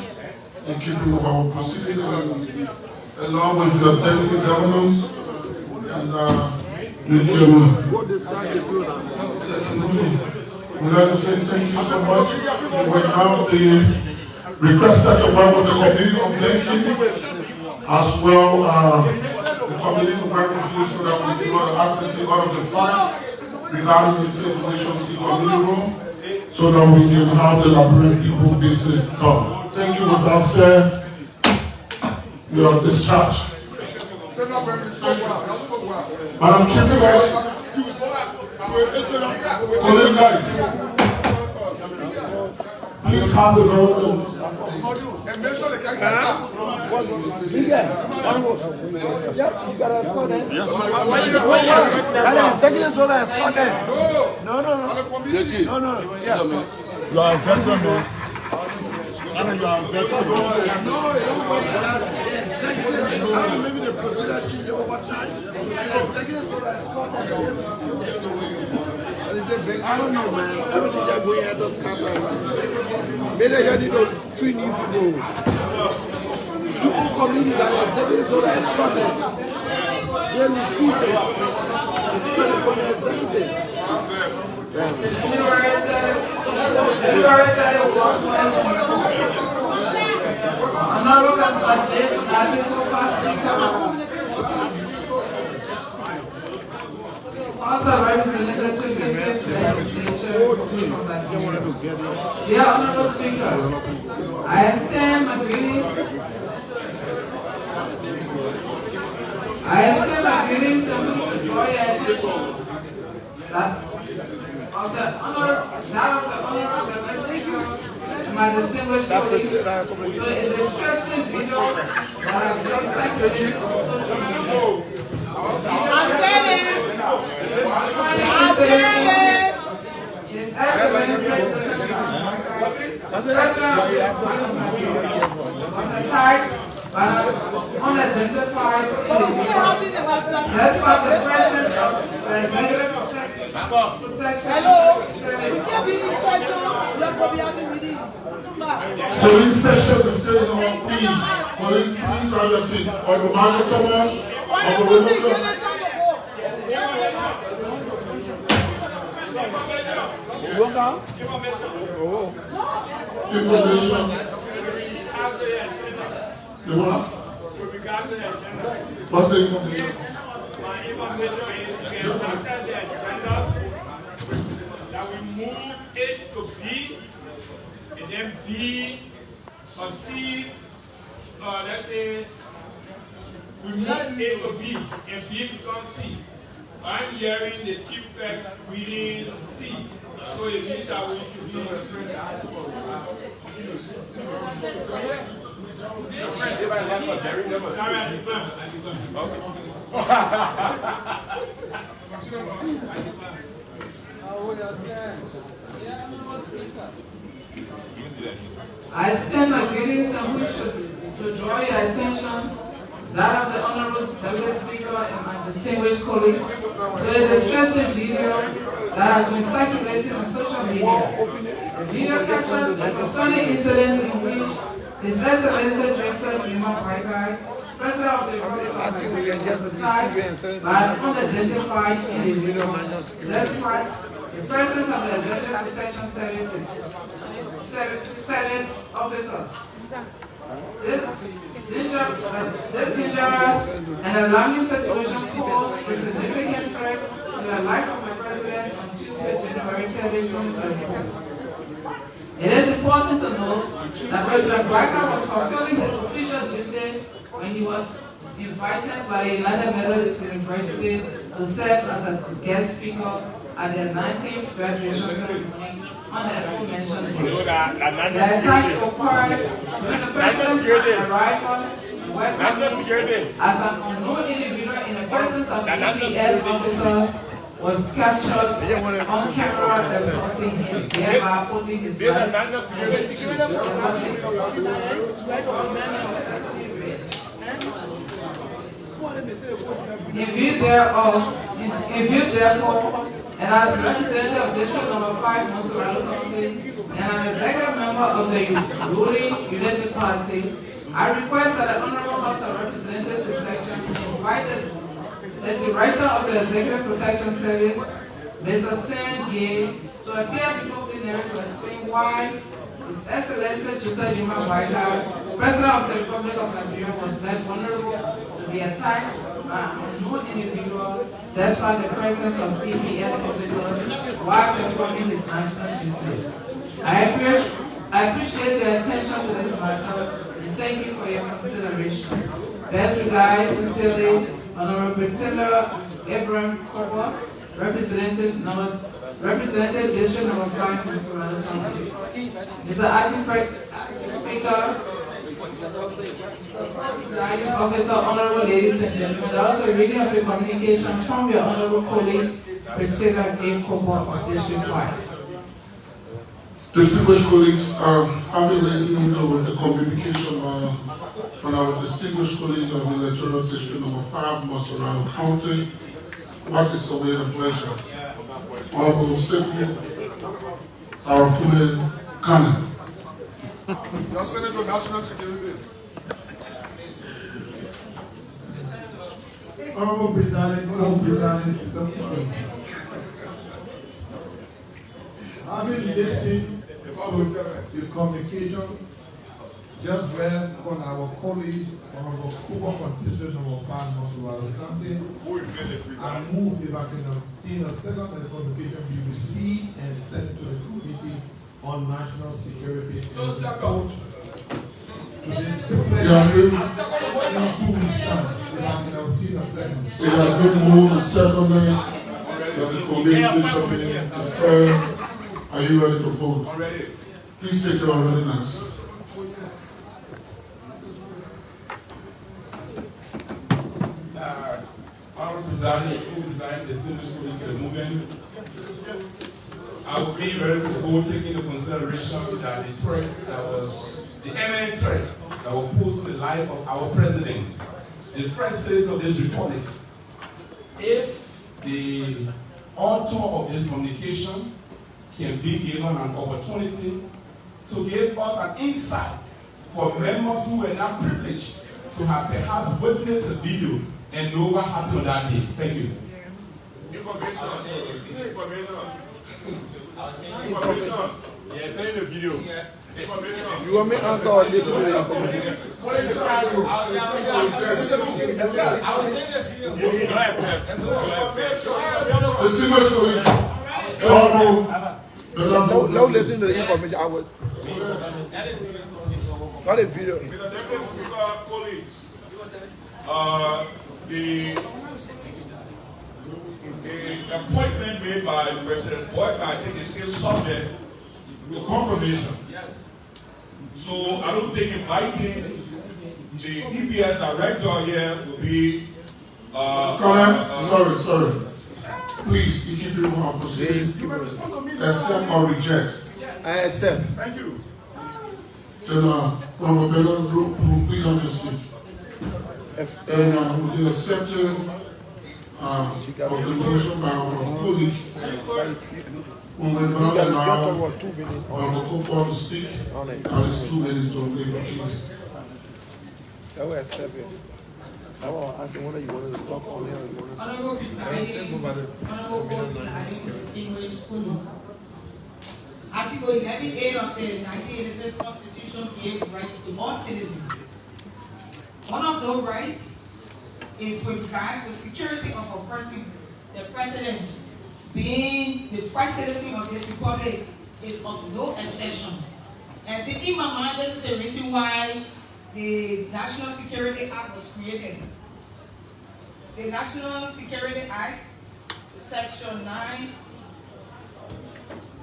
in keeping with our proceedings, along with your deputy governors and your chairman. We'd like to say thank you so much. And we now be requested to work with the committee on banking, as well the committee to work with you so that we do not absentee all of the facts regarding the situations in the committee room, so that we can have the Liberian people business done. Thank you. With that said, you are discharged. Madam Chief guys, please have the government. Yeah, you gotta escort them. Second is what I escort them. No. Yeah. You are a veteran, man. You are a veteran. No, maybe the procedure change over time. Executive order is called. I don't know, man. Everything they're going at us happen. Maybe they need to train new people. You all community that executive order is called. They receive it. From the executive. Also represented significant legislature. Dear Honorable Speaker, I extend my greetings. I extend my greetings and wish to draw your attention that of the honor of the Speaker and my distinguished colleagues to a distressing video that has been circulated on social media. His Excellency was attacked by an unidentified individual. That's why the presence of the executive protection. Police session is still on, please. Police, please have your seat. Or the microphone, or the remote. Information. The what? What's the information? My information is we adopted the agenda that we move H to B, and then B or C, let's say we move A to B, and B becomes C. I'm hearing the chief clerk reading C, so it means that we should be expressed. I extend my greetings and wish to draw your attention, that of the Honorable Deputy Speaker and my distinguished colleagues, to a distressing video that has been circulating on social media. The video captures a concerning incident in which His Excellency Director Human Rights, President of the Republic of Nigeria, was attacked by an unidentified individual. Despite the presence of the Executive Protection Service officers. This dangerous and alarming situation posed a significant threat to the life of the President on Tuesday, January 30, 2024. It is important to note that President Barker was fulfilling his official duty when he was invited by the United Methodist University to serve as a guest speaker at their 19th graduation ceremony on the aforementioned day. The attack occurred when the President's arrival and welcoming as an unknown individual in the presence of EPS officers was captured on camera assaulting him, thereby putting his life in view therefore, and as representative of District Number 5, Monrovia County, and an executive member of the ruling United Party, I request that the Honorable House of Representatives section invite the Director of the Executive Protection Service, Mr. Sam Gay, to appear before plenary to explain why His Excellency Joseph Human Rights, President of the Republic of Liberia, was left vulnerable to be attacked by an unknown individual despite the presence of EPS officers while performing his national duty. I appreciate your attention to this matter and thank you for your consideration. Best regards, sincerely, Honorable Priscilla Abraham Koba, Representative District Number 5, Monrovia County. Mr. Acting Speaker, Officer, Honorable ladies and gentlemen, also a reading of a communication from your Honorable colleague, Priscilla A. Koba of District 5. Distinguished colleagues, having listened to the communication from our distinguished colleague of electoral district number 5, Monrovia County, what is away the pleasure? Honorable Fiscal, our fully canon. Your Senator National Security. Honorable President, having listened to the communication just read from our colleagues, Honorable Cooper from District number 5, Monrovia County, I move if I can see a second that the communication be received and sent to the Committee on National Security and report to this. It has been moved and seconded that the committee shall be declared. Are you ready to vote? Please take your readiness. Honorable President, distinguished colleagues of the movement, I will be ready to vote, taking into consideration that the threat that was the imminent threat that will pose to the life of our president, the first citizen of this republic. If the author of this communication can be given an opportunity to give us an insight for members who were not privileged to have perhaps witnessed the video and know what happened on that day. Thank you. Information. Yeah, send the video. You want me to answer or listen to the information? Distinguished colleagues, no, listen to the information. I was not a video. Colleagues, the appointment made by President Boyka, I think, is still subject to confirmation. Yes. So I don't think inviting the EPS director here will be. Sorry. Please, you keep it on proceeding. Accept or reject. I accept. Thank you. Honorable Bellas Group, please have your seat. And we accepted of the motion by our colleague. When we now allow our couple to speak, at least 2 minutes to make a choice. I will accept it. I will ask you whether you want to talk on here or you want to. Honorable distinguished colleagues. Article 11A of the 1986 Constitution gave rights to all citizens. One of those rights is with regards to security of a person. The president, being the first citizen of this republic, is of no exception. And in my mind, this is the reason why the National Security Act was created. The National Security Act, Section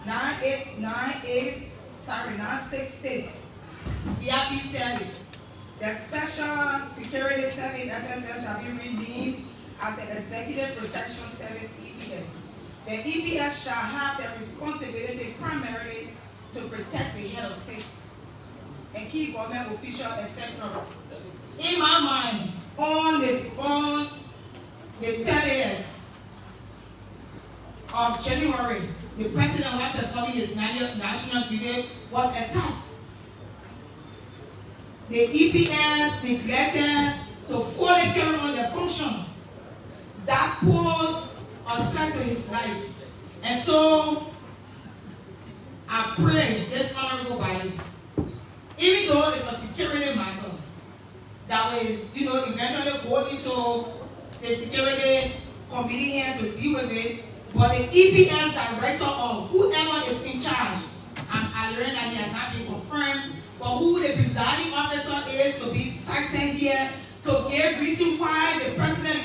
96 states, VIP service. The Special Security Service, SSS, shall be renamed as the Executive Protection Service, EPS. The EPS shall have the responsibility primarily to protect the head of state and key government officials, etc. In my mind, on the 30th of January, the president, while performing his national duty, was attacked. The EPS neglected to fully carry on their functions that posed a threat to his life. And so, I pray this honorable body, even though it's a security matter, that will, eventually go into the security committee here to deal with it, but the EPS director or whoever is in charge, I learned that he has not been confirmed, but who the presiding officer is to be cited here to give reason why the president's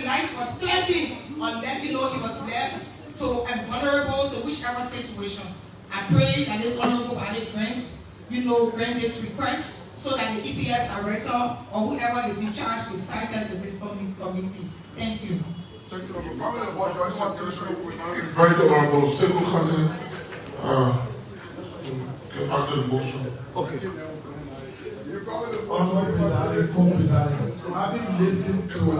life was threatened, or let me know he was left to and vulnerable to whichever situation. I pray that this honorable body grant this request so that the EPS director or whoever is in charge is cited to this committee. Thank you. Very good, Honorable Civil Content. Get back to the motion. Okay. Honorable Co-President, having listened to a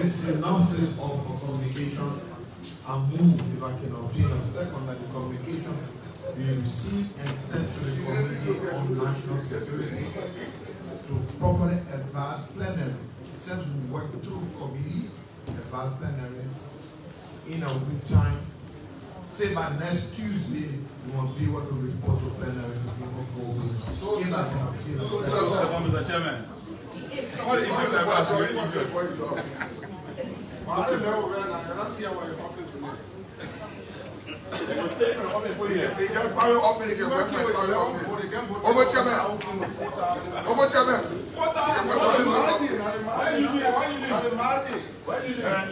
synopsis of communication and move if I can obtain a second that the communication be received and sent to the Committee on National Security to properly advise plenary. Since we work through committee, advise plenary in a week time. Say by next Tuesday, we will be able to report to plenary to people for weeks. Mr. Chairman, all the issues that are very good. I don't know where now. You're not seeing what you're talking to me.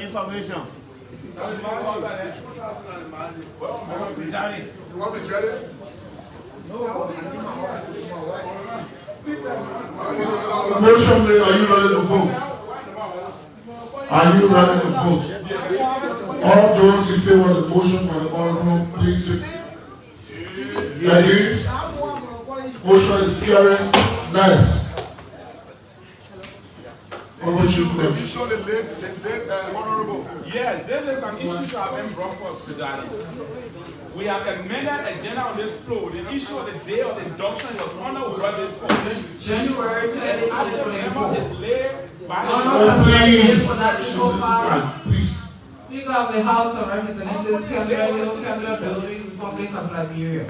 Information. You want me to dread it? Motion made, are you ready to vote? Are you ready to vote? All those in favor of the motion by the honorable, please say against. Motion is carried. Nice. You show the late honorable. Yes, this is an issue that have been brought for presiding. We have amended agenda on this floor. The issue of the day of the induction was honor who brought this for. January 2024. Is late by Please. Speaker of the House of Representatives, Capitol Building, Republic of Liberia.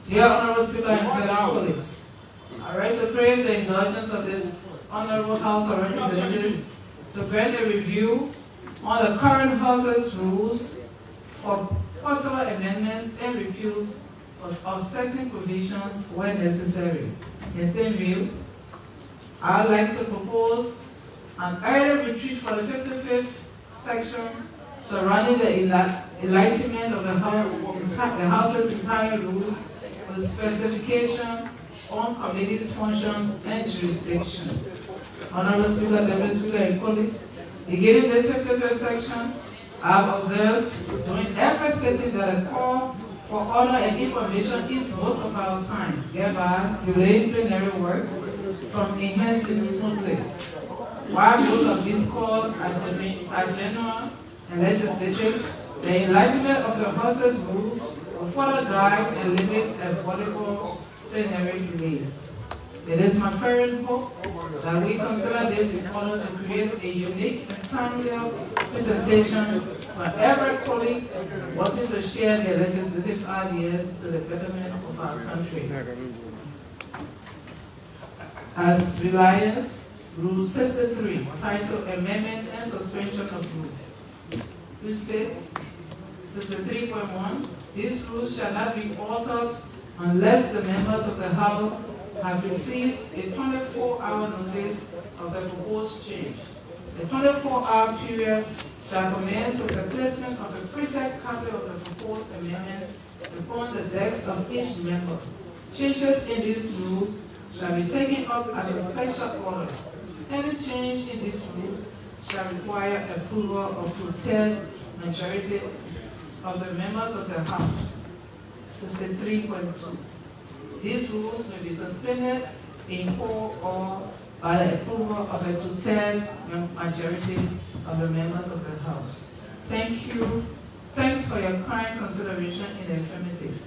Dear Honorable Speaker and fellow colleagues, I write to praise the indulgence of this Honorable House of Representatives to grant a review on the current House's rules for possible amendments and repeals of certain provisions where necessary. In the same view, I would like to propose an early retreat for the 55th section surrounding the enlightenment of the House's entire rules with specification on committee's function and jurisdiction. Honorable Speaker, Deputy Speaker, and colleagues, beginning this 55th section, I have observed during every sitting that a call for order and information is most of our time, thereby delaying plenary work from enhancing smoothly. While most of these calls are general and legislative, the enlightenment of the House's rules will further guide and limit avoidable plenary delays. It is my fervent hope that we consider this in order to create a unique and timely presentation for every colleague wanting to share their legislative ideas to the betterment of our country. As Reliance, Rule 63, titled Amendment and Suspension of Rule, which states 63.1, these rules shall not be altered unless the members of the House have received a 24-hour notice of the proposed change. The 24-hour period shall commence with the placement of a printed copy of the proposed amendment upon the desk of each member. Changes in these rules shall be taken up as a special order. Any change in these rules shall require approval of two-thirds majority of the members of the House. 63.2. These rules may be suspended in whole or by the approval of a two-thirds majority of the members of the House. Thank you. Thanks for your kind consideration in the affirmative.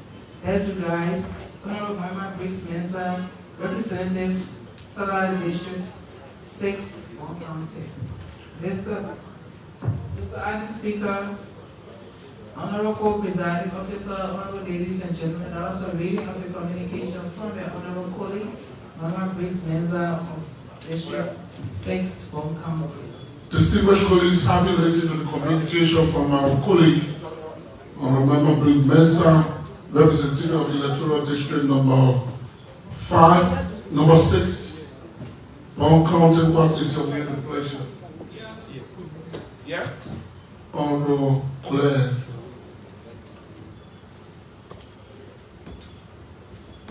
As regards, Honorable Mama Briggs Menza, Representative, Salah District 6, Mon County. Mr. Acting Speaker, Honorable Co-Presiding Officer, Honorable ladies and gentlemen, also reading of the communication from the Honorable colleague, Mama Briggs Menza of District 6, Mon County. Distinguished colleagues, having listened to the communication from our colleague, Honorable Briggs Menza, representative of the electoral district number 6, Mon County, what is your name and pleasure? Yes. Honorable Claire.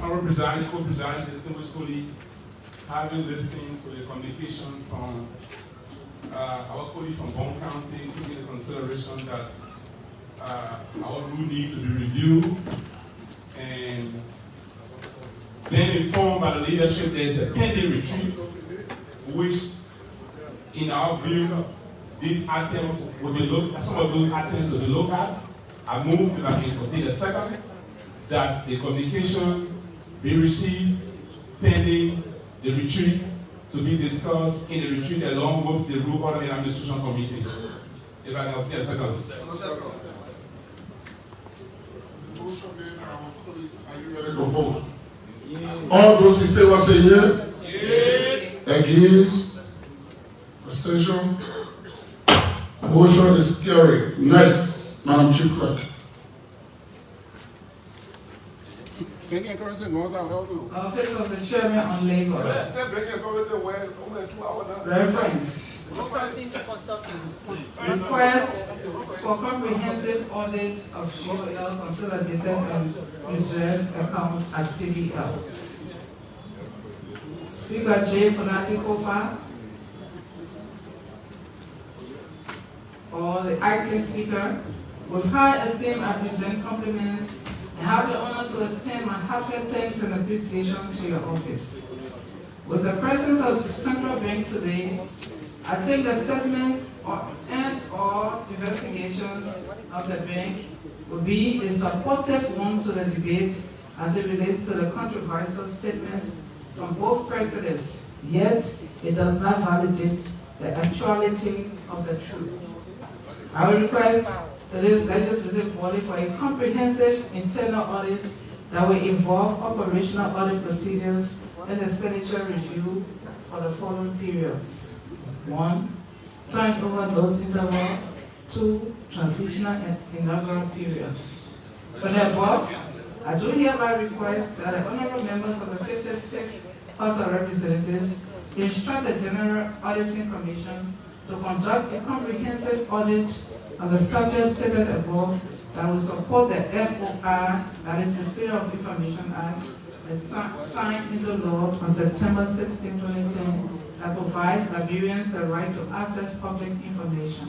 Honorable Presiding, Co-Presiding, distinguished colleague, having listened to the communication from our colleague from Bon County, taking into consideration that our rule need to be reviewed, and being informed by the leadership there is a pending retreat, which, in our view, these items will be looked. Some of those items will be looked at. I move, if I can continue a second, that the communication be received pending the retreat to be discussed in the retreat along with the Rule Order and Administration Committee. If I can continue a second. Motion made by our colleague. Are you ready to vote? All those in favor say yea. Against? Abstention? Motion is carried. Next, Madam Chief Clerk. Office of the Chairman on Labor. Reference. Request for comprehensive audit of GOL consolidated and reserved accounts at CBL. Speaker J. Fonati Kofa, or the acting speaker, with high esteem I present compliments and have the honor to extend my heartfelt thanks and appreciation to your office. With the presence of Central Bank today, I think the statements and/or investigations of the bank will be a supportive one to the debate as it relates to the controversial statements from both presidents, yet it does not validate the actuality of the truth. I will request this legislative body for a comprehensive internal audit that will involve operational audit procedures and expenditure review for the following periods. 1. Turnover note interval. 2. Transitional and inaugural period. For the above, I do hereby request that the honorable members of the 55th House of Representatives instruct the General Auditing Commission to conduct a comprehensive audit of the subject stated above that will support the FOR, that is the Freedom of Information Act, as signed into law on September 16, 2010, that provides Liberians the right to access public information.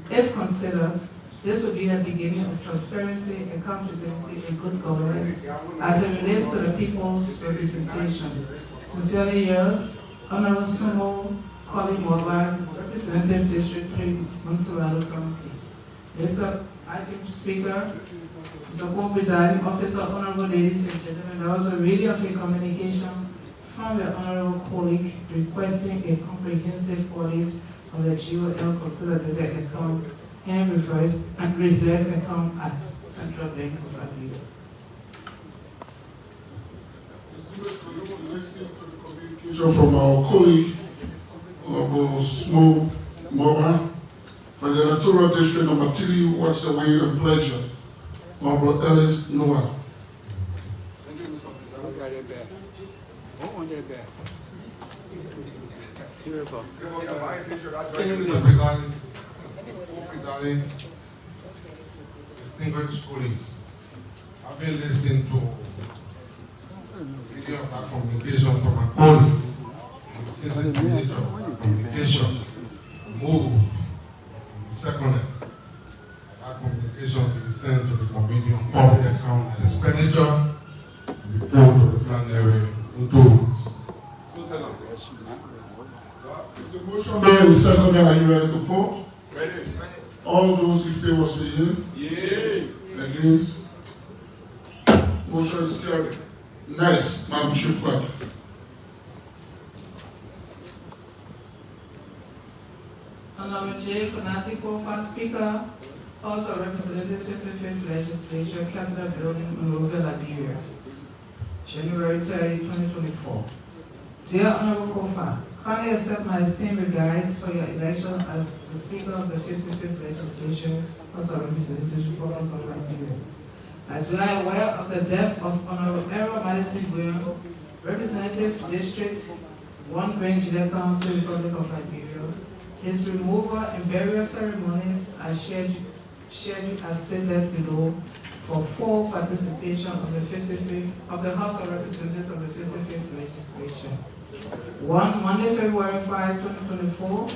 If considered, this will be the beginning of transparency, accountability, and good governance as it relates to the people's representation. Sincerely yours, Honorable Sumo Colin Morgan, Representative District 3, Monrovia County. Mr. Acting Speaker, Mr. Co-Presiding Officer, Honorable ladies and gentlemen, there was a reading of a communication from the Honorable colleague requesting a comprehensive audit of the GOL consolidated account and reserve account at Central Bank of Liberia. From our colleague, Honorable Smo Moba, for the electoral district number 3, what's the way and pleasure? Honorable Ellis Noah. Thank you, Mr. President, distinguished colleagues, I've been listening to video of that communication from my colleagues. Since the Minister of Communication moved seconded, that communication will be sent to the Committee on Public Account Expenditure, report to the plenary in 2 weeks. The motion being seconded, are you ready to vote? Ready. All those in favor say yea. Against? Motion is carried. Next, Madam Chief Clerk. Honorable J. Fonati Kofa, Speaker, House of Representatives, 55th Legislature, Capitol Building, Monrovia, Liberia, January 30, 2024. Dear Honorable Kofa, kindly accept my esteemed regards for your election as the Speaker of the 55th Legislature, House of Representatives, Republic of Liberia. As we are aware of the death of Honorable Errol Madison Williams, Representative District 1 Branch, County, Republic of Liberia, his removal and burial ceremonies are scheduled as stated below for full participation of the 55th of the House of Representatives of the 55th Legislature. 1. Monday, February 5, 2024,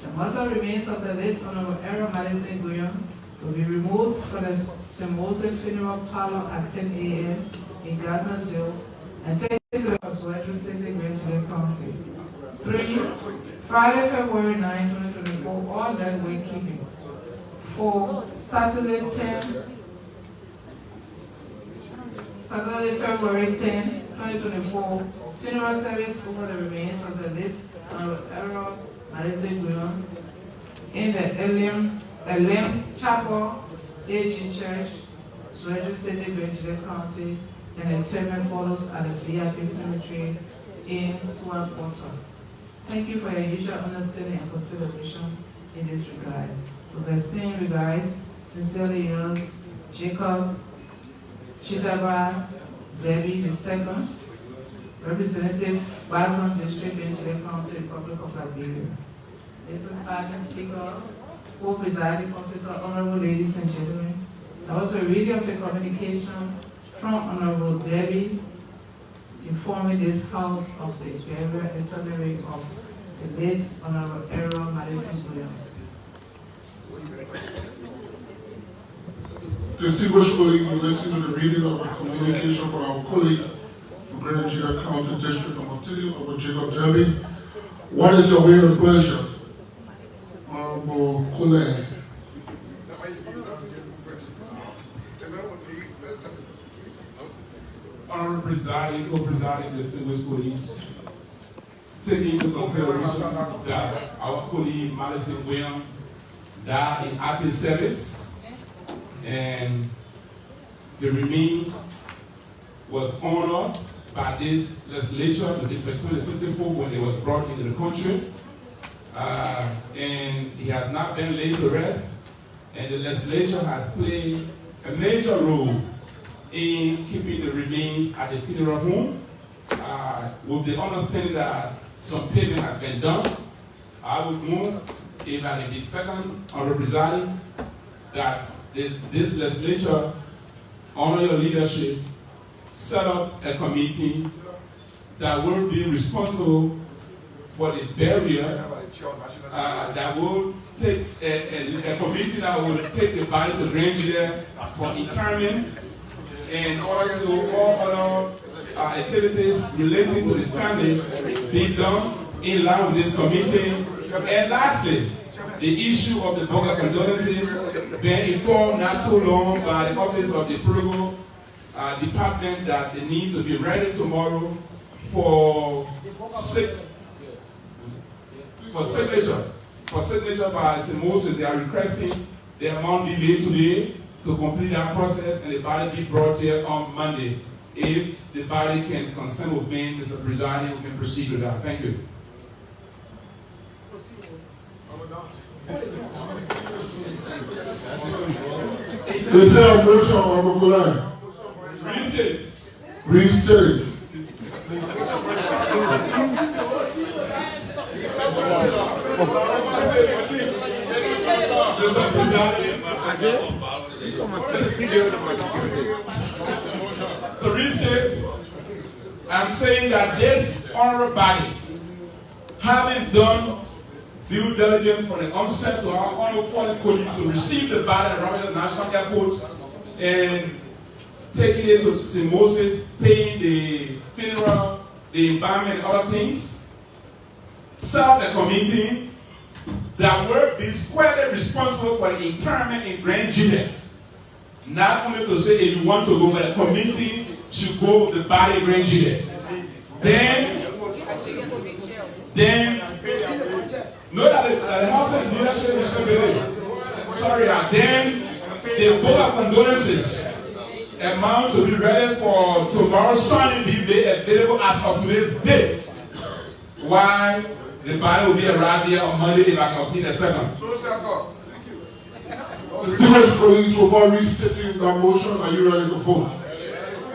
the mortal remains of the late Honorable Errol Madison Williams will be removed from the St. Moses Funeral Parlor at 10 a.m. in Gardnersville and taken to the Oswego City, Grand County. 3. Friday, February 9, 2024, all that wakekeeping. 4. Saturday, February 10, 2024, funeral service over the remains of the late Honorable Monrovia in the Elim Chapel, AG Church, Oswego City, Grand County, and interment follows at the VIP Cemetery in Swamwater. Thank you for your usual understanding and consideration in this regard. With esteemed regards, sincerely yours, Jacob Chitaba Debbie II, Representative Bazan District, Benjamin County, Republic of Liberia. Mrs. Martin Speaker, Co-Presiding Officer, Honorable ladies and gentlemen, I also read of a communication from Honorable Debbie informing this House of the burial and itinerary of the late Honorable Errol Madison Williams. Distinguished colleagues, we listen to the reading of a communication from our colleague from Grand County District Number 3, Honorable Jacob Derby. What is your way of pleasure? Honorable colleague. Honorable Presiding, Co-Presiding, distinguished colleagues, taking into consideration that our colleague Madison Williams died in active service, and the remains was honored by this legislature in respect to the 54 when it was brought into the country, and he has not been laid to rest, and the legislature has played a major role in keeping the remains at the funeral home, with the understanding that some payment has been done. I would move, if I can be second, Honorable Presiding, that this legislature, honor your leadership, set up a committee that will be responsible for the burial, that will take a committee that will take the body to Granger for interment, and also all other activities relating to the family be done in line with this committee. And lastly, the issue of the book of condolences, being informed not too long by the Office of the Protocol Department that it needs to be ready tomorrow for signature by St. Moses. They are requesting the amount be made today to complete that process, and the body be brought here on Monday. If the body can consent with me, Mr. Presiding, we can proceed with that. Thank you. Is there a motion, Honorable Golan? Restate. Restate. To restate, I'm saying that this honorable body, having done due diligence from the onset to our honorable foreign colleague to receive the body at Robert National Airport and taking it to St. Moses, paying the funeral, the embalming, and other things, serve a committee that will be squarely responsible for the interment in Grand Juliet. Not only to say if you want to go, but the committee should go with the body in Grand Juliet. Then know that the House's leadership is sorry, then the book of condolences amount to be ready for tomorrow's Sunday be made available as of today's date. Why the body will be arrived here on Monday if I continue the second. Distinguished colleagues, before restating the motion, are you ready to vote?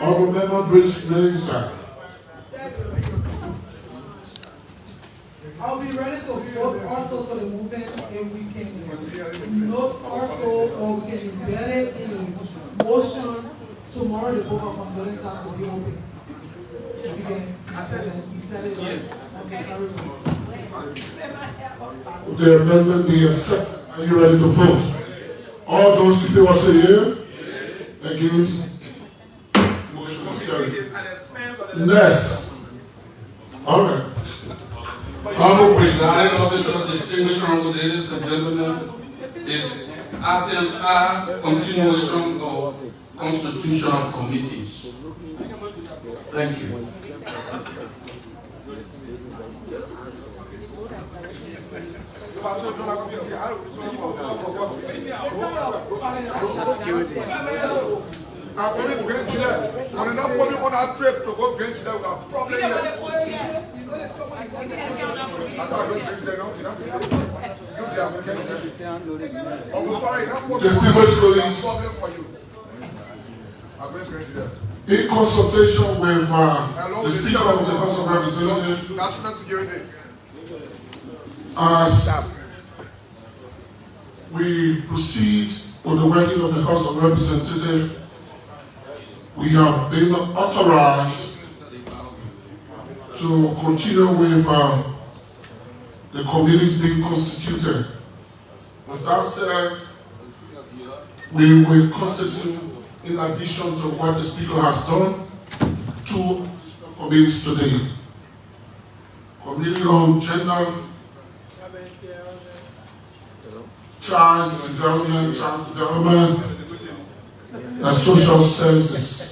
Honorable Member Briggs Mensah. I'll be ready to vote also for the movement if we can note also, or we can embed it in the motion tomorrow. The book of condolences will be open. Again, you said it. Yes. The amendment be accepted. Are you ready to vote? All those in favor say yea. Against? Motion is carried. Next. All right. Honorable Presiding Officer, distinguished honorable ladies and gentlemen, is item R, continuation of constitutional committees. Thank you. I'm going to Grand Chile. On an upcoming on our trip to go Grand Chile with a problem here. In consultation with the Speaker of the House of Representatives, National Security, as we proceed with the working of the House of Representatives, we have been authorized to continue with the committees being constituted. With that said, we will constitute, in addition to what the Speaker has done, 2 committees today. Committee on Gender, Child Development, and Social Services.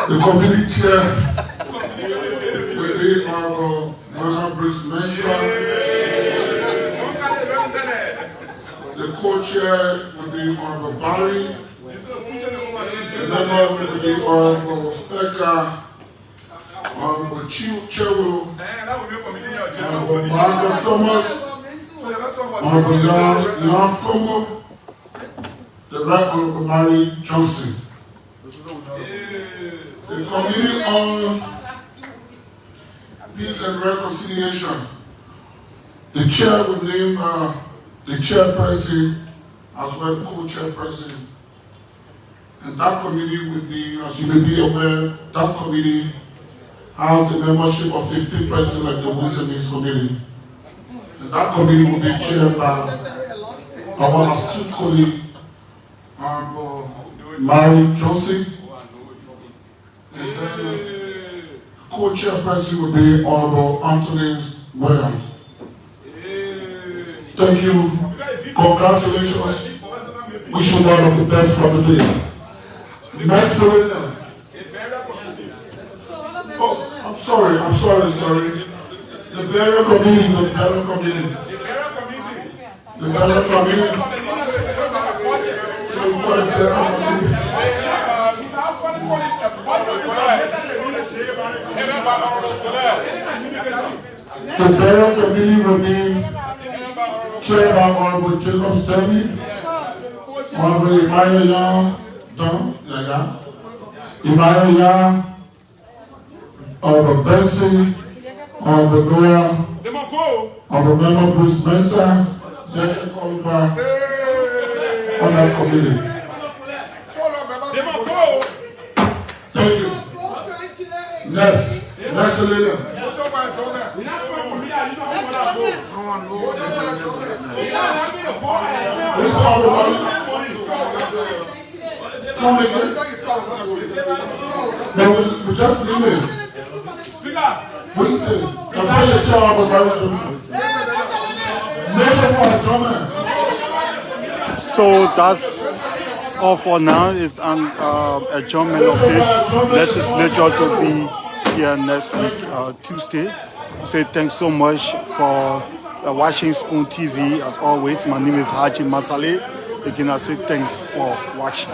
The committee chair will be Honorable Mensa. The co-chair will be Honorable Barry. The member will be Honorable Feka, Honorable Cheru, Honorable Margaret Thomas, Honorable Jan Fomo, the Right Honorable Mary Johnson. The Committee on Peace and Reconciliation, the chair will name the chairperson as well as co-chairperson. And that committee will be, as you may be aware, that committee has the membership of 15 persons like the Ways and Means Committee. And that committee will be chaired by our astute colleague, Honorable Mary Johnson. And then co-chairperson will be Honorable Anthony Williams. Thank you. Congratulations. Wish you one of the best for the day. Next Serena. Oh, I'm sorry. The burial committee. The burial committee will be chaired by Honorable Jacob Sterling, Honorable Emmanuel Young, Emmanuel Young, Honorable Benson, Honorable Noah, Honorable Member Bruce Mensa, Dr. Koluba, on that committee. Thank you. Next leader. Come again. No, we just leave it. What do you say? The pressure child of the So that's all for now. It's an adjournment of this legislature to be here next week, Tuesday. Say thanks so much for watching Spoon TV. As always, my name is Haji Masale. Again, I say thanks for watching.